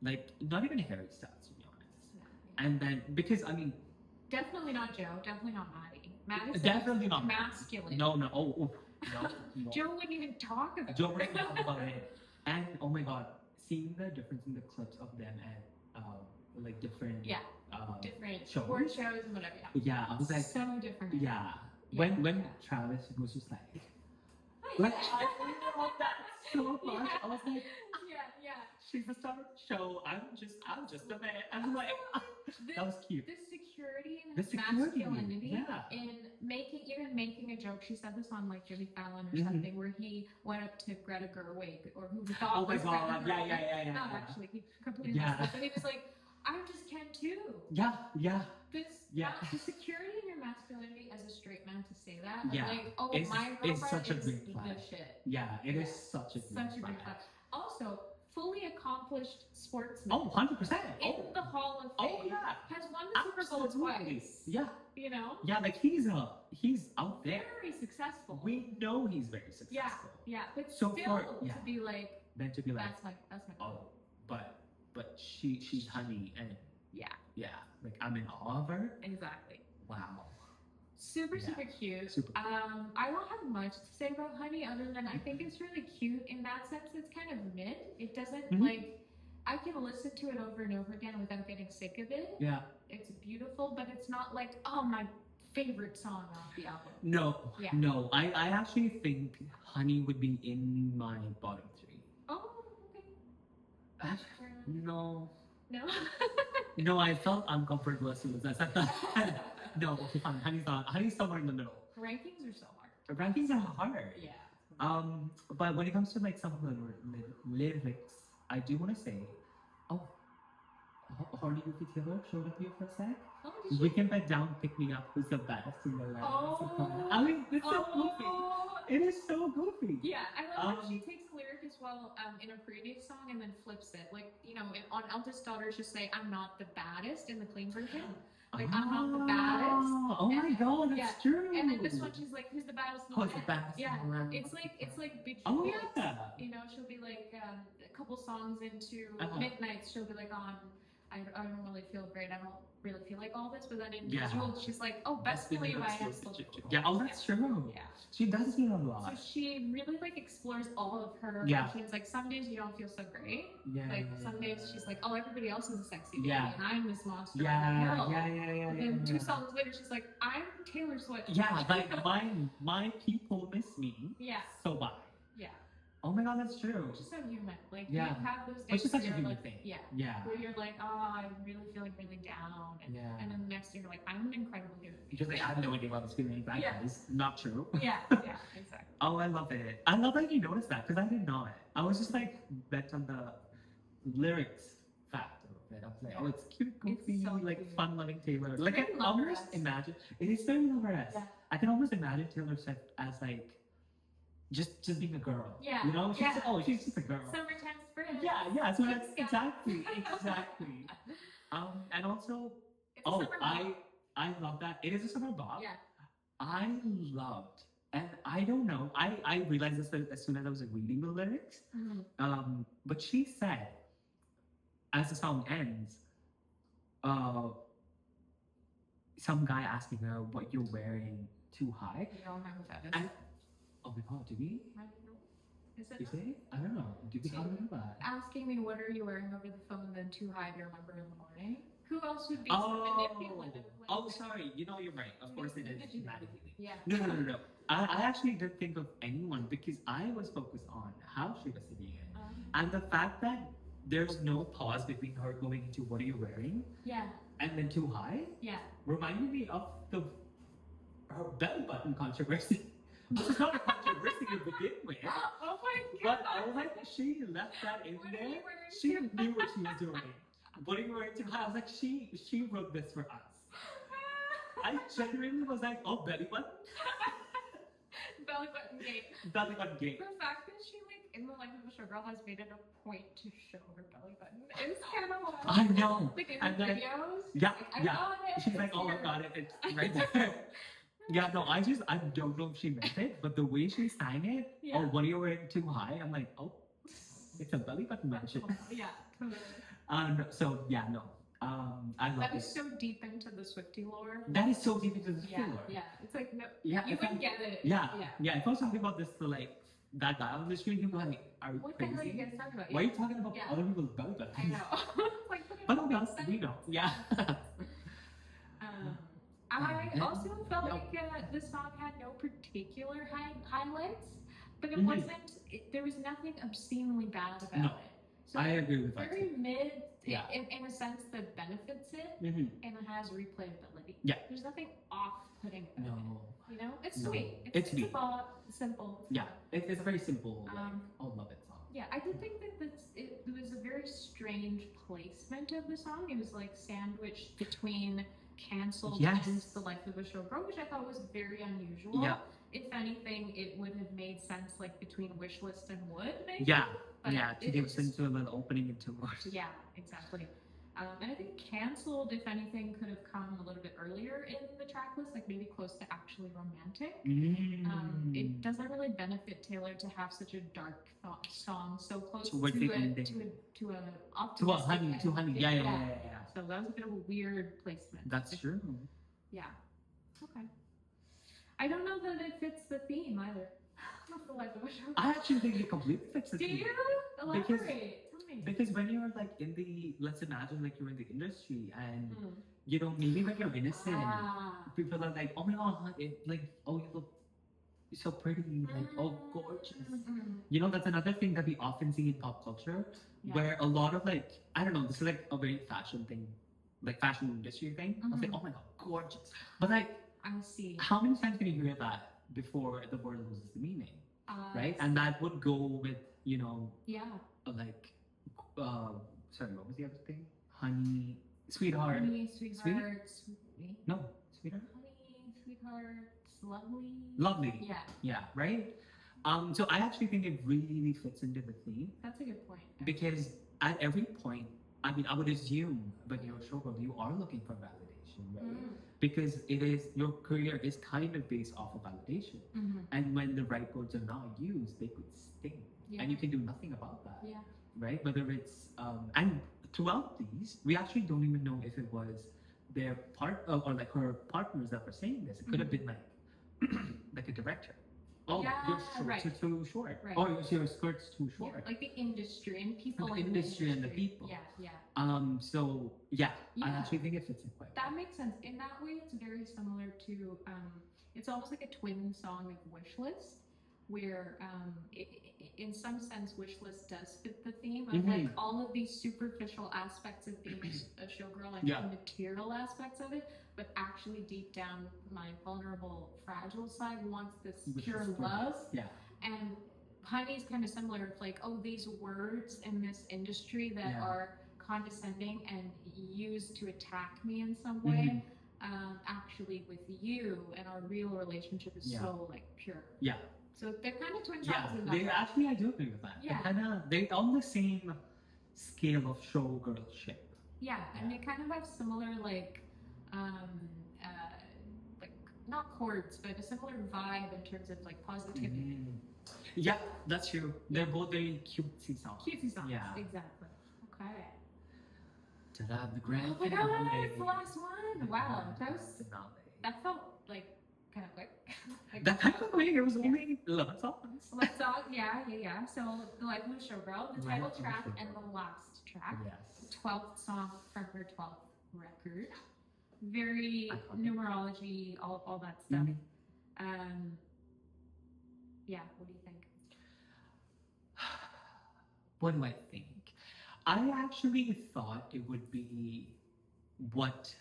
Like, not even Harry Styles, to be honest. And then, because, I mean... Definitely not Joe. Definitely not Maddie. Maddie's definitely not masculine. No. No. Joe wouldn't even talk about it. Joe wouldn't talk about it. And, oh my god, seeing the difference in the clips of them at, like, different... different shows. Sport shows and whatever. Yeah, I was like... So different. Yeah. When Travis was just like... Like, I love that so much. I was like... She's the star of the show. I'm just a man. I'm like, that was cute. The security and the masculinity in making a joke. She said this on like Jimmy Fallon or something, where he went up to Greta Gerwig, or who he thought was Greta Gerwig. Yeah. Not actually, he completely messed up. But he was like, I just can too. Yeah. The security in your masculinity as a straight man to say that. Yeah. Like, oh, my girlfriend is the shit. Yeah, it is such a great flag. Also, fully accomplished sportsman. Oh, 100%. In the Hall of Fame. Oh, yeah. Has won the Super Bowl twice. Yeah. You know? Yeah, like he's out there. Very successful. We know he's very successful. Yeah. But so still to be like, that's my oh, but she's honey, and like I'm in awe of her. Exactly. Wow. Super cute. I don't have much to say about Honey other than I think it's really cute in that sense. It's kind of mid. It doesn't like, I can listen to it over and over again without getting sick of it. Yeah. It's beautiful, but it's not like, oh, my favorite song off the album. No. I actually think Honey would be in my bottom 3. Oh, okay. No. No? No, I felt uncomfortable as soon as I said that. No, okay, fine. Honey's somewhere in the middle. Rankings are so hard. The rankings are hard. Yeah. But when it comes to like some of the lyrics, I do want to say, Horny Goofy Taylor showed up here for a sec. Oh, we can bet down, pick me up. Who's the best in the land? I mean, it's so goofy. It is so goofy. Yeah, I love how she takes the lyric as well in a previous song and then flips it. Like, you know, on Eldest Daughters, just say, I'm not the baddest in the clean version. Like, I'm not the baddest. Oh my god, that's true. And then this one, she's like, who's the baddest in the land? Who's the baddest in the land? It's like Big Oh, Juliet. yeah. You know, she'll be like, a couple songs into Midnights, she'll be like, I don't really feel great. I don't really feel like all this. But then in Visual, she's like, oh, best believe I am still cool. Yeah, that's true. Yeah. She does me a lot. So she really like explores all of her emotions. Like some days you don't feel so great. Like some days she's like, oh, everybody else is a sexy baby, and I'm this monster. Yeah. And then 2 songs later, she's like, I'm Taylor Swift. Yeah, like my people miss me. Yeah. So bye. Yeah. Oh my god, that's true. Just so human. Like you have those days. It's just such a human like, thing. Yeah. Where you're like, oh, I'm really feeling really down. And then the next day you're like, I'm an incredible human. Because like, I have no idea what I was feeling. That is not true. Yeah, exactly. Oh, I love it. I love that you noticed that because I did not. I was just like bent on the lyrics factor it. I was like, Yeah. oh, it's cute, goofy, so like cute. fun-loving Taylor. Like I very can almost lover-esque. imagine it is very lover-esque. Yeah. I can almost imagine Taylor Swift as like just being a girl. Yeah. You know, Yeah. she's just a girl. Summertime spring. Yeah. So that's Yeah. exactly. And also, It's a summer bop. I love that. It is a summer bop. Yeah. I loved, and I don't know. I realized this as soon as I was reading the lyrics. But she said, as the song ends, uh, some guy asking her what you're wearing too high. You don't know who that is. And oh my god, do we? I don't know. Is it? Is it? I don't know. Do we? How do we know that? Asking me what are you wearing over the phone, then too high to remember in the morning. Who else would be Oh, manipulative? sorry. You know, you're right. Of course it is humanity. Yeah. No. I actually didn't think of anyone because I was focused on how she was singing it. And the fact that there's no pause between her going into what are you wearing Yeah. and then too high Yeah. reminded me of her belly button controversy. Which is not a controversy to begin with. Oh my But god. like she left that in What are there. you wearing She too knew what she was doing. What are you wearing too high? I was like, she wrote this for us. I genuinely was like, oh, belly button? Belly button gate. Belly button gate. The fact that she, like, in the life of a showgirl has made it a point to show her belly button is kind of wild. I know. Like in And the then- videos. Yeah, I yeah. got it. She's like, it's oh, I here. got it. It's right there. Yeah, no, I don't know if she meant it, but the way she sang it, Yeah. oh, what are you wearing too high? I'm like, oh, it's a belly button mention. Yeah, totally. So yeah, no. I love That it. is so deep into the Swiftie lore. That is so deep into the Yeah, floor. yeah. It's like, no, Yeah, you if I- wouldn't get it. Yeah, Yeah. yeah. If I was talking about this to like that guy on the street, he'd be like, "Are you What the crazy? hell are you guys talking about? Why are you talking about Yeah. other people's belly buttons?" I know. Like, But no, that's we know. Yeah. I Yeah. also felt Yeah. like the song had no particular highlights, but it Mhm. wasn't. There was nothing obscenely bad about No, it. So I agree with that. very mid, Yeah. in a sense that benefits it Mm-hmm. and it has replayability. Yeah. There's nothing off-putting about No. it. You know, it's No. sweet. It's a sweet. bop, simple. Yeah, it's a very simple. Like, Um, I'll love it song. Yeah, I did think that it was a very strange placement of the song. It was like sandwiched between Cancelled Yes. and The Life of a Showgirl, which I thought was very unusual. Yeah. If anything, it would have made sense like between Wishlist and Wood, maybe. Yeah, But yeah. To it give is- into a little opening into words. Yeah, exactly. And I think Cancelled, if anything, could have come a little bit earlier in the track list, like maybe close to Actually Romantic. It doesn't really benefit Taylor to have such a dark song so close Towards to the a ending. to a To optimistic honey, to honey. ending. Yeah. So that was a bit of a weird placement. That's true. Yeah. Okay. I don't know that it fits the theme either. Of the Life of a Showgirl. I actually think it completely fits the Do theme. you elaborate? Tell me. Because when you're like in the, let's imagine like you're in the industry and Mm. you know maybe when you're innocent, Ah. people are like, oh my god, like oh you look so pretty, like oh gorgeous. Mm. You know that's another thing that we often see in pop culture, Yeah. where a lot of like I don't know, this is like a very fashion thing, like fashion industry thing. I'll say, Mhm. oh my god, gorgeous. But like, I see. how many times can you hear that before the word loses the meaning, right? I And see. that would go with you know Yeah. like sorry, what was the other thing? Honey, sweetheart. Honey, sweetheart, sweet. No, sweetheart. Honey, sweetheart, lovely. Lovely. Yeah, Yeah, right. So I actually think it really fits into the theme that's a good point. because at every point, I mean, I would assume when you're a showgirl, you are looking for validation, right? Mm. Because it is your career is kind of based off of validation, Mm-hmm. and when the right words are not used, they could sting, Yeah. and you can do nothing about that. Yeah. Right? Whether it's and throughout these, we actually don't even know if it was their part or like her partners that were saying this. It could have been like like a director. Oh, Yeah, your shorts right. are too short. Right. Or your skirt's too Yeah, short. like the industry and people The in industry and the industry. people. Yeah, yeah. So yeah, I Yeah. actually think it fits in quite well. That makes sense. In that way, it's very similar to, it's almost like a twin song of Wishlist, where in some sense, Wishlist does fit the theme of like Mhm. all of these superficial aspects of being a showgirl and Yeah. the material aspects of it, but actually deep down, my vulnerable, fragile side wants this Which pure is love. Yeah. And Honey's kind of similar. It's like, oh, these words in this industry that Yeah. are condescending and used to attack me in some way. Actually, with you and our real relationship is so like pure. Yeah. So they're kind of twin Yeah, towers in that they way. actually, I do agree with that. Yeah. They're on the same scale of showgirlship. Yeah, and they kind of have similar like like not chords, but a similar vibe in terms of like positivity. Yeah, that's true. They're both very cutesy songs. Cutesy songs. Yeah. Exactly. Okay. Ta-da, the grand Oh my god, finale. it's the last one. Wow, Finale. that felt like kind of quick. Like, That kind of quick. It was only 11 songs. Let's talk. Yeah. So the Life of a Showgirl, the title track, and the last track. Yes. 12th song from her 12th record. Very numerology, all that stuff. Yeah, what do you think? What do I think? I actually thought it would be what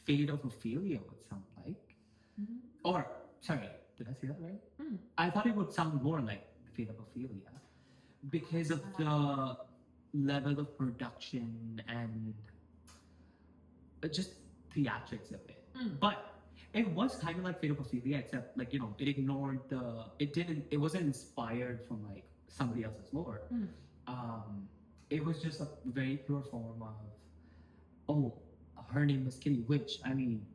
Fate of Ophelia would sound like. Or, sorry, did I say that right? I thought it would sound more like Fate of Ophelia because of the level of production and just theatrics of it. But it was kind of like Fate of Ophelia, except like, you know, it ignored it wasn't inspired from like somebody else's lore. It was just a very pure form of, oh, her name was Kitty, which, I mean,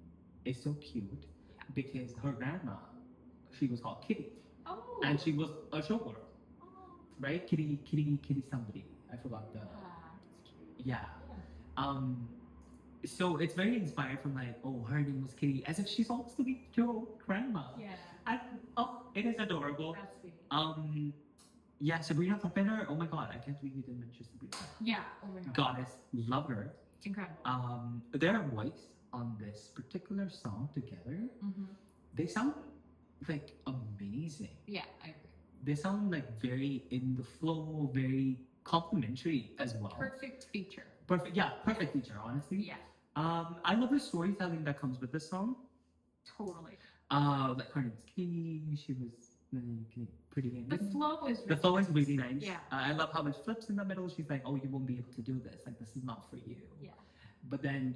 is so cute because her grandma, she was called Kitty. Oh. And she was a showgirl. Right? Kitty somebody. I forgot the... Yeah. So it's very inspired from like, oh, her name was Kitty, as if she's supposed to be your grandma. Yeah. And, oh, it is adorable. That's sweet. Yeah, Sabrina Carpenter, oh my god, I can't believe you didn't mention Sabrina. Yeah, oh my god. Goddess, love her. Incredible. Their voice on this particular song together, they sound like amazing. Yeah, I agree. They sound like very in the flow, very complimentary as well. Perfect feature. Perfect feature, honestly. Yeah. I love the storytelling that comes with this song. Totally. Like her name's Kitty, she was pretty good. The flow is really nice. Yeah. I love how it flips in the middle. She's like, oh, you won't be able to do this. Like, this is not for you. Yeah. But then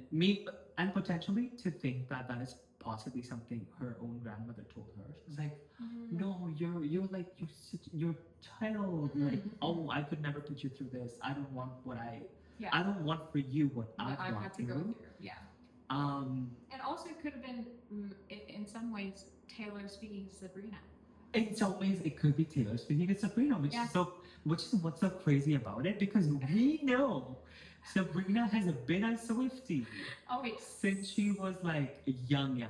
and potentially to think that is possibly something her own grandmother told her. She was like, no, you're like, you're child. Like, oh, I could never put you through this. I don't want I don't want for you what I've had to go through. Yeah. And also it could have been, in some ways, Taylor speaking to Sabrina. In some ways, it could be Taylor speaking to Sabrina, which is what's so crazy about it, because we know Sabrina has been a Swiftie. Oh, yes. Since she was like young.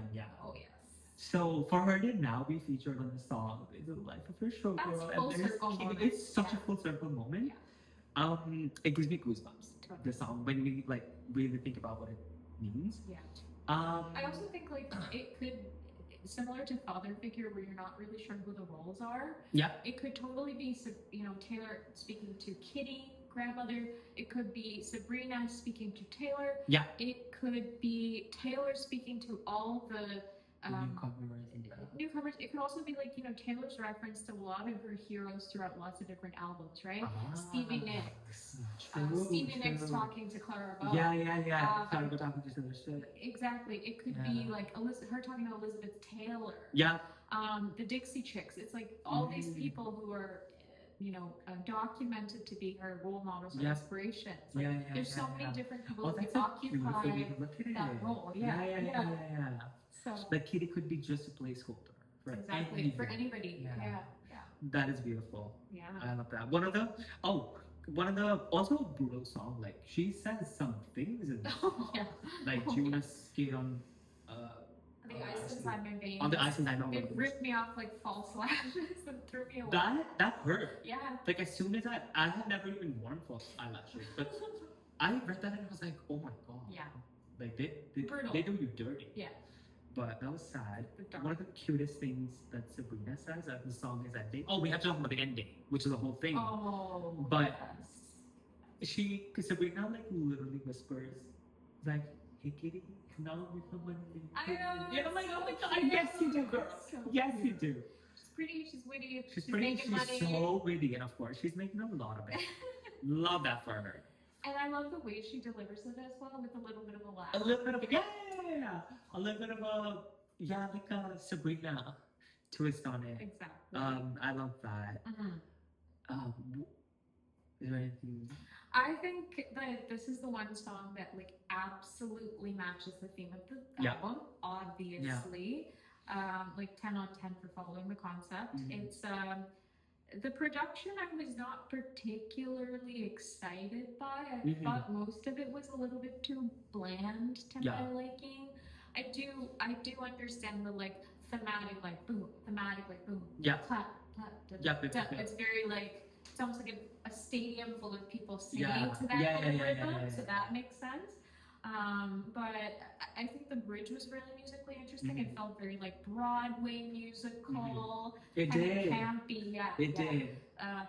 Oh, yes. So for her to now be featured on the song is the life of her showgirl. That's full circle moment. It's such a full circle moment. Yeah. It gives me goosebumps. Totally. The song, when we like really think about what it means. Yeah. I also think like it could, similar to father figure, where you're not really sure who the roles are. Yeah. It could totally be, Taylor speaking to Kitty, grandmother. It could be Sabrina speaking to Taylor. Yeah. It could be Taylor speaking to all the newcomers. It could also be like, Taylor's reference to a lot of her heroes throughout lots of different albums, right? Stevie Nicks. Stevie Nicks talking to Clara Bow. Yeah. Clara Bow talking to Taylor Swift. Exactly. It could be like her talking to Elizabeth Taylor. Yeah. The Dixie Chicks. It's like all these people who are, documented to be her role models or inspirations. Like, there's so many different people who occupy that role. Yeah. So like Kitty could be just a placeholder for anybody. Yeah. That is beautiful. Yeah. I love that. One of the also brutal song, like she says some things in this song. Like she wanna skate on the ice inside my veins. On the ice inside my veins. It ripped me off like false lashes and threw me away. That hurt. Yeah. Like as soon as I had never even worn false eyelashes, but I read that and I was like, oh my god. Yeah. Like they do you dirty. Yeah. But that was sad. One of the cutest things that Sabrina says at the song is that we have to talk about the ending, which is the whole thing. Oh. But Sabrina like literally whispers, like, hey Kitty, now we come on. I know. Yeah, I'm like, oh my god, yes you do, girl. Yes you do. She's pretty, she's witty, she's pretty, making money. She's so witty, and of course she's making a lot of it. Love that for her. And I love the way she delivers it as well, with a little bit of a laugh. A little bit of a little bit of a like a Sabrina twist on it. Exactly. I love that. W- is there anything? I think that this is the one song that like absolutely matches the theme of the Yeah. album. Obviously, like 10 on 10 for following the concept. It's the production I was not particularly excited by. I thought most of it was a little bit too bland to my liking. I do understand the like thematic like boom, clap, clap, It's very like it's almost like a stadium full of people singing to that rhythm, so that makes sense. But I think the bridge was really musically interesting. It felt very like Broadway musical. It did. Campy, It did.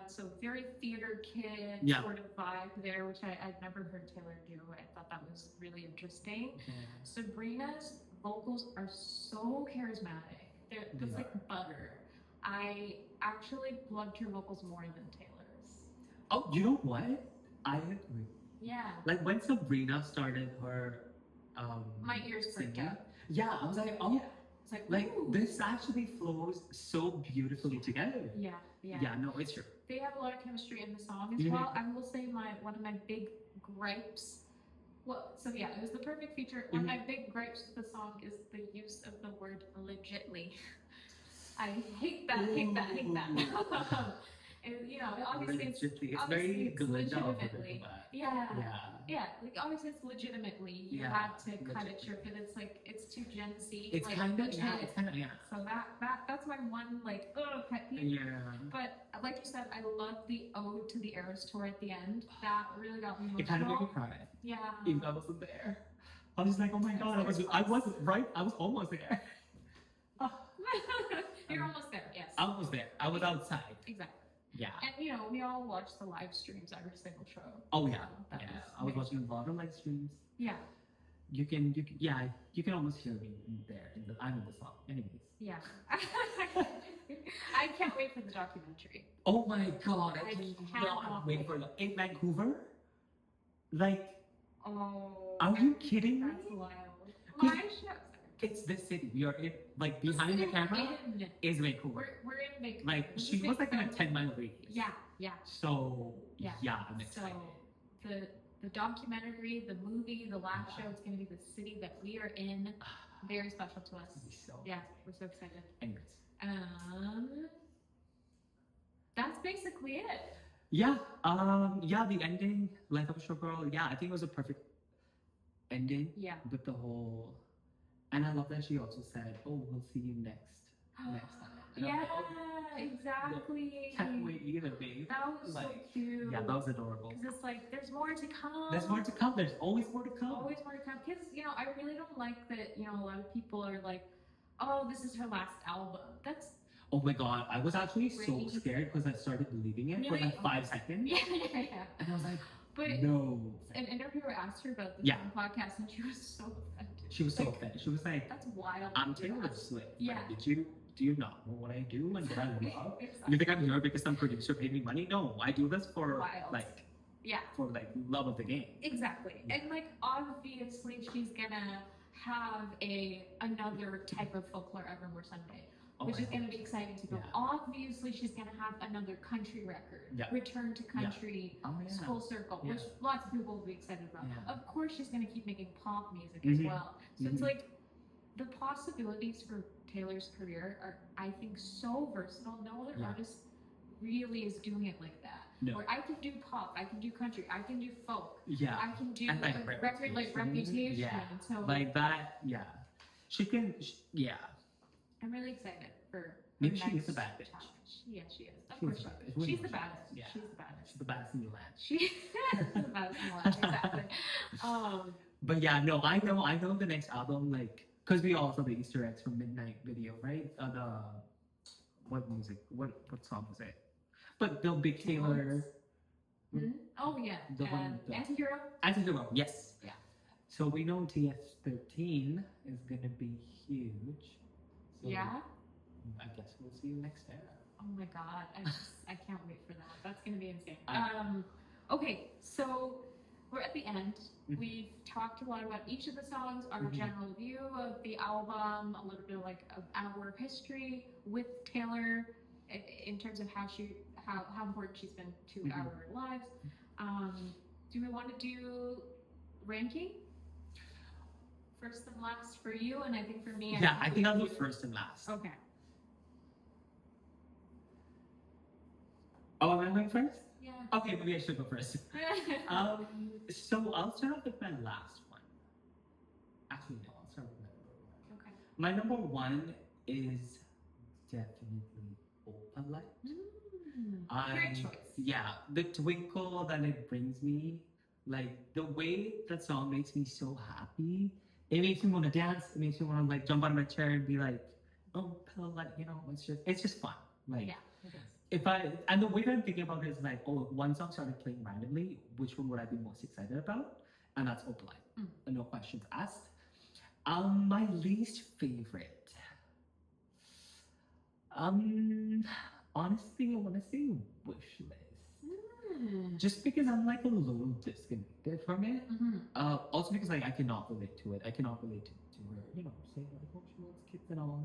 So very theater kid sort of vibe there, which I'd never heard Taylor do. I thought that was really interesting. Sabrina's vocals are so charismatic. It's like butter. I actually loved her vocals more than Taylor's. Oh, you know what? I agree. Yeah. Like when Sabrina started her my ears perked singing, up. yeah, I was like, oh, it's like this actually flows so beautifully together. Yeah. Yeah, no, it's true. They have a lot of chemistry in the song as well. I will say one of my big gripes. Well, so yeah, it was the perfect feature. One of my big gripes with the song is the use of the word legitly. I hate that. And, you know, obviously it's very legitimately. Yeah. Like obviously it's legitimately. You had to cut it short, but it's like it's too Gen Z. It's like, kind of So that's my one like pet peeve. Yeah. But like you said, I love the ode to the Eras tour at the end. That really got me emotional. It kind of made me cry. Yeah. Even though I wasn't there. I was like, oh my god, I wasn't right. I was almost there. You're almost there. Yes. I was there. I was outside. Exactly. Yeah. And you know, we all watch the live streams every single show. Oh yeah. I was watching a lot of live streams. Yeah. You can almost hear me there. I'm in the song. Anyways. Yeah. I can't wait for the documentary. Oh my god, I cannot wait for it. In Vancouver? Like, are you kidding me? That's wild. My show. It's the city. We are in, like, behind the camera is Vancouver. We're in Vancouver. Like, she was like in a 10-mile radius. Yeah. So, yeah, I'm excited. So, the documentary, the movie, the last show, it's going to be the city that we are in. Very special to us. Yeah, we're so excited. Anyways. That's basically it. Yeah, the ending, Life of a Showgirl, I think it was a perfect ending. Yeah. With the whole... And I love that she also said, oh, we'll see you next time. And yeah, like, oh, exactly. Can't wait either, babe. That was so cute. Yeah, that was adorable. Because it's like, there's more to come. There's more to come. There's always more to come. Always more to come. Because, you know, I really don't like that, you know, a lot of people are like, oh, this is her last album. That's... Oh my god, I was actually so scared because I started believing it for like 5 seconds. Yeah. And I was like, but no. An interviewer asked her about the podcast and she was so offended. She was so offended. She was like, that's wild. I'm Taylor Swift. Yeah. Like, do you not know what I do and what I love? You think I'm here because some producer paid me money? No, I do this for for love of the game. Exactly. And like obviously she's gonna have another type of folklore Evermore Sunday. Which is going to be exciting to go. Yeah. Obviously, she's going to have another country record. Yeah. Return to country, full circle, which lots of people will be excited about. Yeah. Of course, she's going to keep making pop music as well. So it's like the possibilities for Taylor's career are, I think, so versatile. No other artist really is doing it like that. No. Where I can do pop, I can do country, I can do folk. Yeah. I can do a record like Reputation. Yeah. So like that. Yeah. She can. I'm really excited for. Maybe she is a bad bitch. Yeah, she is. Of course she is. She's the baddest. Yeah. She's the baddest. She's the baddest in the land. She's the baddest in the land, exactly. But yeah, no, I know the next album, like, because we all saw the Easter eggs from Midnight video, right? What song was it? But the big Taylor. Oh yeah. The one. Antihero? Antihero, yes. Yeah. So we know TS13 is gonna be huge. So yeah. I guess we'll see you next era. Oh my god, I can't wait for that. That's gonna be insane. Okay, so we're at the end. Mhm. We've talked a lot about each of the songs, our Mhm. general view of the album, a little bit like of our history with Taylor in terms of how important she's been to Mhm. our lives. Do we want to do ranking first and last for you? And I think for me, Yeah, I think I'll do first and last. Okay. Oh, am I going first? Yeah. Okay, maybe I should go first. So I'll start off with my last one. Actually, no, I'll start with my number one. Okay. My number one is definitely Opalite. Great choice. Yeah, the twinkle that it brings me, like the way that song makes me so happy. It makes me want to dance. It makes me want to like jump out of my chair and be like, "Oh, Opalite," you know. It's just fun. Like, Yeah, it is. if I and the way that I'm thinking about it is like, oh, one song started playing randomly. Which one would I be most excited about? And that's Opalite. No questions asked. My least favorite. Honestly, I want to say Wish List. Just because I'm like a little disconnected from it. Also because like I cannot relate to it. I cannot relate to her. You know, saying like, oh, she wants kids and all.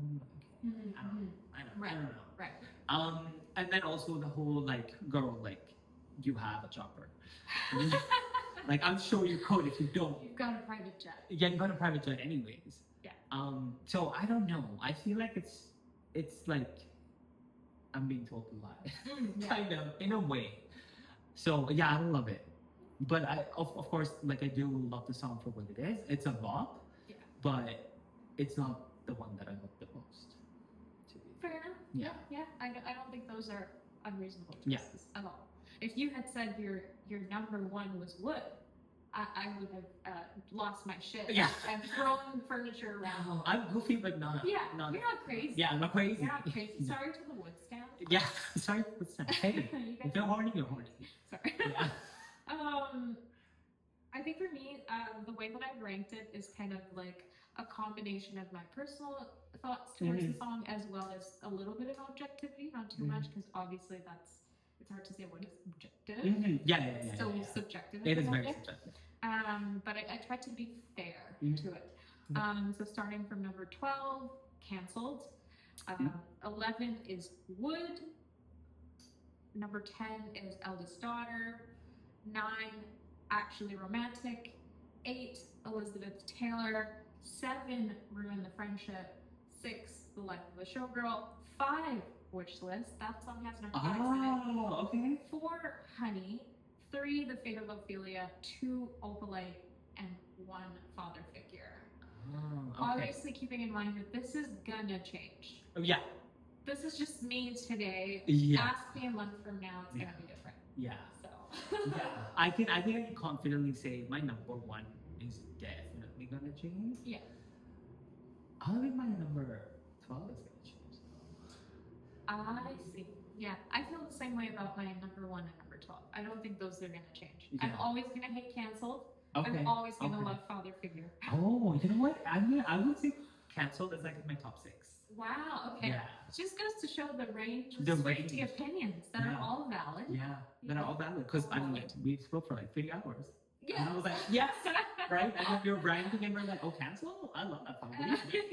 I don't know. Right. And then also the whole like, girl, like, you have a chopper. Like, I'm sure you could if you don't. You've got a private jet. Yeah, you got a private jet anyways. Yeah. So I don't know. I feel like it's like I'm being told to lie. Yeah. Kind of, in a way. So yeah, I don't love it. But of course, like I do love the song for what it is. It's a bop. Yeah. But it's not the one that I love the most. Fair enough. Yeah. Yeah. I don't think those are unreasonable choices at all. If you had said your number one was Wood, I would have lost my shit. Yeah. And thrown furniture around. No, I'm goofy, but not. Yeah. You're not crazy. Yeah, I'm not crazy. You're not crazy. Sorry to the Wood stand. Yeah. Sorry for the stand. Hey, if you're horny, you're horny. Sorry. Yeah. I think for me, the way that I've ranked it is kind of like a combination of my personal thoughts towards the song as well as a little bit of objectivity, not too much, because obviously it's hard to say what is objective. Yeah. It's still subjective. It is very subjective. But I tried to be fair to it. So starting from number 12, Cancelled. 11 is Wood. Number 10 is Eldest Daughter. 9, Actually Romantic. 8, Elizabeth Taylor. 7, Ruin the Friendship. 6, The Life of a Showgirl. 5, Wish List. That song has no tracks in it. Oh, okay. 4, Honey. 3, The Fate of Ophelia. 2, Opalite. And 1, Father Figure. Oh, okay. Obviously keeping in mind that this is gonna change. Oh, yeah. This is just me today. Yeah. Ask me a month from now, it's gonna be different. Yeah. So Yeah. I think I can confidently say my number one is definitely gonna change. Yeah. I think my number 12 is gonna change. I see. Yeah. I feel the same way about my number 1 and number 12. I don't think those are gonna change. Yeah. I'm always gonna hate Cancelled. Okay. I'm always gonna Okay. love Father Figure. Oh, you know what? I would say Cancelled is like my top 6. Wow, okay. Yeah. It just goes to show the range of The Swiftie range. opinions that are all valid. Yeah, that are all valid. Because I mean, like, we spoke for like 3 hours. Yeah. And I was like, yes, right? And then you're ranking and we're like, oh, Cancel? I love that song. And she's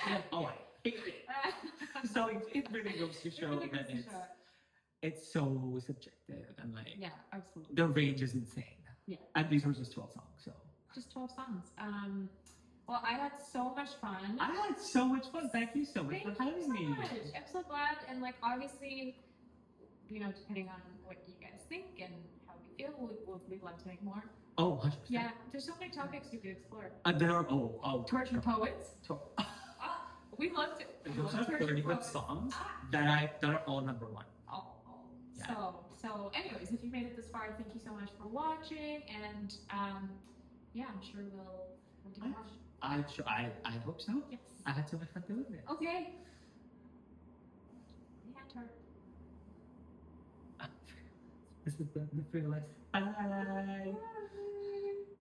like, oh, I hate it. So it really goes to show that it's so subjective and like, yeah, absolutely. the range is insane. Yeah. And these were just 12 songs, so. Just 12 songs. Well, I had so much fun. I had so much fun. Thank you so much for having me. Much. I'm so glad. And like, obviously, you know, depending on what you guys think and how we feel, we'd love to make more. Oh, 100%. Yeah, there's so many topics we could explore. There are, Tortured Poets. We loved it. Those are 30 good songs that are all number 1. Yeah. So anyways, if you made it this far, thank you so much for watching, and yeah, I'm sure we'll do more. I hope so. Yes. I had so much fun doing it. Okay. Yeah, Tart. This is the fearless. Bye. Bye.